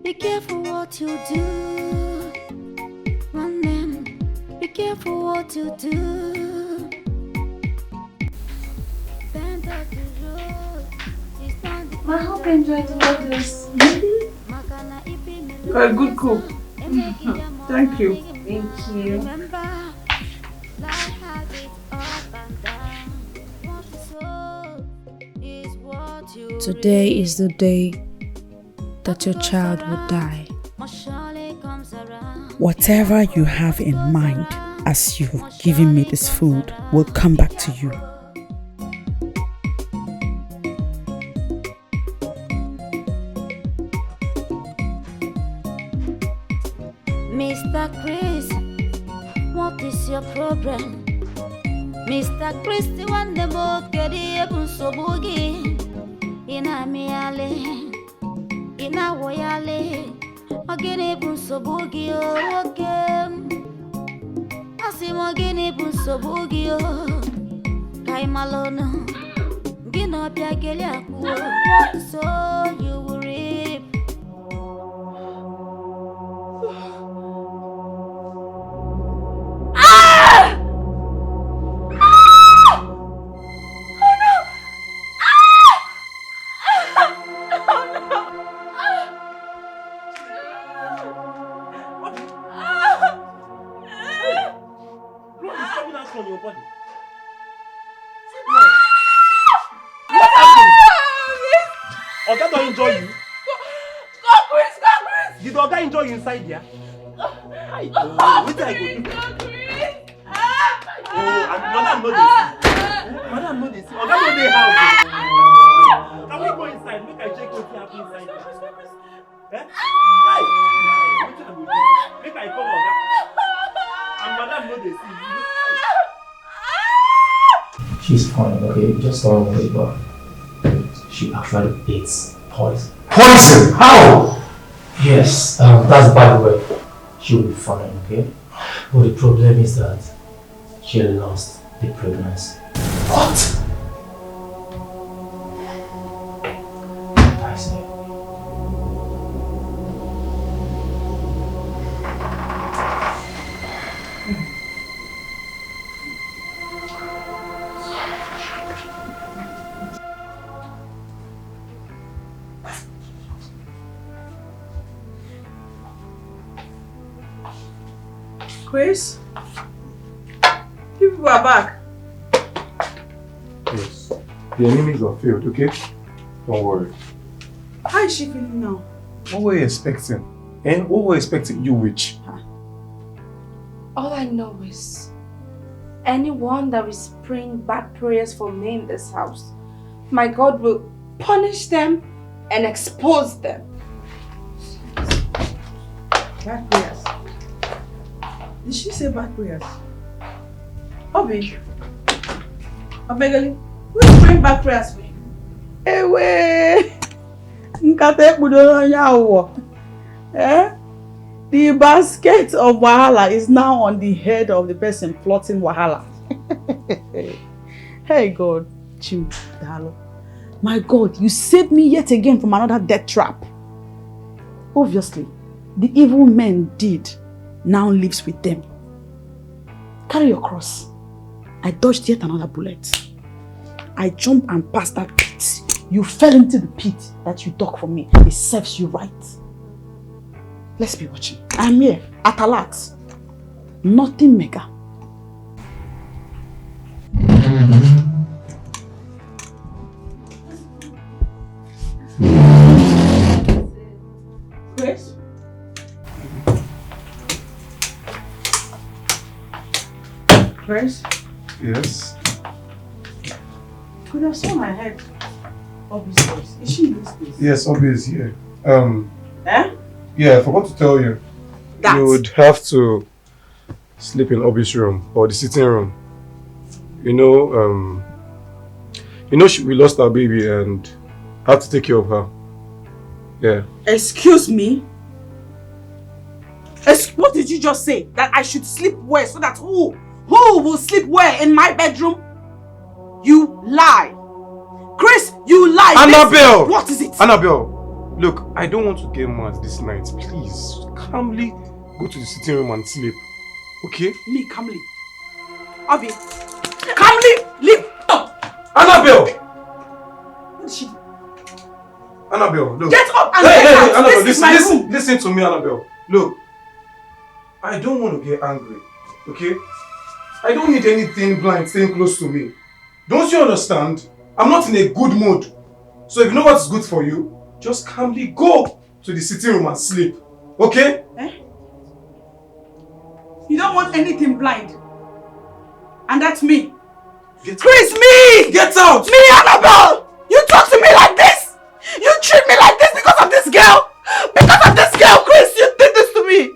Be careful what you do. One man, be careful what you do. Bend of the road is not the I hope you enjoyed all this. You're a good cook. Thank you. Thank you. Remember, life has it up and down. What you sow is what you Today is the day that your child will die. Whatever you have in mind as you've given me this food will come back to you. Mr. Chris, what is your problem? Mr. Chris, the one the book get the so boogie. Ina miale, ina woyale. Ogene bunso boogie, okay. Asim ogene bunso boogie, kai malono. Gino piagele akuo. What sow you will reap. Oga don't enjoy you. Did Oga enjoy you inside here? What I go do? Oh, and madam know this. Madam know this. Oga know the house. Can we go inside? Make I check what happen inside. Eh? Hi. What I go do? Make I call Oga. And madam know this. She's fine, okay? Just don't worry about it. She actually eats poison. Poison? How? Yes, that's by the way. She will be fine, okay? But the problem is that she lost the pregnancy. What? I see. Chris, you've people are back. Yes. The enemies are failed, okay? Don't worry. How is she feeling now? What were you expecting? And what were you expecting you which? All I know is anyone that is praying bad prayers for me in this house, my God will punish them and expose them. Bad prayers? Did she say bad prayers? Obi, Obegali, who is praying bad prayers for you? Ewe! Nkate budono yawo. The basket of wahala is now on the head of the person plotting wahala. Hey God, Chim Dalo. My God, you saved me yet again from another death trap. Obviously, the evil men did now lives with them. Carry your cross. I dodged yet another bullet. I jumped and passed that pit. You fell into the pit that you dug for me. It serves you right. Let's be watching. I'm here at Alat. Nothing mega. Grace? Grace? Yes? Could have saw my head. Obviously. Is she in this place? Yes, Obi is here. Eh? Yeah, I forgot to tell you. You would have to sleep in Obi's room or the sitting room. You know, we lost our baby and have to take care of her. Yeah. Excuse me? What did you just say? That I should sleep where? So that who will sleep where? In my bedroom? You lie. Chris, you lie. Annabelle! What is it? Annabelle, look, I don't want to get mad this night. Please, calmly go to the sitting room and sleep. Okay? Me, calmly. Avi, calmly leave. Oh. Annabelle! What did she do? Annabelle, look. Get up and hey, get out. Annabelle, This is my room. listen to me, Annabelle. Look, I don't want to get angry, okay? I don't need anything blind staying close to me. Don't you understand? I'm not in a good mood. So if you know what's good for you, just calmly go to the sitting room and sleep. Okay? Eh? You don't want anything blind. And that's me. Chris, me! Get out! Me, Annabelle! You talk to me like this! You treat me like this because of this girl! Because of this girl, Chris, you did this to me!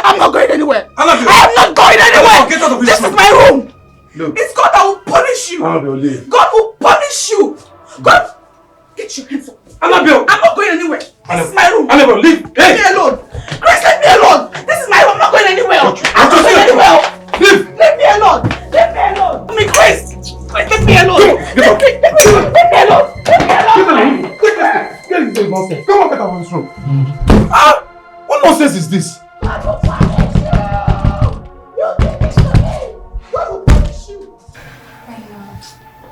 I'm not going anywhere! Annabelle! I am not going anywhere! Get out of this is my room! Look. It's God that will punish you! Annabelle, leave. God will punish you! God! Get your hands up! Annabelle! I'm not going anywhere! This is my room! Annabelle, leave! Leave me alone! Chris, leave me alone! This is my room! I'm not going anywhere! I'm not going anywhere! Leave! Leave me alone! Leave me alone! I mean, Chris! Chris, leave me alone! Get up! Leave me alone! Leave me alone! Get this nonsense! Come on, get out of this room! What nonsense is this? God will punish you! You did this to me! God will punish you! I know.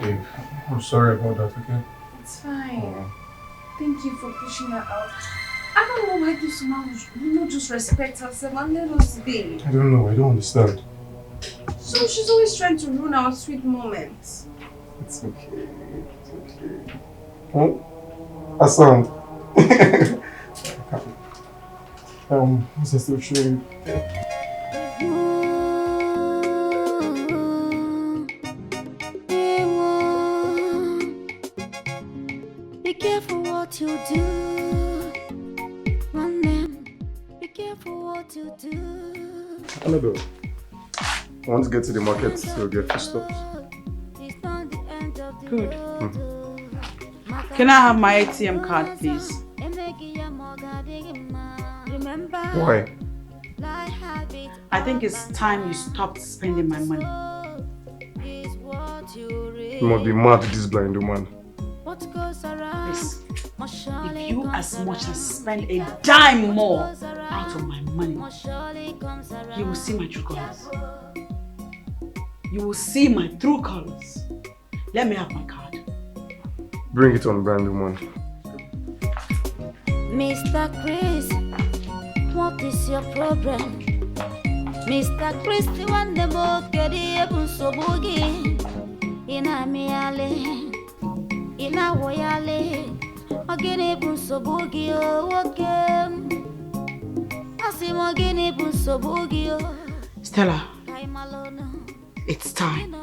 Babe, I'm sorry about that, okay? It's fine. Thank you for pushing her out. I don't know why this man will not just respect herself and let us be. I don't know, I don't understand. So she's always trying to ruin our sweet moments. It's okay, it's okay. Oh, Hassan. What's I still showing? Be careful what you do. One man, be careful what you do. Annabelle, I want to get to the market to get foodstuffs. Good. Can I have my ATM card, please? Why? I think it's time you stopped spending my money. You must be mad, this blind woman. Please, if you as much as spend a dime more out of my money, you will see my true colors. You will see my true colors. Let me have my card. Bring it on, blind woman. Mr. Chris, what is your problem? Mr. Chris, the one the more get able so sobugi ina miale ina woyale ogene bu sobugi o wokem asimo gene bu sobugi o Stella, it's time.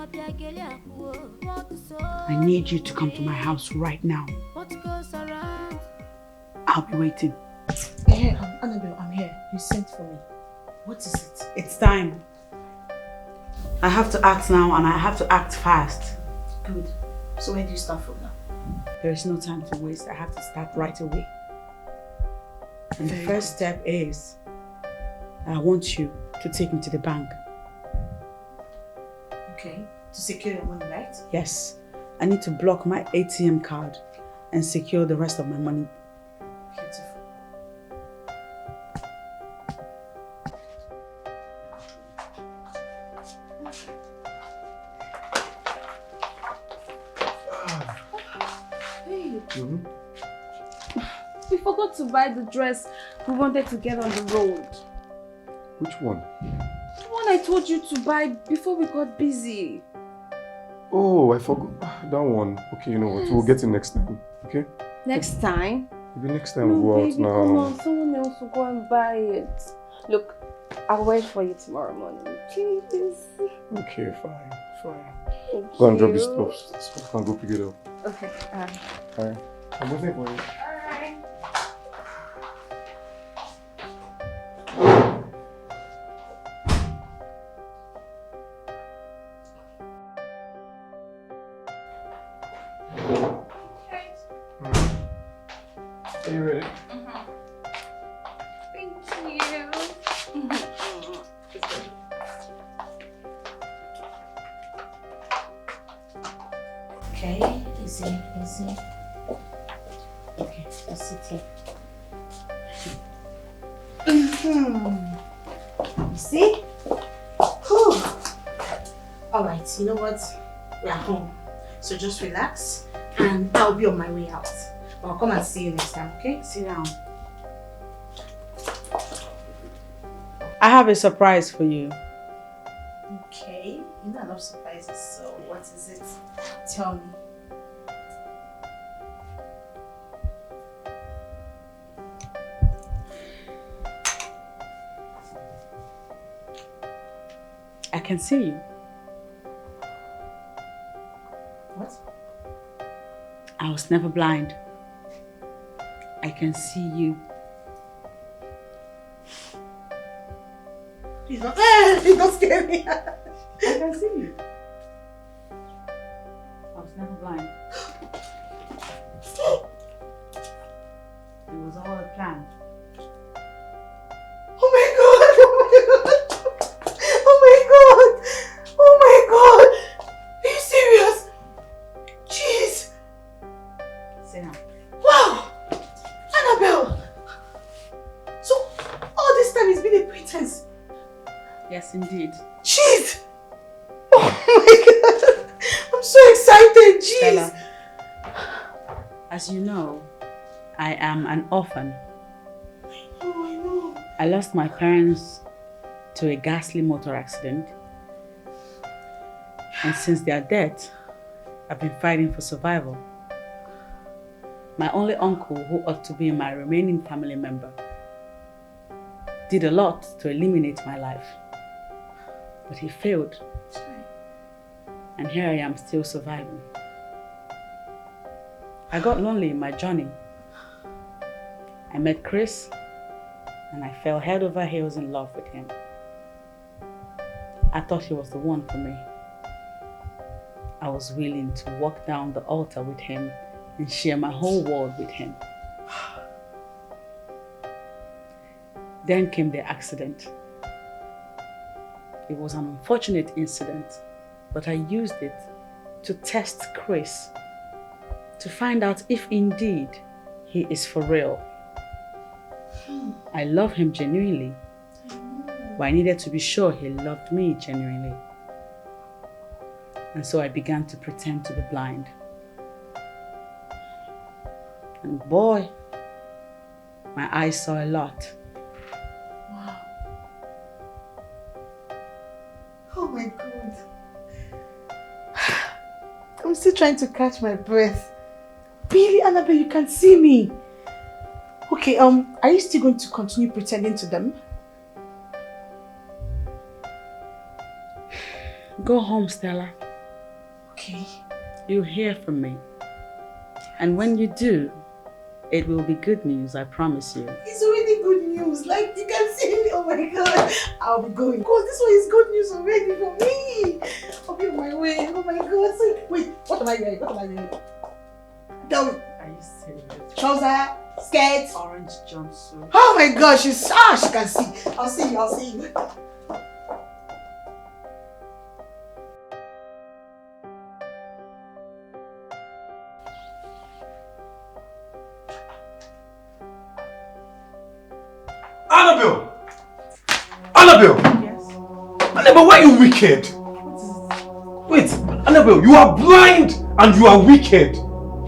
I need you to come to my house right now. I'll be waiting. Hey, Annabelle, I'm here. You sent for me. What is it? It's time. I have to act now and I have to act fast. Good. So where do you start from now? There is no time to waste. I have to start right away. And the first step is I want you to take me to the bank. Okay. To secure your money, right? Yes. I need to block my ATM card and secure the rest of my money. Beautiful. We forgot to buy the dress we wanted to get on the road. Which one? The one I told you to buy before we got busy. Oh, I forgot that one. Okay, you know what? We'll get it next time. Okay? Next time? Maybe next time we'll go out now. Come on, someone else will go and buy it. Look, I'll wait for you tomorrow morning. Please. Okay, fine. Thank Go and drop you. this stuff. So I can go pick it up. Okay. Alright. I'm waiting for you. Alright. Are you ready? Thank you. Okay, easy. Okay, let's sit here. You see? Whew. Alright, you know what? We're home. So just relax and I'll be on my way out. But I'll come and see you next time, okay? Sit down. I have a surprise for you. Okay, you know I love surprises, so what is it? Tell me. I can see you. What? I was never blind. I can see you. Please don't scare me. I can see you. I was never blind. It was all a plan. Oh my god! Oh my god! Are you serious? Jeez! Sit down. Wow! Annabelle! So, all this time it's been a pretense. Yes, indeed. Jeez! Oh my god! I'm so excited, jeez! Stella, as you know, I am an orphan. I know. I lost my parents to a ghastly motor accident. And since their death, I've been fighting for survival. My only uncle, who ought to be my remaining family member, did a lot to eliminate my life. But he failed. And here I am still surviving. I got lonely in my journey. I met Chris and I fell head over heels in love with him. I thought he was the one for me. I was willing to walk down the altar with him and share my whole world with him. Then came the accident. It was an unfortunate incident, but I used it to test Chris, to find out if indeed he is for real. I love him genuinely, but I needed to be sure he loved me genuinely. And so I began to pretend to be blind. And boy, my eyes saw a lot. Wow. Oh my god. I'm still trying to catch my breath. Really, Annabelle, you can see me. Okay, are you still going to continue pretending to them? Go home, Stella. Okay. You'll hear from me. And when you do, it will be good news, I promise you. It's already good news. Like, you can see me. Oh my God. I'll be going. Because this one is good news already for me. I'll be on my way. Oh my God. So, wait, what am I wearing? What am I wearing? Tell me. Are you serious? Trouser, skirt. Orange jumpsuit. Oh my God, she can see. I'll see you. Annabelle! Annabelle! Yes? Annabelle, why are you wicked? Wait, Annabelle, you are blind and you are wicked.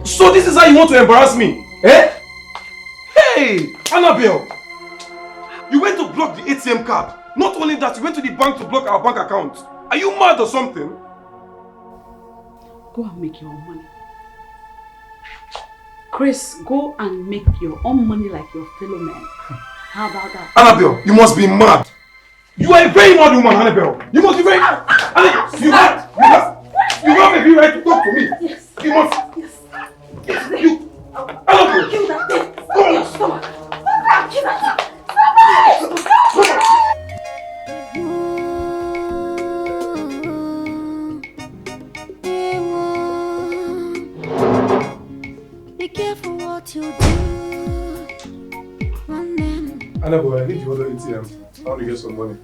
So this is how you want to embarrass me? Eh? Hey, Annabelle! You went to block the ATM card. Not only that, you went to the bank to block our bank account. Are you mad or something? Go and make your own money. Chris, go and make your own money like your fellow men. How about that? Annabelle, you must be mad. You are a very mad woman, Annabelle. You must be very... Annabelle, you have every right to talk to me. Yes. You must... Yes. You... Annabelle! Kill that thing. Go on. Your stomach. Kill that thing. Be careful what you do. Annabelle, I need you other ATM. I want to get some money.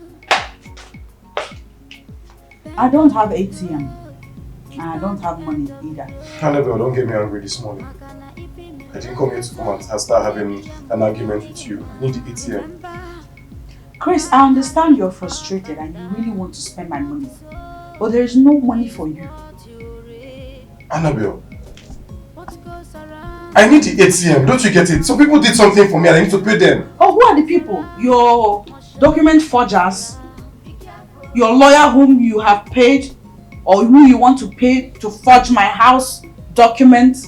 I don't have ATM. And I don't have money either. Annabelle, don't get me angry this morning. I didn't come here to come and start having an argument with you. I need the ATM. Chris, I understand you're frustrated and you really want to spend my money. But there is no money for you. Annabelle, I need the ATM. Don't you get it? Some people did something for me and I need to pay them. Oh, who are the people? Your document forgers? Your lawyer whom you have paid? Or who you want to pay to forge my house documents?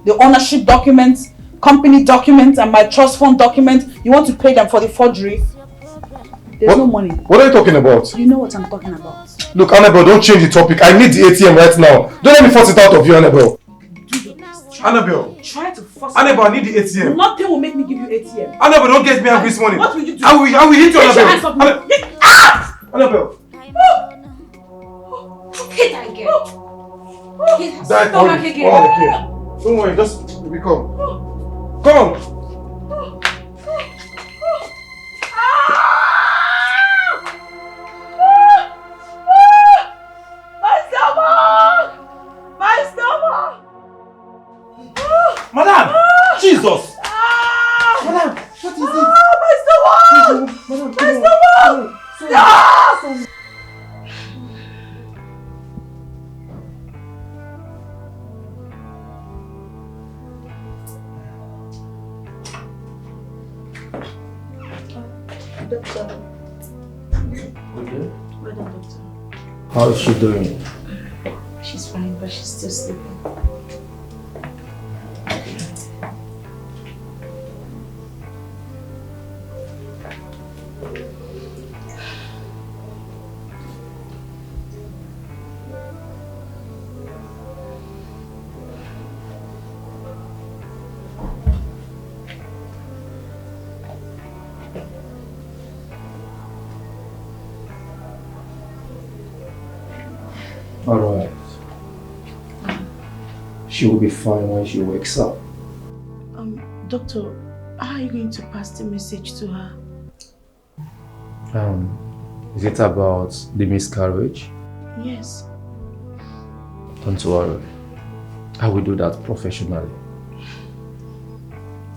The ownership documents, company documents, and my trust fund documents? You want to pay them for the forgery? There's no money. What are you talking about? You know what I'm talking about. Look, Annabelle, don't change the topic. I need the ATM right now. Don't let me force it out of you, Annabelle. Annabelle. Try to force Annabelle, I need the ATM. Nothing will make me give you ATM. Annabelle, don't get me angry this morning. What will you do? I will hit you, Take your Annabelle. hands off me. Annabelle. Hit that again. Hit her Die stomach for again. all okay. Don't worry, just come. Come. My stomach! Madam! Jesus! Madam, what is it? My stomach! My stomach! Doctor. Okay. Madam doctor. How is she doing? She's fine, but she's still sleeping. Alright. She will be fine when she wakes up. Doctor, how are you going to pass the message to her? Is it about the miscarriage? Yes. Don't worry. I will do that professionally.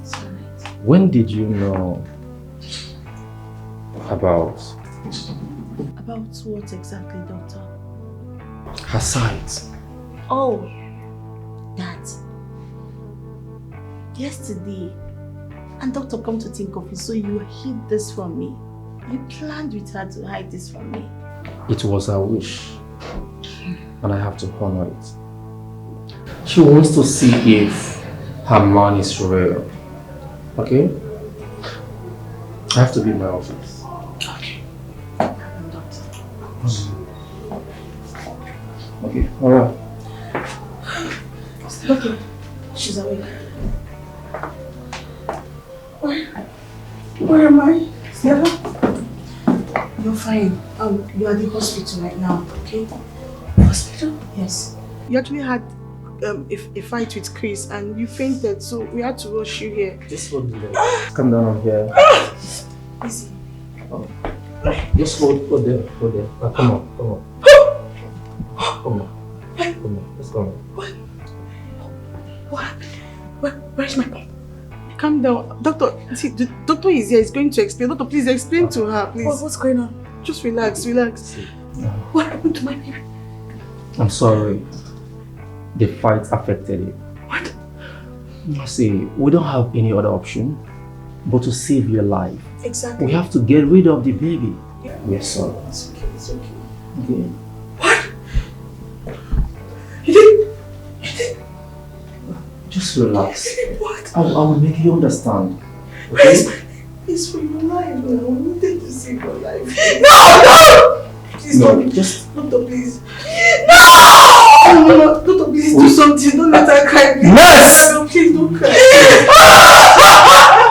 It's alright. When did you know about About what exactly, doctor? her sight? Oh, that. Yesterday. And doctor, come to think of it, so you hid this from me. You planned with her to hide this from me. It was her wish, and I have to honor it. She wants to see if her man is real. Okay? I have to be in my office. Okay. Okay, alright. Okay. She's awake. Where am I? Stella? You're fine. You're at the hospital right now, okay? Hospital? Yes. You actually had a fight with Chris and you fainted, so we had to rush you here. Just hold it there. Come down on here. Easy. Oh. Just hold there. Come on. Come on. Let's go. What happened? Where's my pop? Calm down. Doctor, see, the doctor is here. He's going to explain. Doctor, please explain to her, please. What's going on? Just relax. What happened to my baby? I'm sorry. The fight affected it. What? See, we don't have any other option but to save your life. Exactly. We have to get rid of the baby. Yeah. We're sorry. It's okay. Okay. What? You did? Just relax. What? I will make you understand. Okay? It's for your life. I wanted to save your life. No! Please No, just... Doctor, please. No! Doctor, please do something. Don't let her cry. Please. Nurse! No, please don't cry.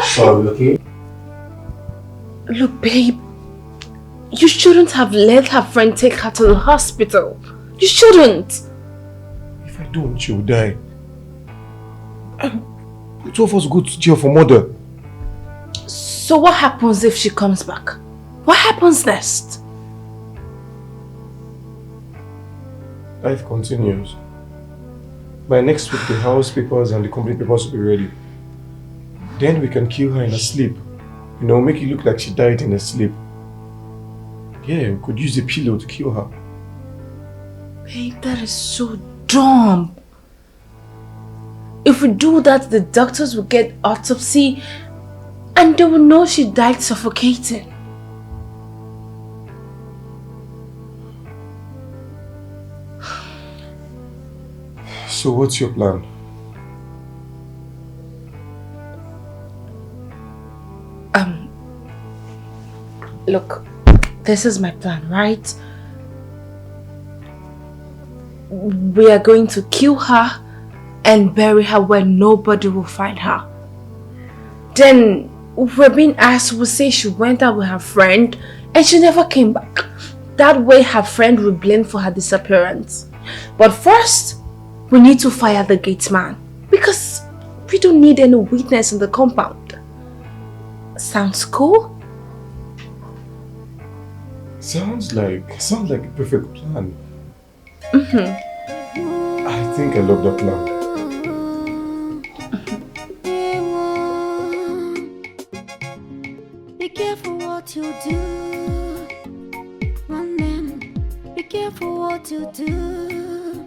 Sorry, okay? Look, babe. You shouldn't have let her friend take her to the hospital. You shouldn't. If I don't, she will die. And the two of us go to jail for murder. So what happens if she comes back? What happens next? Life continues. By next week, the house papers and the company papers will be ready. Then we can kill her in her sleep. You know, make it look like she died in her sleep. Yeah, we could use a pillow to kill her. Babe, that is so dumb. If we do that, the doctors will get autopsy and they will know she died suffocating. So what's your plan? Look, this is my plan, right? We are going to kill her and bury her where nobody will find her. Then, if we're being asked, we'll say she went out with her friend and she never came back. That way her friend will blame for her disappearance. But first, we need to fire the gate man because we don't need any witness in the compound. Sounds cool? Sounds like a perfect plan. Mm-hmm. I think I love that plan. Be careful what you do. One man, be careful what you do.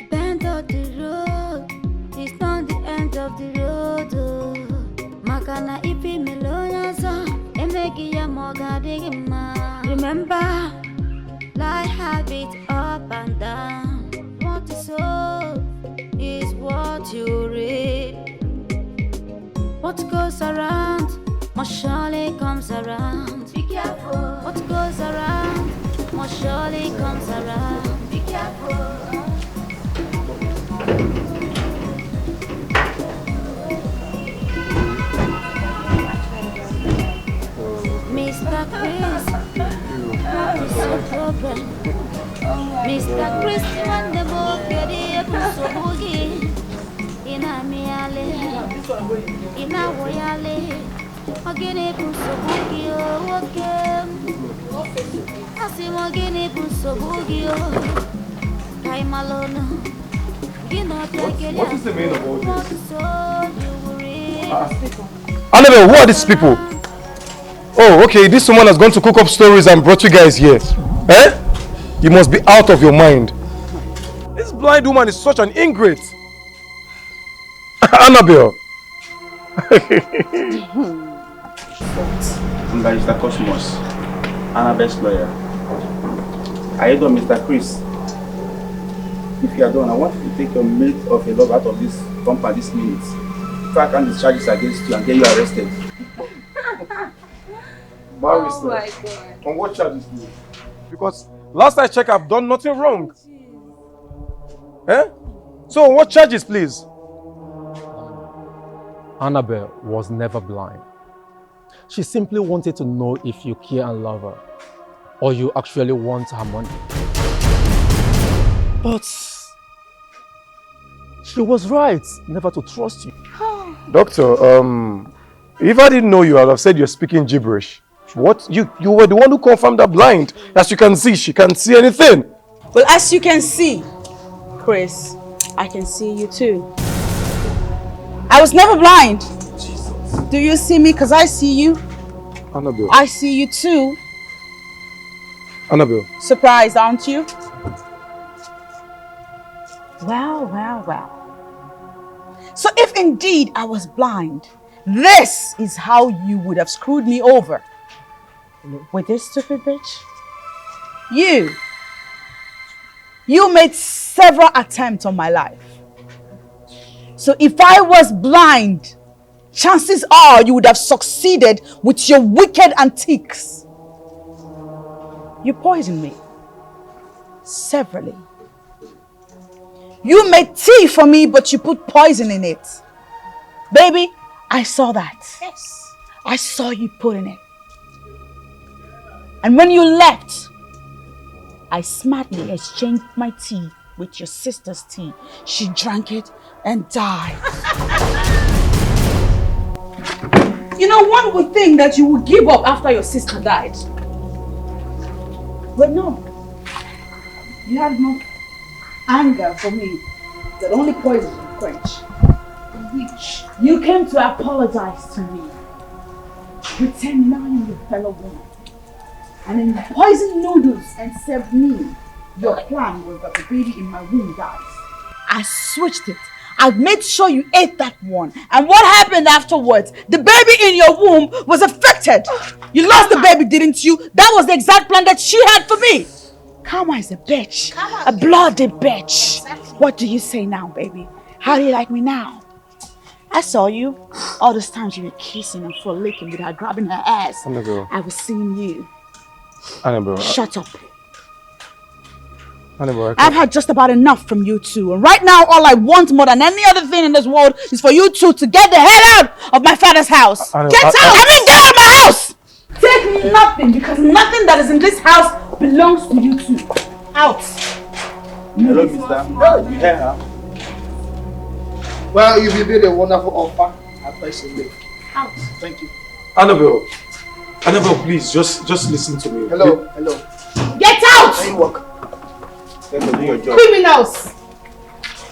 Bend of the road, it's not the end of the road. Makana ipi melonaza, emegi ya mogadigima. Remember, life have it up and down. What you sow is what you reap. What goes around must surely comes around. Be careful. What goes around must surely comes around. Be careful. Mr. Chris, what is your problem? Mr. Chris, when the book get it, so boogie. Ina miale, ina woyale, magene puso bugio, wokem. Asi magene puso bugio, kai malono. What is the meaning of all this? this? Annabelle, who are these people? Oh, okay, this woman has gone to cook up stories and brought you guys here. Eh? You must be out of your mind. This blind woman is such an ingrate. Annabelle. I'm Mr. Cosmos, Annabelle's lawyer. Are you doing Mr. Chris? If you are done, I want you to take your mate of a love out of this compound this minute. If I can discharge this against you and get you arrested. Barrister, Oh my God. on what charges do you? Because last I checked, I've done nothing wrong. Eh? So on what charges, please? Annabelle was never blind. She simply wanted to know if you care and love her, or you actually want her money. But she was right never to trust you. Doctor, if I didn't know you, I'd have said you're speaking gibberish. What? You were the one who confirmed her blind. As you can see, she can't see anything. Well, as you can see, Chris, I can see you too. I was never blind. Jesus. Do you see me? Because I see you. Annabelle. I see you too. Annabelle. Surprised, aren't you? Well. So if indeed I was blind, this is how you would have screwed me over. With this stupid bitch? You made several attempts on my life. So if I was blind, chances are you would have succeeded with your wicked antiques. You poisoned me. Severally. You made tea for me, but you put poison in it. Baby, I saw that. Yes. I saw you putting it. And when you left, I smartly exchanged my tea with your sister's tea. She drank it and died. You know, one would think that you would give up after your sister died. But no. You had no anger for me that only poison can quench. Which you came to apologize to me. Pretend now you're your fellow woman. And then poison noodles and served me. Your plan was that the baby in my womb dies. I switched it. I made sure you ate that one. And what happened afterwards? The baby in your womb was affected. You lost the baby, didn't you? That was the exact plan that she had for me. Karma is a bitch. A bloody bitch. Exactly. What do you say now, baby? How do you like me now? I saw you. All those times you were kissing and frolicking with her, grabbing her ass. Annabelle. I was seeing you. Annabelle. Shut up. Annabelle, I've had just about enough from you two. And right now, all I want more than any other thing in this world is for you two to get the hell out of my father's house. Get out! I mean, get out of my house! Take nothing, because nothing that is in this house belongs to you two. Out. Hello, mister. You hear her? Well, you made a wonderful offer. I appreciate it. Out. Thank you. Annabelle. Annabelle, please, just listen to me. Hello. Get out! Can you walk? Let me do your job. Criminals!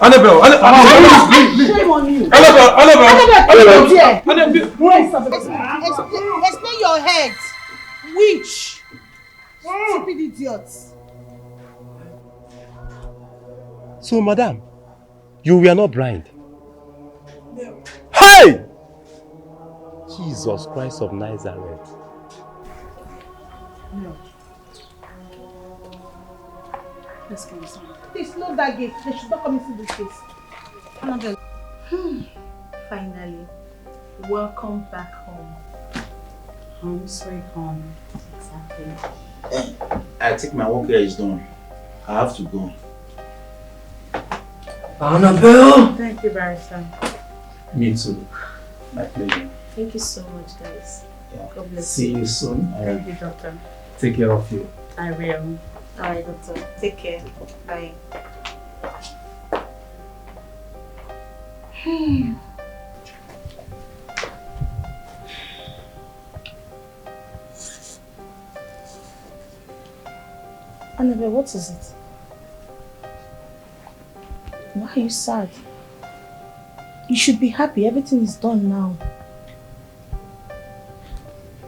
Annabelle, please. Shame on you. Annabelle. Explain your head. Witch. Stupid idiots. So, madam, you were not blind? No. Hey! Jesus Christ of Nazareth. No. Let's go inside. Please close that gate. They should not come into this place. Annabelle. Finally, welcome back home. Home sweet home. Exactly. I think my work here is done. I have to go. Annabelle! Thank you, Barrister. Me too. My pleasure. Thank you so much, guys. Yeah. God bless See you. you soon. Thank you, Doctor. Take care of you. I will. Alright, Doctor. Take care. Bye. Annabelle, what is it? Why are you sad? You should be happy. Everything is done now.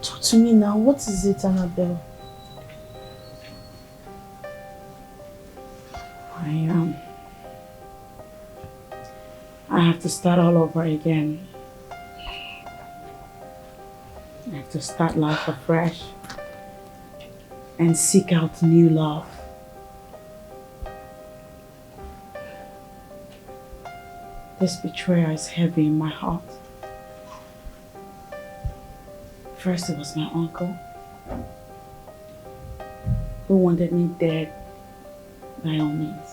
Talk to me now. What is it, Annabelle? I have to start all over again. I have to start life afresh and seek out new love. This betrayal is heavy in my heart. First it was my uncle, who wanted me dead by all means.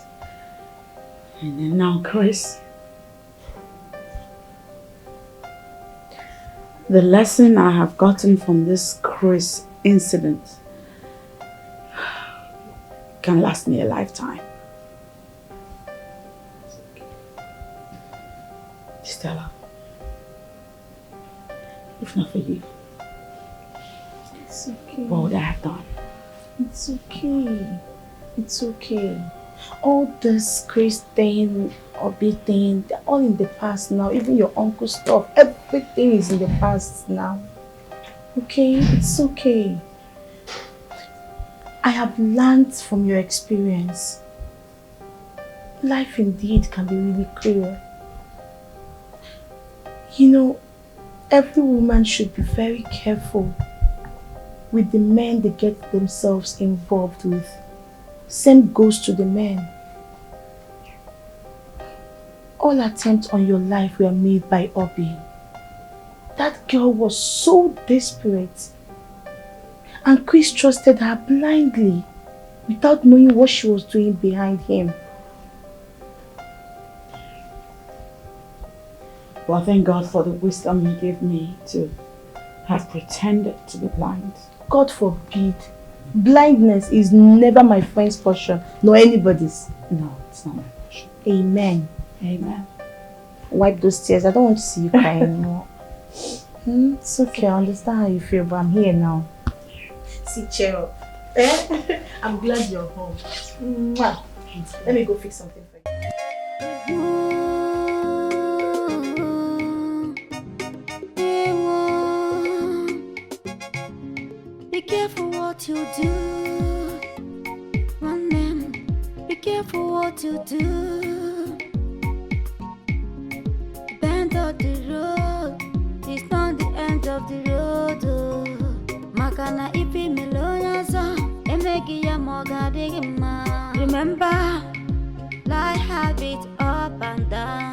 And then now Chris. The lesson I have gotten from this Chris incident can last me a lifetime. Stella, if not for you, It's okay. what would I have done? It's okay. It's okay. All this Chris thing, Obi thing, they're all in the past now. Even your uncle's stuff, everything is in the past now. Okay? It's okay. I have learned from your experience. Life indeed can be really cruel. You know, every woman should be very careful with the men they get themselves involved with. Same goes to the men. All attempts on your life were made by Obi. That girl was so desperate. And Chris trusted her blindly without knowing what she was doing behind him. Well, thank God for the wisdom He gave me to have pretended to be blind. God forbid. Blindness is never my friend's portion, nor anybody's. No, it's not my portion. Amen. Amen. Wipe those tears. I don't want to see you cry anymore. It's okay. I understand how you feel, but I'm here now. See, cheer up. I'm glad you're home. Mwah. Let me go fix something for you. Be careful what you do. One man, be careful what you do. Bend of the road is not the end of the road. Makana ipi melonaza, emegi ya moga digima. Remember, life have it up and down.